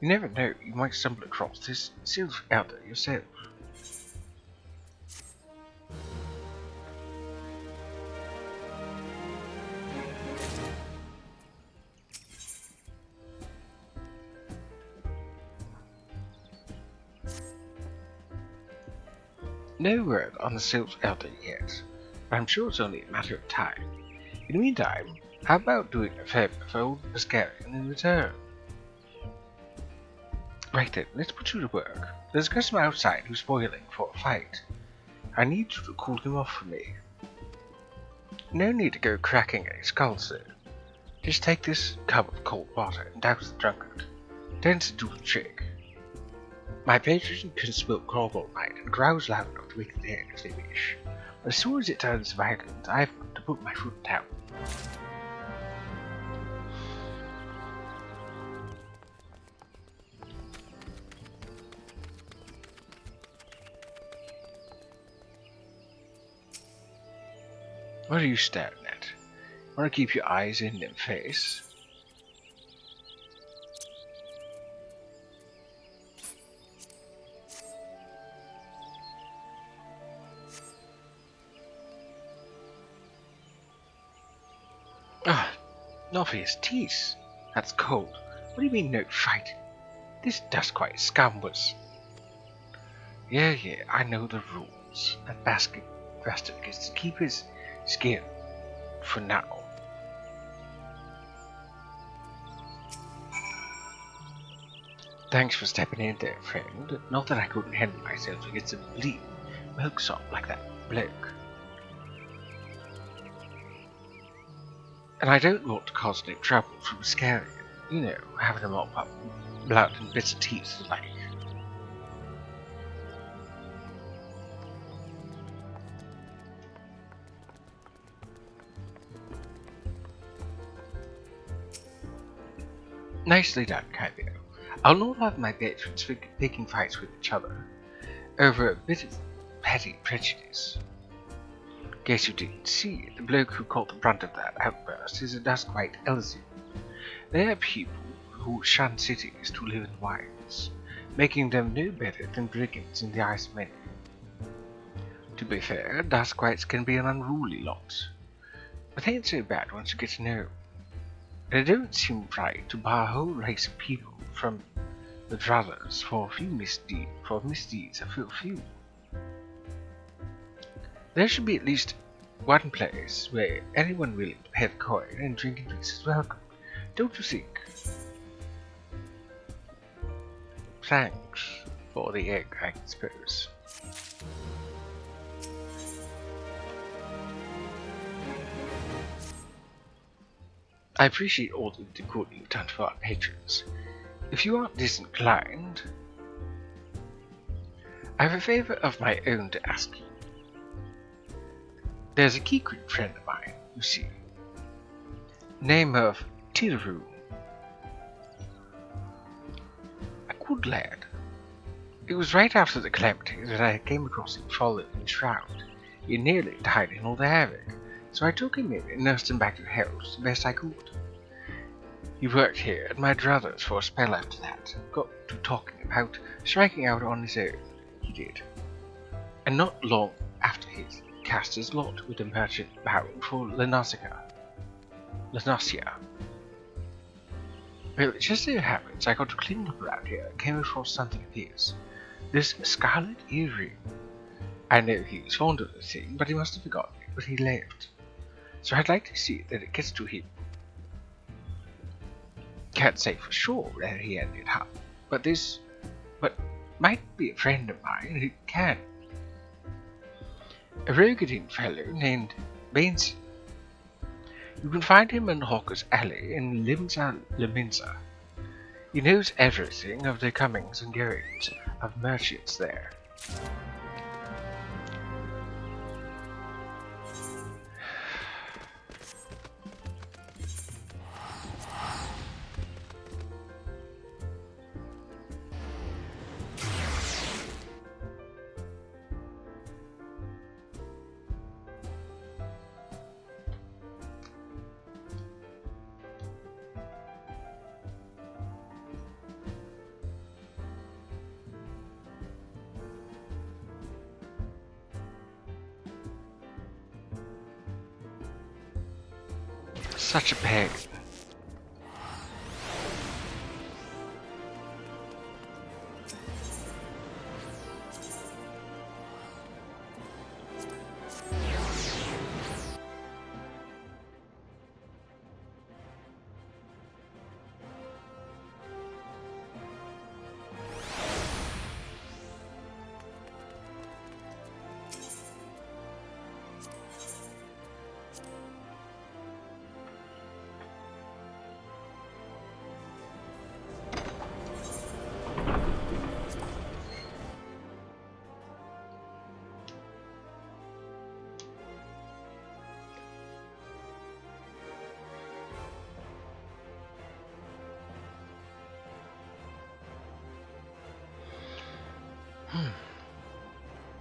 You never know, you might stumble across this sylph elder yourself. No word on the sylph elder yet, but I'm sure it's only a matter of time. In the meantime, how about doing a favor for old Mascarian in return? Right then, let's put you to work. There's a customer outside who's spoiling for a fight. I need you to cool him off for me. No need to go cracking any skulls, sir. Just take this cup of cold water and douse the drunkard. Tends to do the trick. My patron can smoke grog all night and growls loud enough to wake the dead if they wish. But as soon as it turns violent, I've got to put my foot down. What are you staring at? Want to keep your eyes in them face? Ah, Not for his teeth. That's cold. What do you mean no fighting? This Duskwhite scum was... Yeah, I know the rules. That bastard gets to keep his skin for now. Thanks for stepping in there, friend. Not that I couldn't handle myself against a bleeding milksop like that bloke. And I don't want to cause any trouble from scaring him. You know, having him mop up blood and bits of teeth like. Nicely done, Kyvio. I'll not have my patrons picking fights with each other over a bit of petty prejudice. Guess you didn't see it. The bloke who caught the brunt of that outburst is a Duskwhite Elsie. They are people who shun cities to live in wilds, making them no better than brigands in the eyes of many. To be fair, Duskwhites can be an unruly lot, but they ain't so bad once you get to know them. It don't seem right to bar a whole race of people from the brothers for misdeeds of few. There should be at least one place where anyone willing to pay the coin and drink in peace is welcome, don't you think? Thanks for the egg, I suppose. I appreciate all the good you've done for our patrons. If you aren't disinclined, I have a favor of my own to ask you. There's a Kikrit friend of mine, you see. Name of Tiru. A good lad. It was right after the calamity that I came across him fallen in shroud. He nearly died in all the havoc, so I took him in and nursed him back to health the best I could. He worked here at my druthers for a spell after that. Got to talking about striking out on his own. He did. And not long after his cast his lot with a merchant bound for Lenasia. Well, it just so happens I got to clean up around here and came across something of his. This scarlet earring. I know he was fond of the thing, but he must have forgotten it when he left. So I'd like to see that it gets to him. Can't say for sure where he ended up, but might be a friend of mine who can. A roguing fellow named Bainson. You can find him in Hawker's Alley in Limsa Leminsa. He knows everything of the comings and goings of merchants there. Such a pig.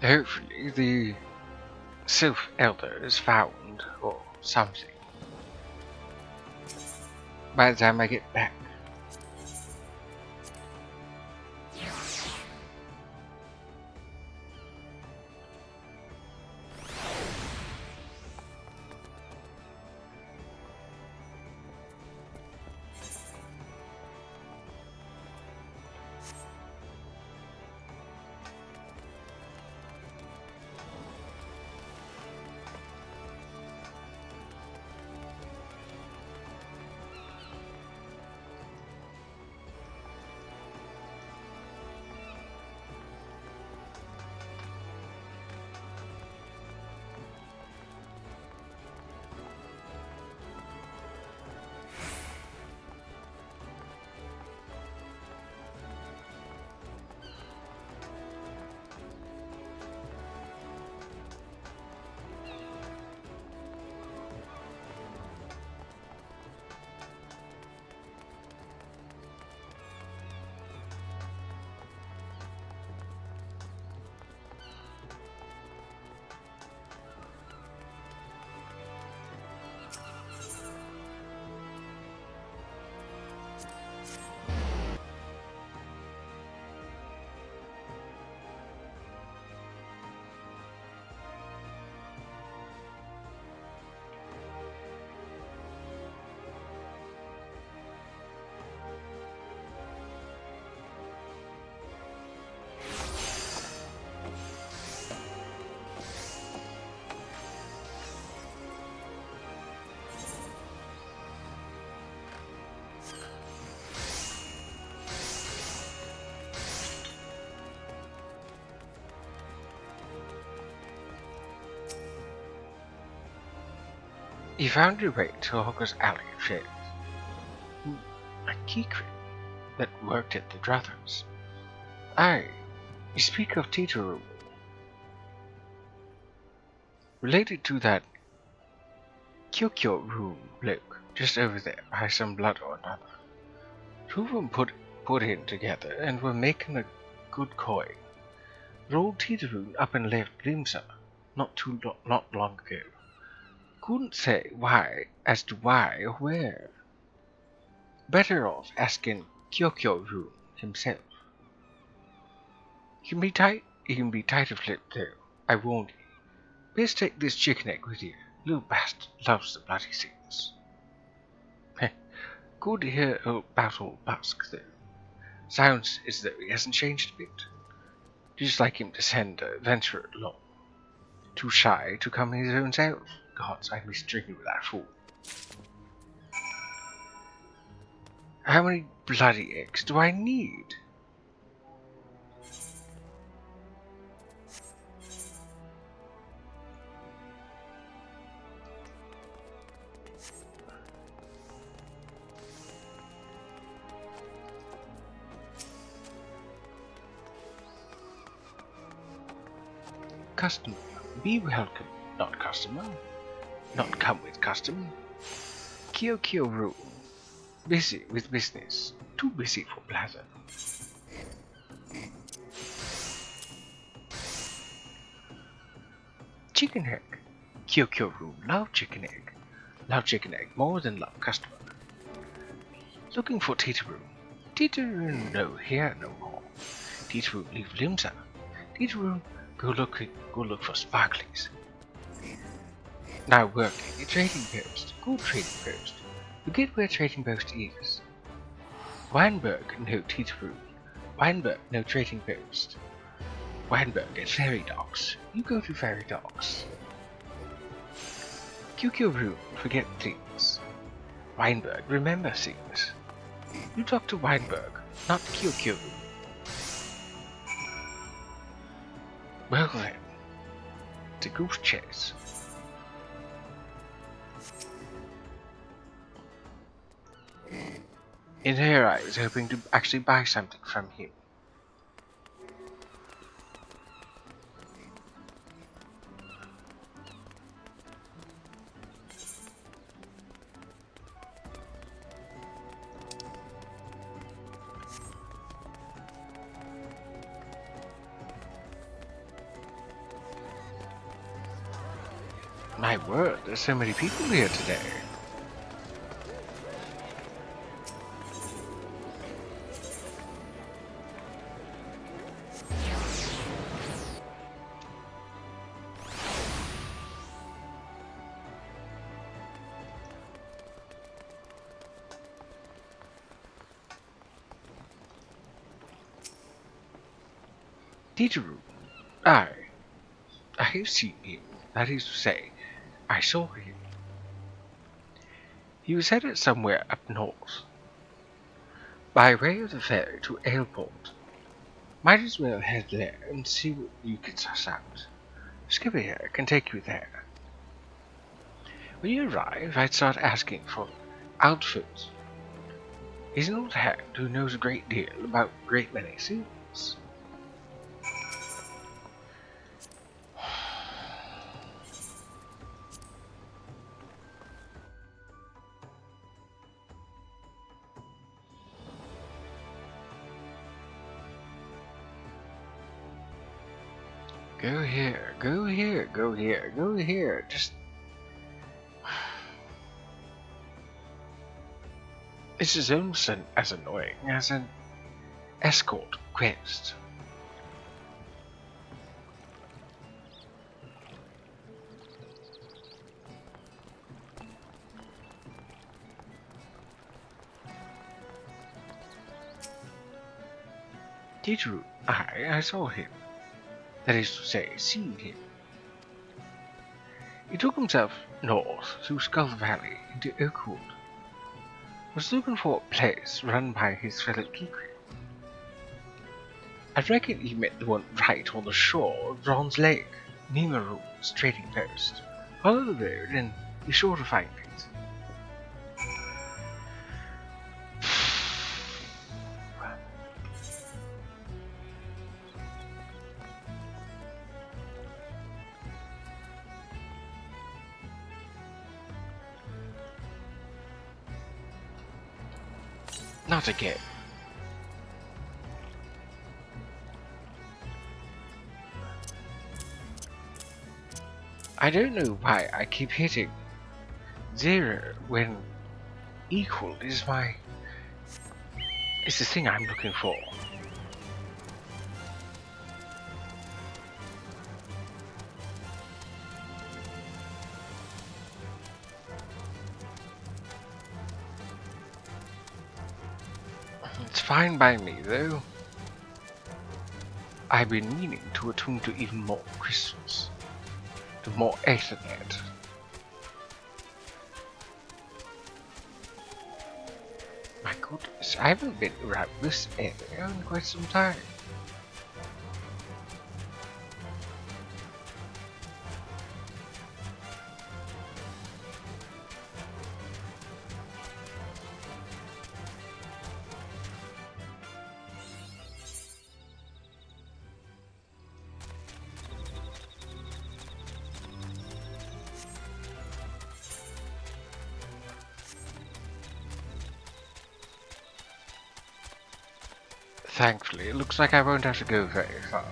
Hopefully the Sylph Elder is found, or something, by the time I get back. You found your way to Hawker's Alley of Shades. A secret that worked at the Druthers. Aye, you speak of Teeteroo. Related to that Kyokyo room bloke just over there by some blood or another. Two of them put in together and were making a good coin. Rolled Teeteroo up and left Limsa not long ago. Couldn't say why as to why or where. Better off asking Kyokyo-run himself. He can be tight of lip though, I warned you. Best take this chicken egg with you. Little bastard loves the bloody things. Good to hear about old Busk though. Sounds as though he hasn't changed a bit. Just like him to send a adventurer along. Too shy to come his own self. Gods, I miss drinking with that fool. How many bloody eggs do I need? Customer, be welcome, not customer. Not come with custom. Kyokyo room. Busy with business. Too busy for pleasure. Chicken egg. Kyokyo room. Love chicken egg. Love chicken egg more than love customer. Looking for Teeteroo. Teeteroo no here no more. Teeteroo leave Limsa. Teeteroo go look for sparklies. Now working a trading post. Good trading post. Forget where trading post is. Weinberg no Teeteroo. Weinberg no trading post. Weinberg at Fairy Docks. You go to Fairy Docks. Kyokyo room, forget things. Weinberg, remember things. You talk to Weinberg, not Kyokyo room. Well then, the goose chase. In here I was hoping to actually buy something from him. My word, there's so many people here today. Teeteroo. I have seen him, that is to say, I saw him. He was headed somewhere up north. By way of the ferry to Airport. Might as well head there and see what you can suss out. Skipper here can take you there. When you arrive, I'd start asking for outfits. He's an old hand who knows a great deal about a great many things. Go here, go here, go here, go here. Just... This is almost as annoying as an escort quest. Teeteroo, I saw him. That is to say, seen him. He took himself north through Skull Valley into Oakwood. Was looking for a place run by his fellow Kikri. I reckon he meant the one right on the shore of Bronze Lake, Nimaru's trading post. Follow the road and Be sure to find it. Not again. I don't know why I keep hitting 0 when equal is the thing I'm looking for. It's fine by me, though. I've been meaning to attune to even more crystals, to more Ethernet. My goodness, I haven't been around this area in quite some time. Thankfully, it looks like I won't have to go very far.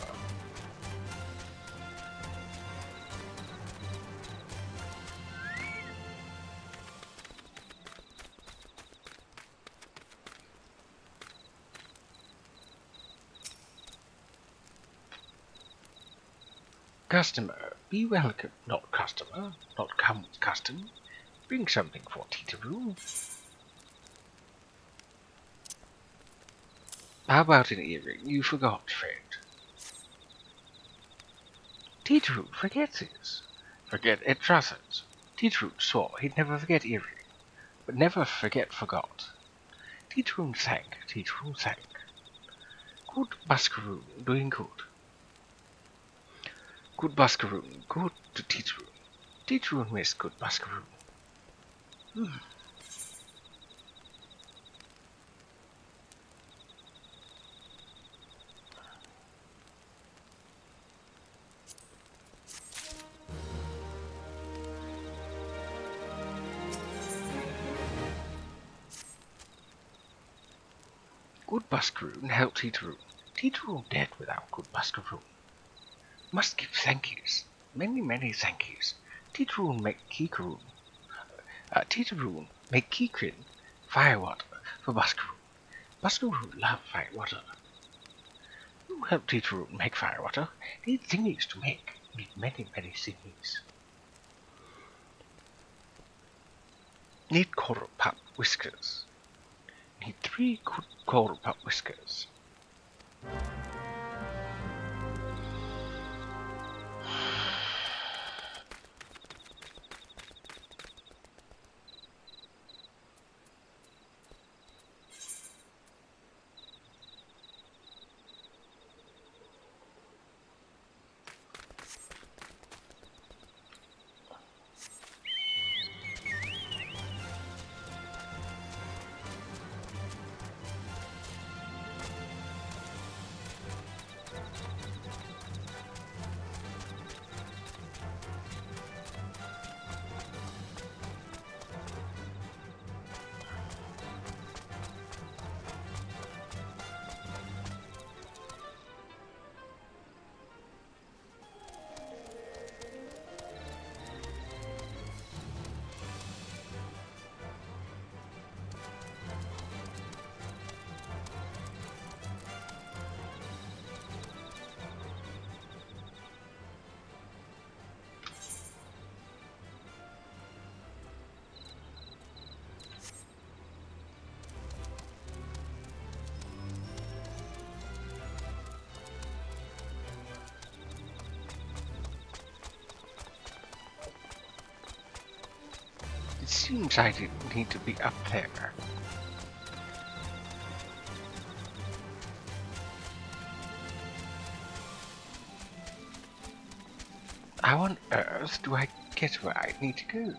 Customer, be welcome. Not customer, not come with custom. Bring something for Teeteroo. How about an earring you forgot, friend? Teeteroo forgets his. Forget it doesn't. Teeteroo swore he'd never forget earring, but never forgot. Teeteroo sank, Teeteroo sank. Good Buscaroon, doing good. Good Buscaroon, good to Teeteroo. Teeteroo missed good Buscaroon. Good Buscaroon helped Teeteroo. Teeteroo dead without good Buscaroon. Must give thank yous. Many, many thank yous. Teeteroo make Kikaroon. Teeteroo make Kikrin firewater for Buscaroon. Buscaroon love firewater. Who helped Teeteroo make firewater? Need thingies to make. Need many, many thingies. Need coral pup whiskers. Need 3 good coral pup whiskers. It seems I didn't need to be up there. How on earth do I get where I need to go?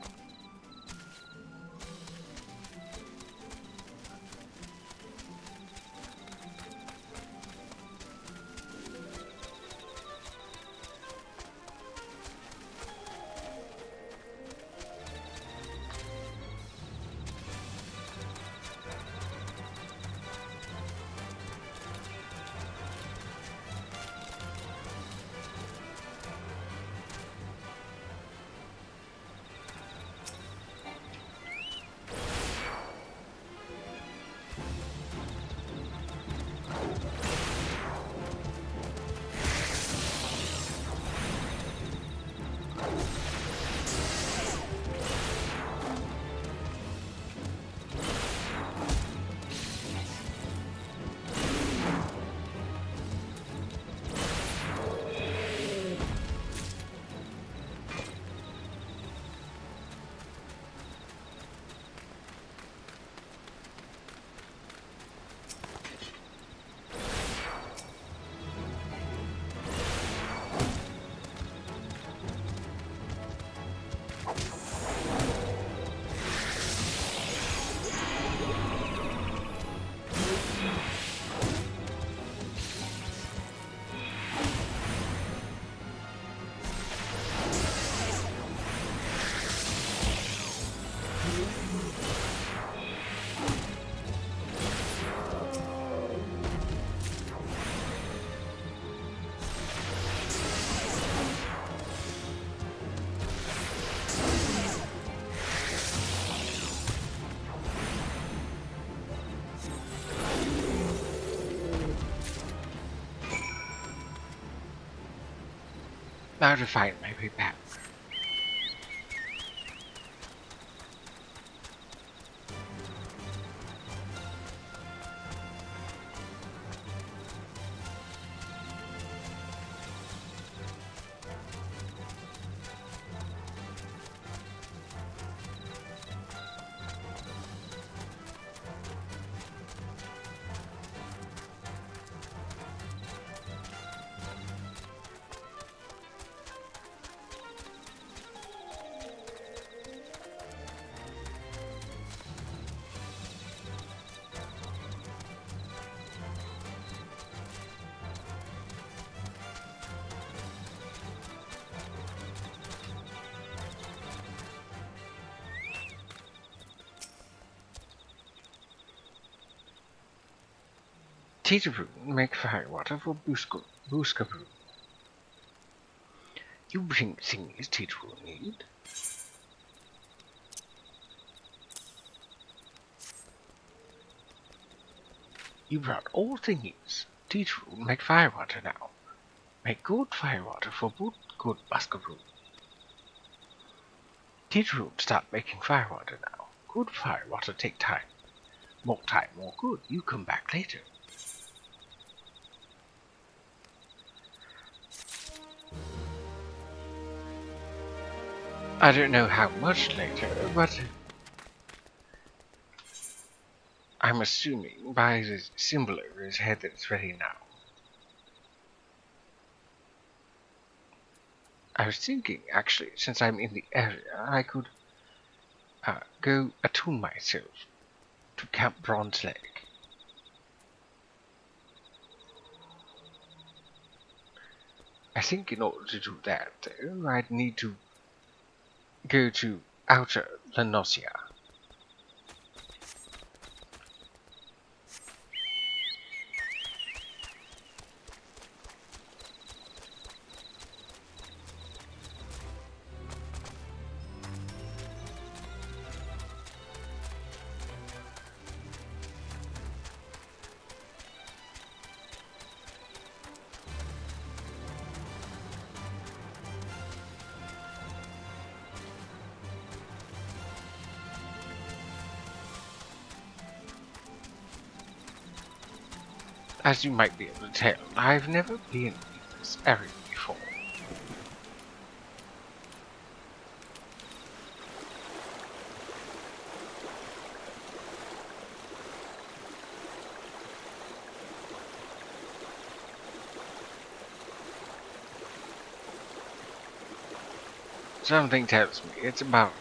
Now to find my way back. Teacher make firewater for Booskaboo. You bring things Teacher need. You brought all things. Teacher make firewater now. Make good firewater for good Booskaboo. Teacher start making firewater now. Good firewater take time. More time, more good. You come back later. I don't know how much later, but I'm assuming by the symbol over his head that it's ready now. I was thinking, actually, since I'm in the area, I could go attune myself to Camp Bronze Lake. I think in order to do that, though, I'd need to go to Outer Lanosia. As you might be able to tell, I've never been in this area before. Something tells me it's above.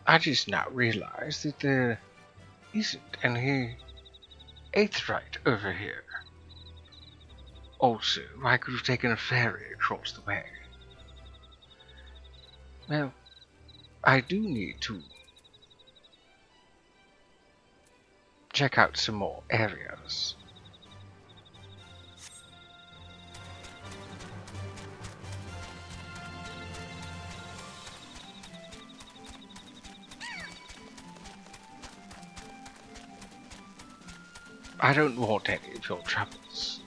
I just now realized that there isn't any aetheryte over here. Also, I could have taken a ferry across the way. Well, I do need to check out some more areas. I don't want any of your troubles.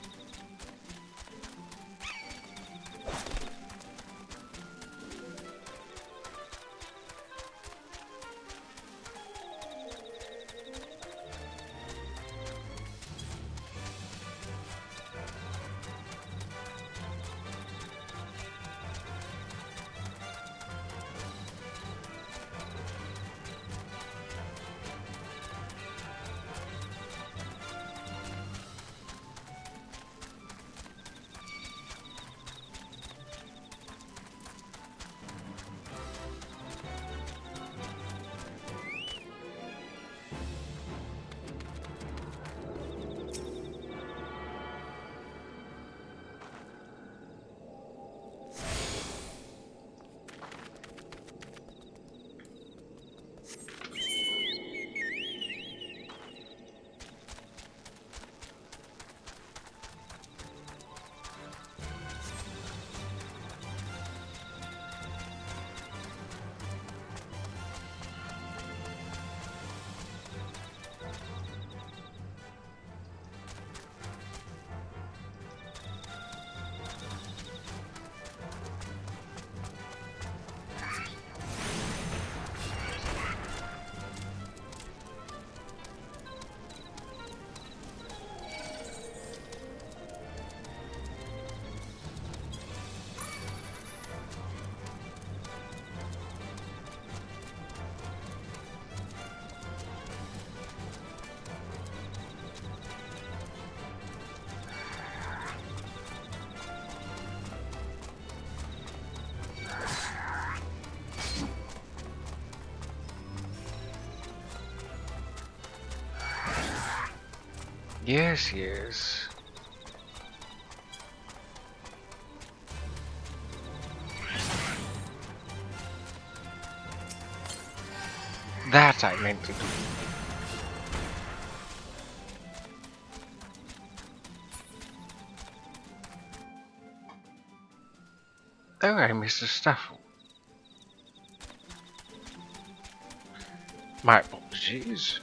Yes, yes. That I meant to do. Oh, I missed a Staffel. My apologies.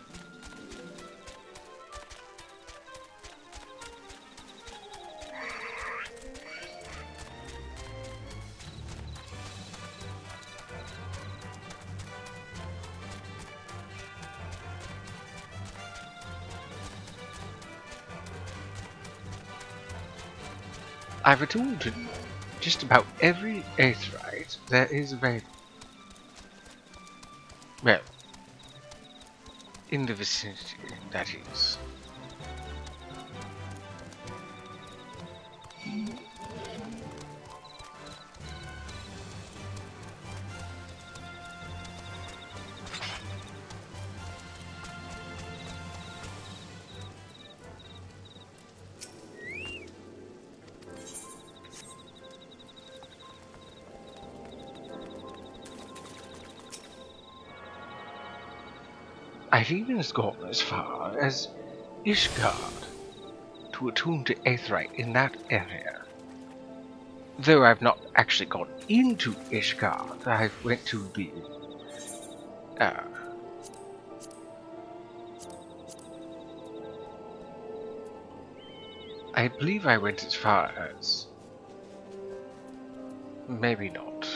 I've attuned to just about every aetheryte there is available. Well, in the vicinity, that is. I've even gone as far as Ishgard to attune to aetheryte in that area. Though I've not actually gone into Ishgard, I've went to the I believe I went as far as... maybe not.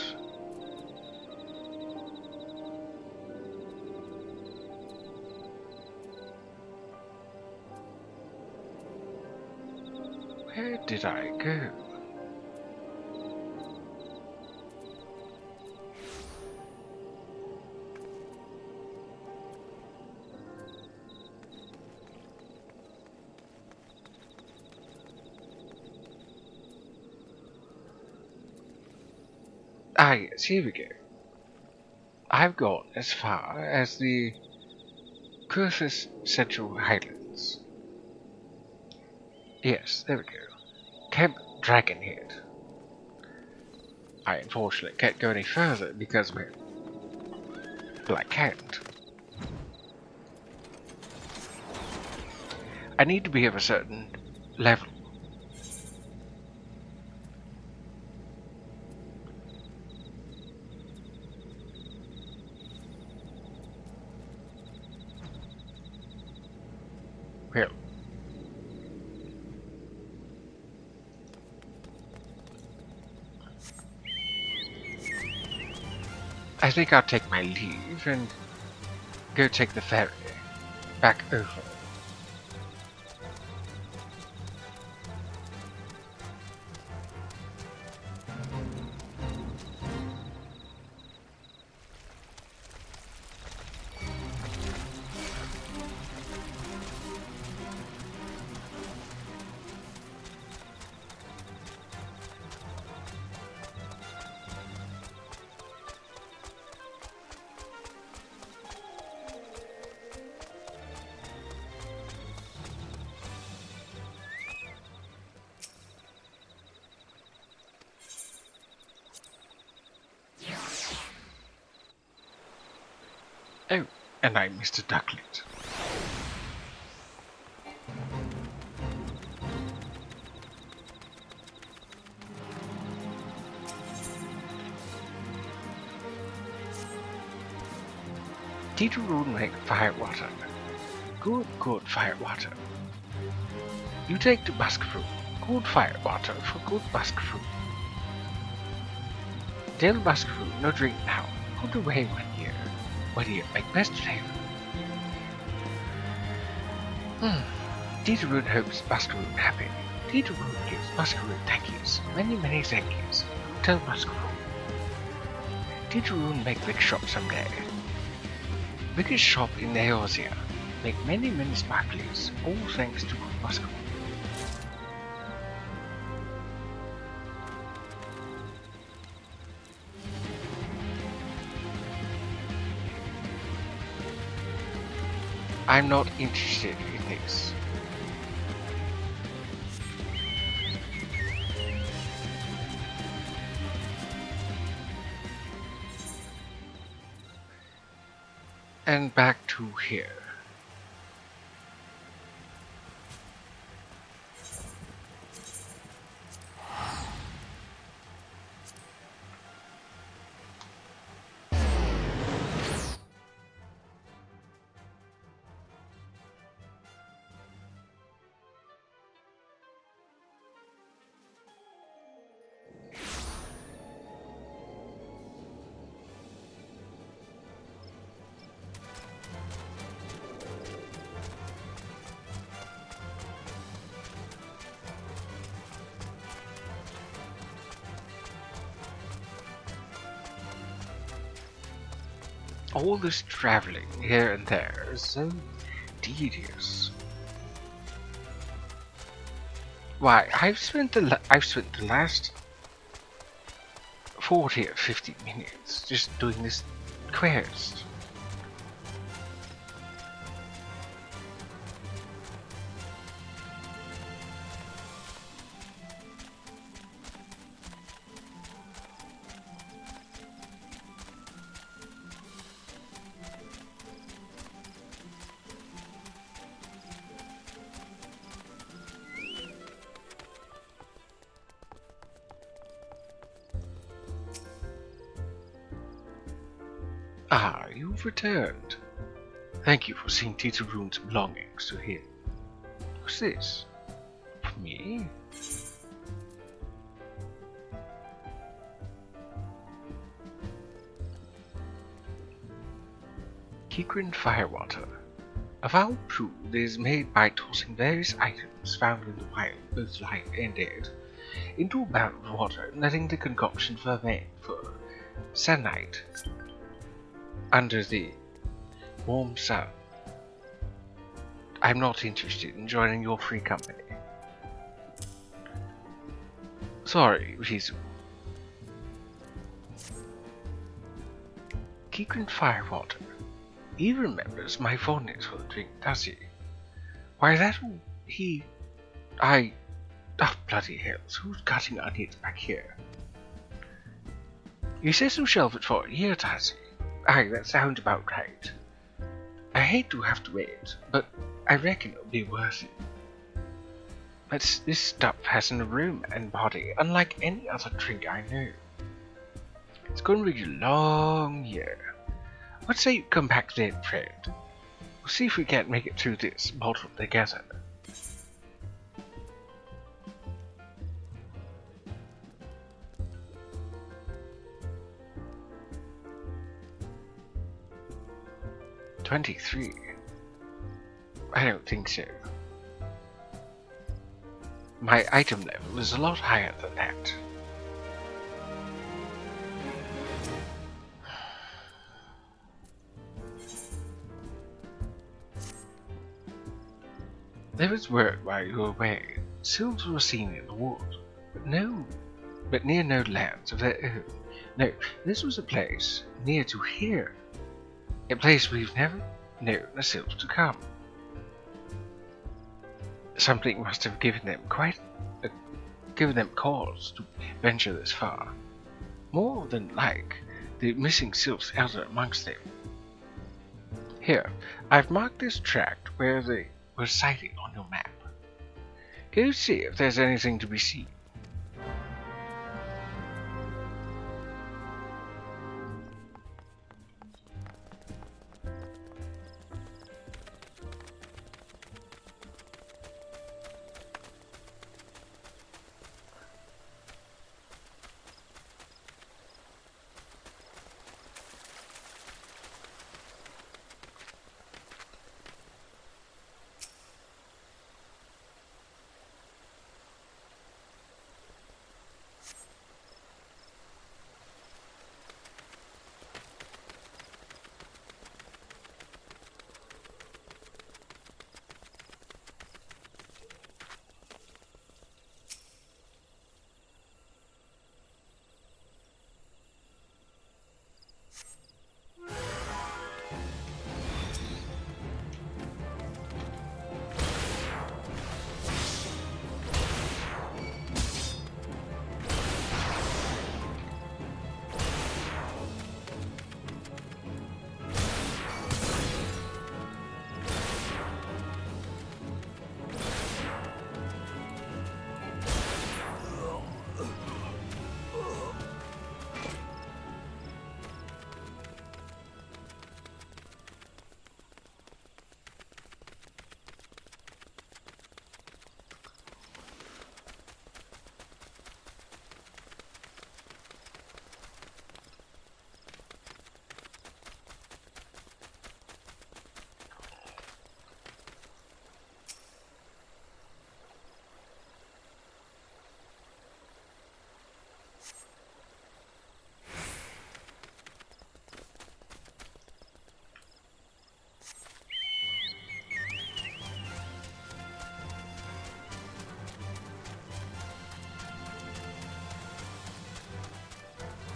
Where did I go? Ah yes, here we go. I've gone as far as the Cursus Central Highlands. Yes, there we go. Camp Dragonhead. I unfortunately can't go any further because well, I can't. I need to be of a certain level. Well, I think I'll take my leave and go take the ferry back over. Oh, and I'm Mr. Ducklet. Did you make firewater? Good, good firewater. You take the muskroom. Good firewater for good muskroom. Tell muskroom no drink now. Put away 1 year. 1 year make best flavor. Titaroon hopes muskroom happy. Titaroon gives muskroom thank yous. Many, many thank yous. Tell muskroom. Titaroon make big shop someday. Biggest shop in Eorzea. Make many, many sparklies. All thanks to muskroom. I'm not interested in this. And back to here. All this traveling here and there is so tedious. Why, I've spent the last 40 or 50 minutes just doing this quest. Ah, you've returned. Thank you for seeing Tita Rune's belongings to him. Who's this? For me? Kikrin Firewater. A foul brew that is made by tossing various items found in the wild, both live and dead, into a barrel of water and letting the concoction ferment for selenite under the warm sun. I'm not interested in joining your free company. Sorry, Rizu. Kikrin Firewater. He remembers my fondness for the drink, does he? Why, that oh, bloody hells, who's cutting onions back here? He says he'll shelve it for a year, does he? Aye, that sounds about right. I hate to have to wait, but I reckon it'll be worth it. But this stuff has an aroma and body unlike any other drink I know. It's going to be a long year. What say you come back then, friend? We'll see if we can't make it through this bottle together. $23. I don't think so. My item level is a lot higher than that. There was word while you were away. Sylphs were seen in the wood, but near no lands of their own. No, this was a place near to here. A place we've never known the sylphs to come. Something must have given them cause to venture this far. More than like, the missing sylphs elder amongst them. Here, I've marked this tract where they were sighted on your map. Go see if there's anything to be seen.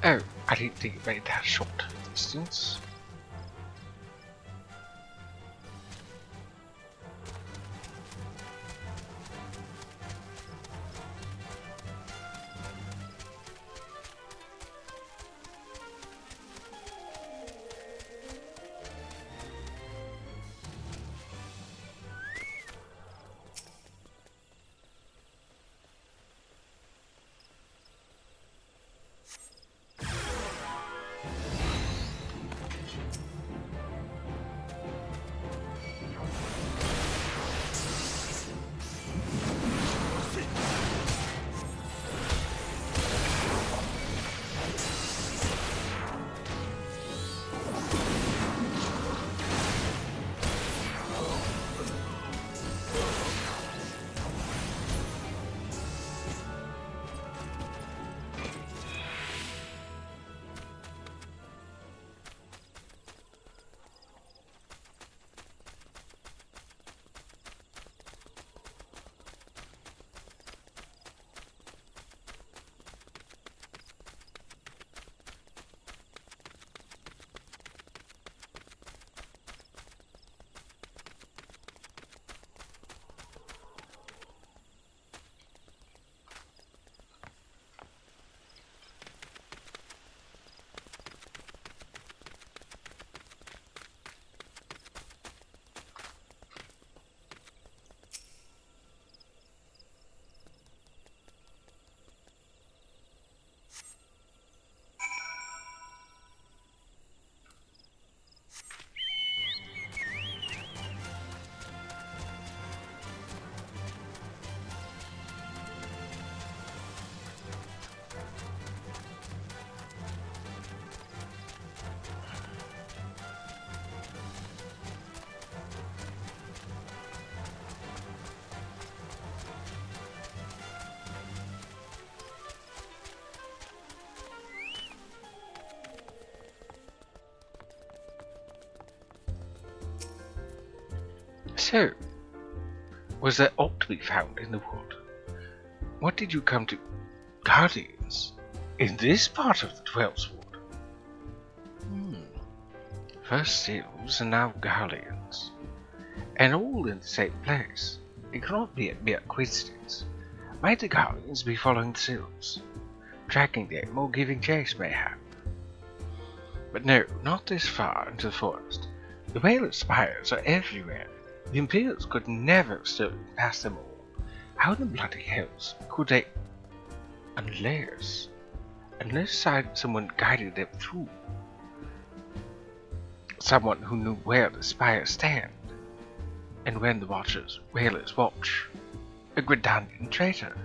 Oh, I didn't think it made that short distance. So, was there aught to be found in the wood? What did you come to? Guardians? In this part of the Dwell's Wood? First Seals and now Guardians. And all in the same place. It cannot be a mere coincidence. Might the Guardians be following the Seals? Tracking them or giving chase, mayhap? But no, not this far into the forest. The Whaler spires are everywhere. The Imperials could never have stolen past them all. How the bloody hells could they? Unless someone guided them through. Someone who knew where the spires stand, and when the whalers watch. A Gridanian traitor.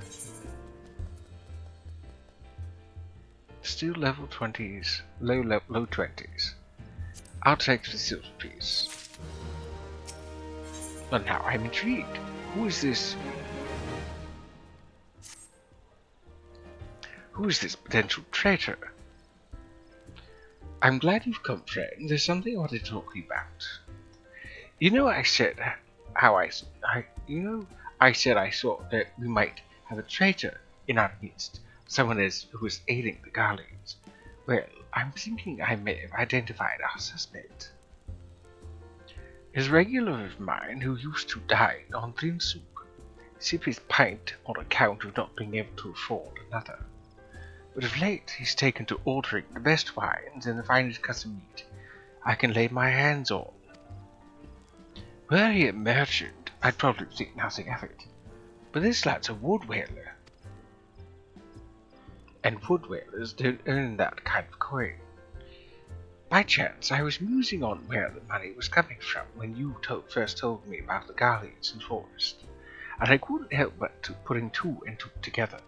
Still level 20s, low 20s. I'll take the silver piece. But now I'm intrigued. Who is this? Who is this potential traitor? I'm glad you've come, friend. There's something I want to talk to you about. You know, I said I thought that we might have a traitor in our midst, someone who is aiding the Guardians. Well, I'm thinking I may have identified our suspect. His regular of mine who used to dine on thin soup, sip his pint on account of not being able to afford another. But of late he's taken to ordering the best wines and the finest cuts of meat I can lay my hands on. Were he a merchant, I'd probably think nothing of it. But this lad's a wood whaler. And wood whalers don't earn that kind of coin. By chance, I was musing on where the money was coming from when you first told me about the Guardians and forest, and I couldn't help but putting two and two together.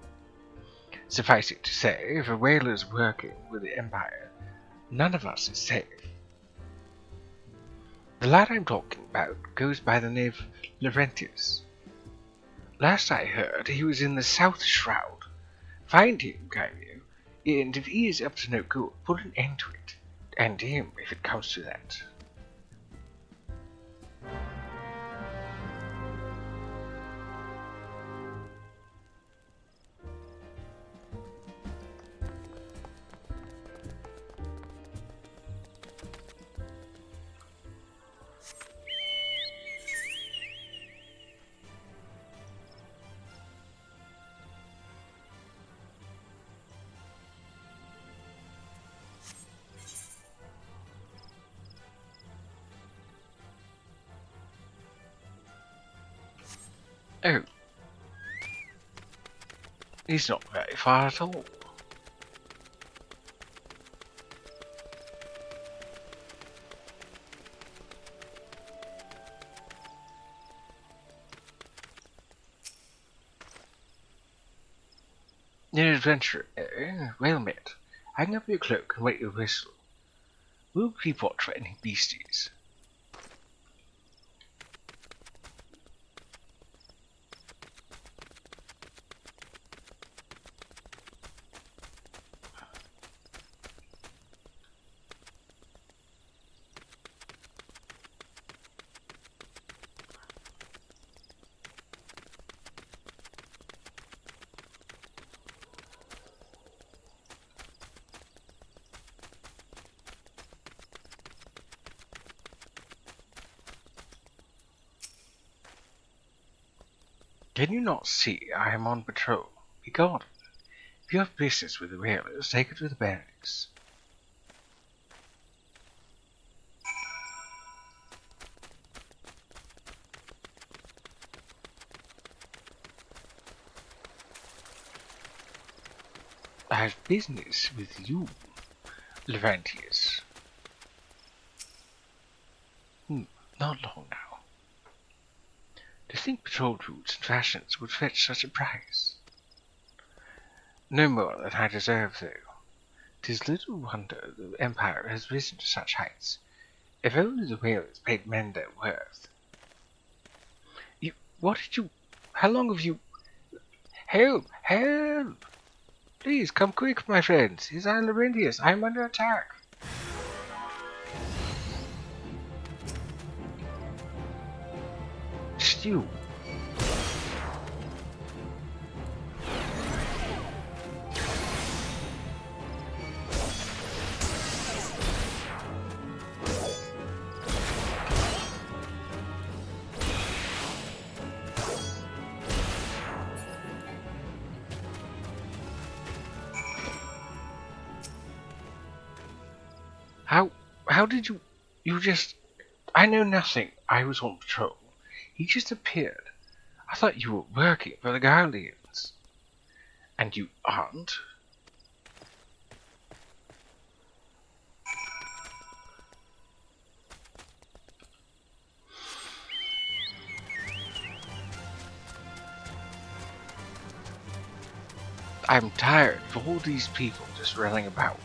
Suffice it to say, if a whaler's working with the Empire, none of us is safe. The lad I'm talking about goes by the name of Laurentius. Last I heard, he was in the South Shroud. Find him, Gaio, and if he is up to no good, put an end to it. And him, if it comes to that. Oh, he's not very far at all. An adventurer, eh? Well met. Hang up your cloak and wet your whistle. We'll keep watch for any beasties. Can you not see I am on patrol? Be gone. If you have business with the whalers, take it to the barracks. I have business with you, Levantius. Not long now. To think patrol routes and fashions would fetch such a price. No more than I deserve, though. 'Tis little wonder the Empire has risen to such heights. If only the whalers paid men their worth. What did you... How long have you... Help! Help! Please, come quick, my friends. His Isle Laurentius, I am under attack. Stew. How did you just... I know nothing. I was on patrol. He just appeared. I thought you were working for the Guardians. And you aren't? I'm tired of all these people just running about.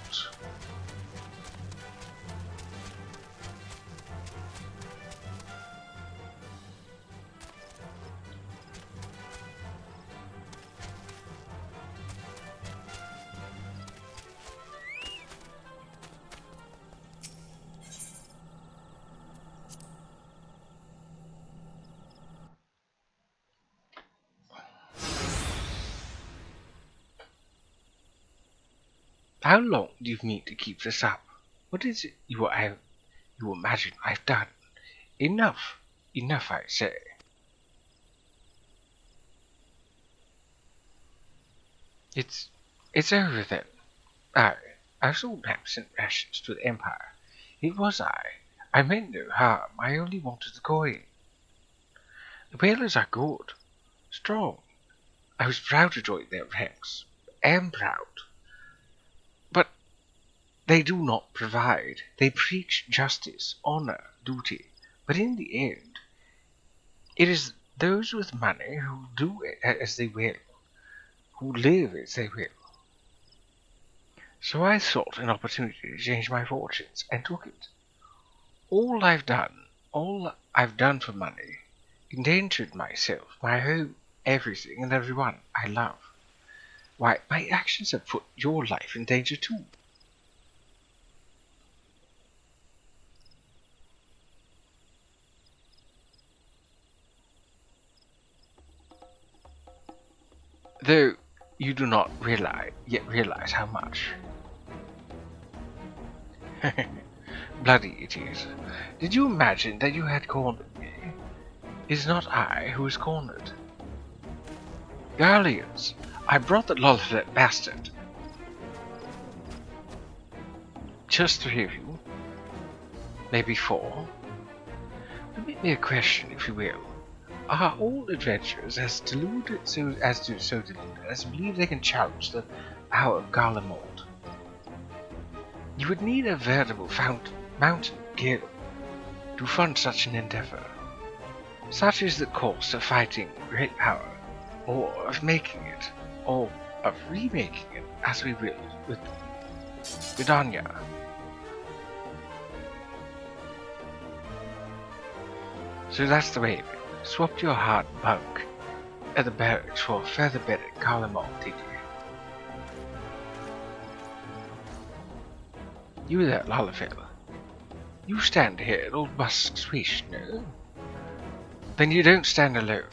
How long do you mean to keep this up? What is it you imagine I've done? Enough. Enough, I say. It's over then. I sold maps and rations to the Empire. It was I. I meant no harm. I only wanted the coin. The whalers are good. Strong. I was proud to join their ranks. Am proud. But they do not provide. They preach justice, honor, duty. But in the end, it is those with money who do it as they will, who live as they will. So I sought an opportunity to change my fortunes, and took it. All I've done for money, endangered myself, my home, everything and everyone I love. Why, my actions have put your life in danger too. Though you do not realize how much. Bloody it is. Did you imagine that you had cornered me? It is not I who is cornered. Guardians, I brought the lot of that bastard. Just 3 of you. Maybe 4. Permit me a question, if you will. Are all adventurers as deluded as to believe they can challenge the power of Garlemald? You would need a veritable mountain guild to fund such an endeavor. Such is the cost of fighting great power, or of making it, or of remaking it, as we will with Vidania. So that's the way of it. Swapped your hard bunk at the barracks for a feather bed at Garlemald, did you? You there, Lalafell. You stand here at old Busk's wish, no? Then you don't stand alone.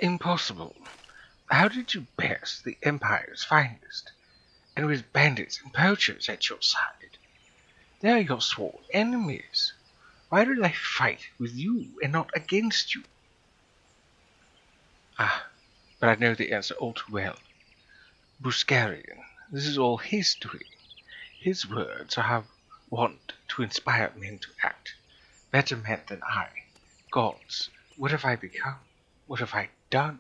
Impossible. How did you best the Empire's finest, and with bandits and poachers at your side? They are your sworn enemies. Why do they fight with you and not against you? Ah, but I know the answer all too well. Buscarian, this is all his doing. His words have wont to inspire men to act. Better men than I. Gods, what have I become? What have I done?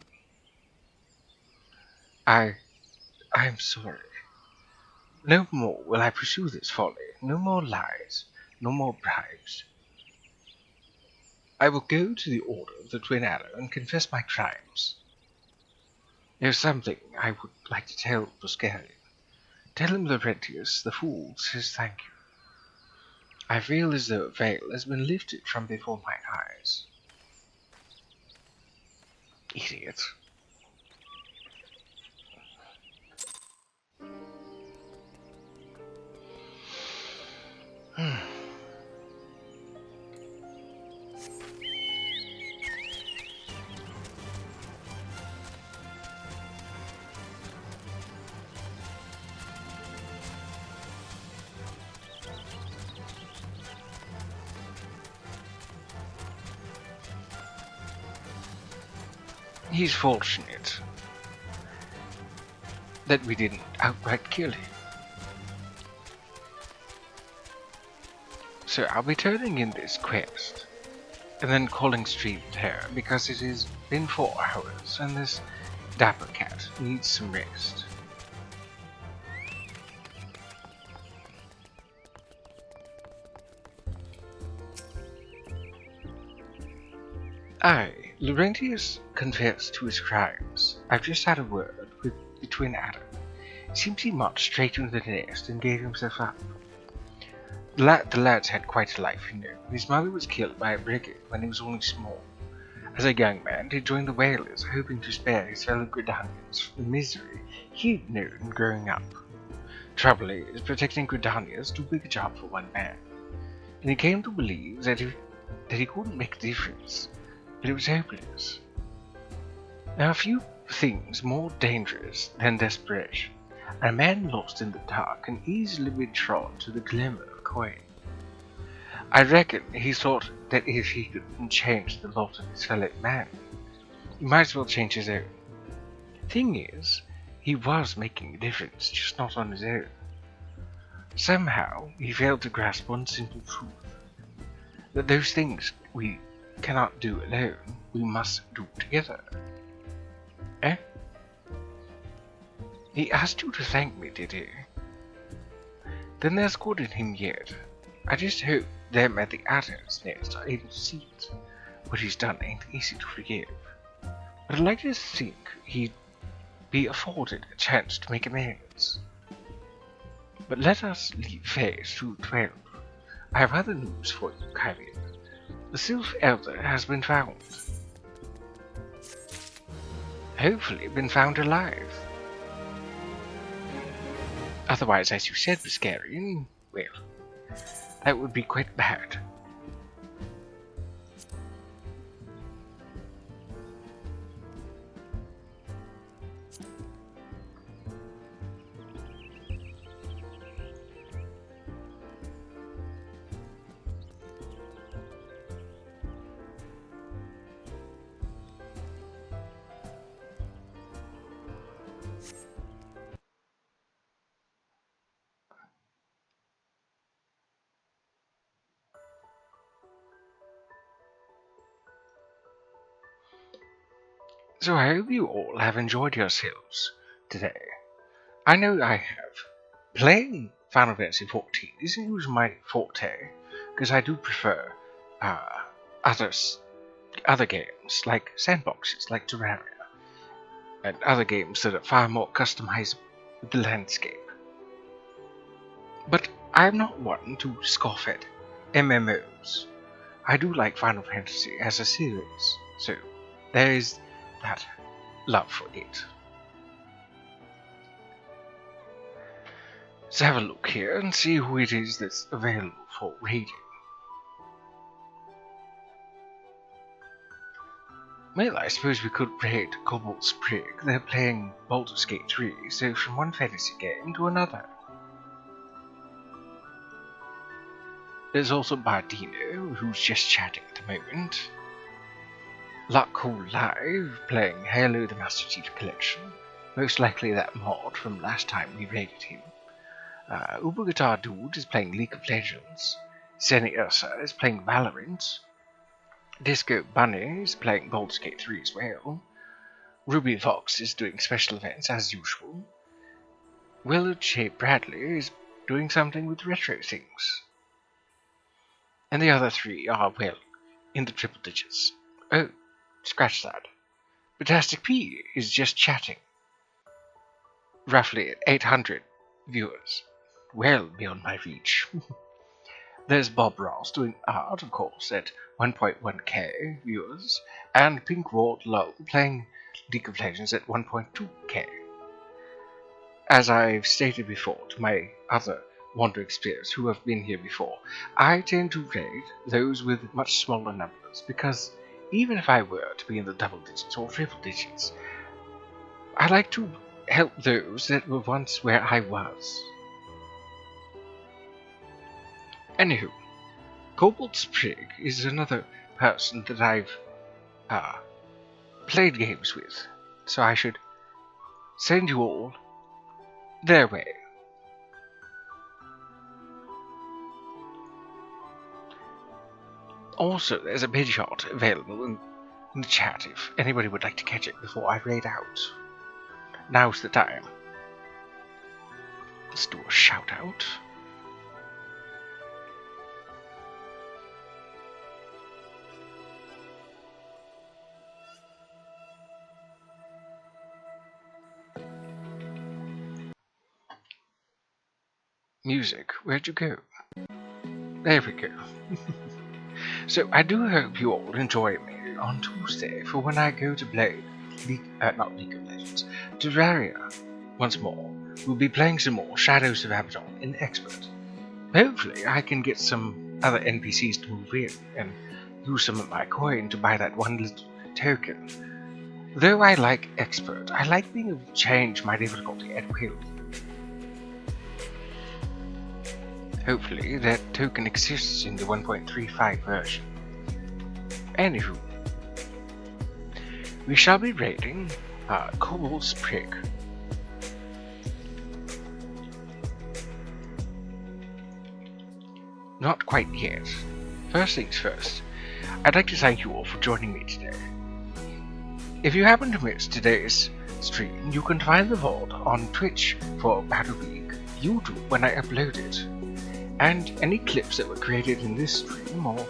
I am sorry. No more will I pursue this folly. No more lies. No more bribes. I will go to the Order of the Twin Arrow and confess my crimes. There's something I would like to tell Buscarian. Tell him Laurentius, the fool, says thank you. I feel as though a veil has been lifted from before my eyes. Idiot. He's fortunate that we didn't outright kill him. So I'll be turning in this quest, and then calling stream here because it has been 4 hours, and this dapper cat needs some rest. Laurentius confessed to his crimes. I've just had a word with the twin adder. Seems he marched straight into the nest and gave himself up. The lad's had quite a life, you know. His mother was killed by a brigand when he was only small. As a young man, he joined the whalers, hoping to spare his fellow Gridanians from the misery he'd known growing up. Trouble is, protecting Gridania is too big a job for one man, and he came to believe that he couldn't make a difference, but it was hopeless. There are few things more dangerous than desperation, and a man lost in the dark can easily be drawn to the glimmer of coin. I reckon he thought that if he couldn't change the lot of his fellow man, he might as well change his own. Thing is, he was making a difference, just not on his own. Somehow, he failed to grasp one simple truth, that those things we cannot do alone, we must do together. Eh? He asked you to thank me, did he? Then there's good in him yet. I just hope them at the adder's nest are able to see it. What he's done ain't easy to forgive. But I'd like to think he'd be afforded a chance to make amends. But let us leave phase 212. I have other news for you, Kyrian. The Sylph Elder has been found. Hopefully been found alive. Otherwise, as you said, Buscarian, well, that would be quite bad. So I hope you all have enjoyed yourselves today. I know I have. Playing Final Fantasy XIV isn't usually my forte, because I do prefer other games, like sandboxes, like Terraria, and other games that are far more customizable with the landscape. But I'm not one to scoff at MMOs. I do like Final Fantasy as a series, so there is that love for it. Let's have a look here and see who it is that's available for raiding. Well, I suppose we could raid Cobalt Sprig. They're playing Baldur's Gate 3, so from one fantasy game to another. There's also Bardino, who's just chatting at the moment. Lockcool Live, playing Halo the Master Chief Collection. Most likely that mod from last time we raided him. Uber Guitar Dude is playing League of Legends. Seni Ursa is playing Valorant. Disco Bunny is playing Baldur's Gate 3 as well. Ruby Fox is doing special events as usual. Willard Shea Bradley is doing something with retro things. And the other three are, well, in the triple digits. Oh, scratch that. Fantastic P is just chatting. roughly 800 viewers, well beyond my reach. There's Bob Ross doing art, of course, at 1.1k viewers, and Pink Ward Low playing League of Legends at 1.2k. As I've stated before to my other wandering spirits who have been here before, I tend to raid those with much smaller numbers, because even if I were to be in the double digits or triple digits, I like to help those that were once where I was. Anywho, Cobalt Sprig is another person that I've played games with, so I should send you all their way. Also, there's a bidshot available in the chat if anybody would like to catch it before I raid out. Now's the time. Let's do a shout out. Music, where'd you go? There we go. So I do hope you all enjoy me on Tuesday for when I go to play not League of Legends, Terraria once more. We'll be playing some more Shadows of Abaddon in Expert. Hopefully I can get some other NPCs to move in and use some of my coin to buy that one little token. Though I like Expert, I like being able to change my difficulty at will. Hopefully that token exists in the 1.35 version. Anywho, we shall be raiding Cobalt Sprig. Not quite yet. First things first, I'd like to thank you all for joining me today. If you happen to miss today's stream, you can find the VOD on Twitch for Battle League, YouTube when I upload it, and any clips that were created in this stream or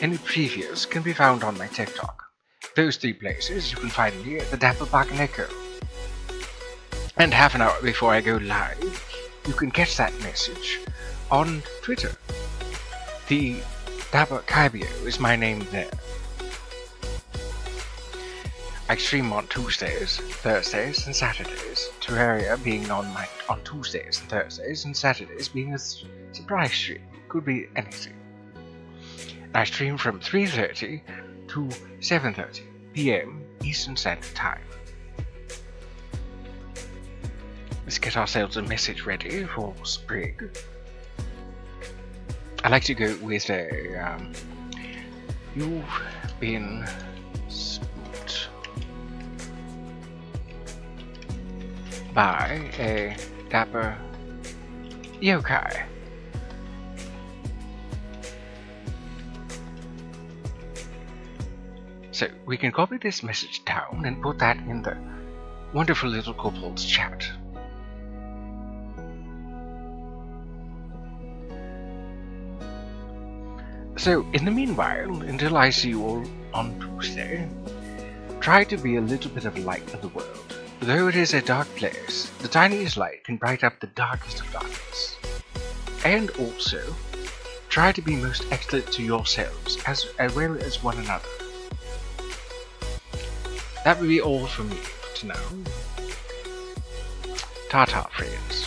any previous can be found on my TikTok. Those three places you can find me at the Dapper Echo. And half an hour before I go live, you can catch that message on Twitter. The Dapper Kaibio is my name there. I stream on Tuesdays, Thursdays, and Saturdays. Terraria being on Tuesdays and Thursdays, and Saturdays being a surprise stream. Could be anything. I stream from 3:30 to 7:30 p.m. Eastern Standard Time. Let's get ourselves a message ready for Sprig. I like to go with a you've been spooked by a dapper yokai. So we can copy this message down and put that in the wonderful little Kobold's chat. So in the meanwhile, until I see you all on Tuesday, try to be a little bit of a light in the world. Though it is a dark place, the tiniest light can bright up the darkest of darkness. And also, try to be most excellent to yourselves as well as one another. That will be all from me for now. Ta-ta, friends.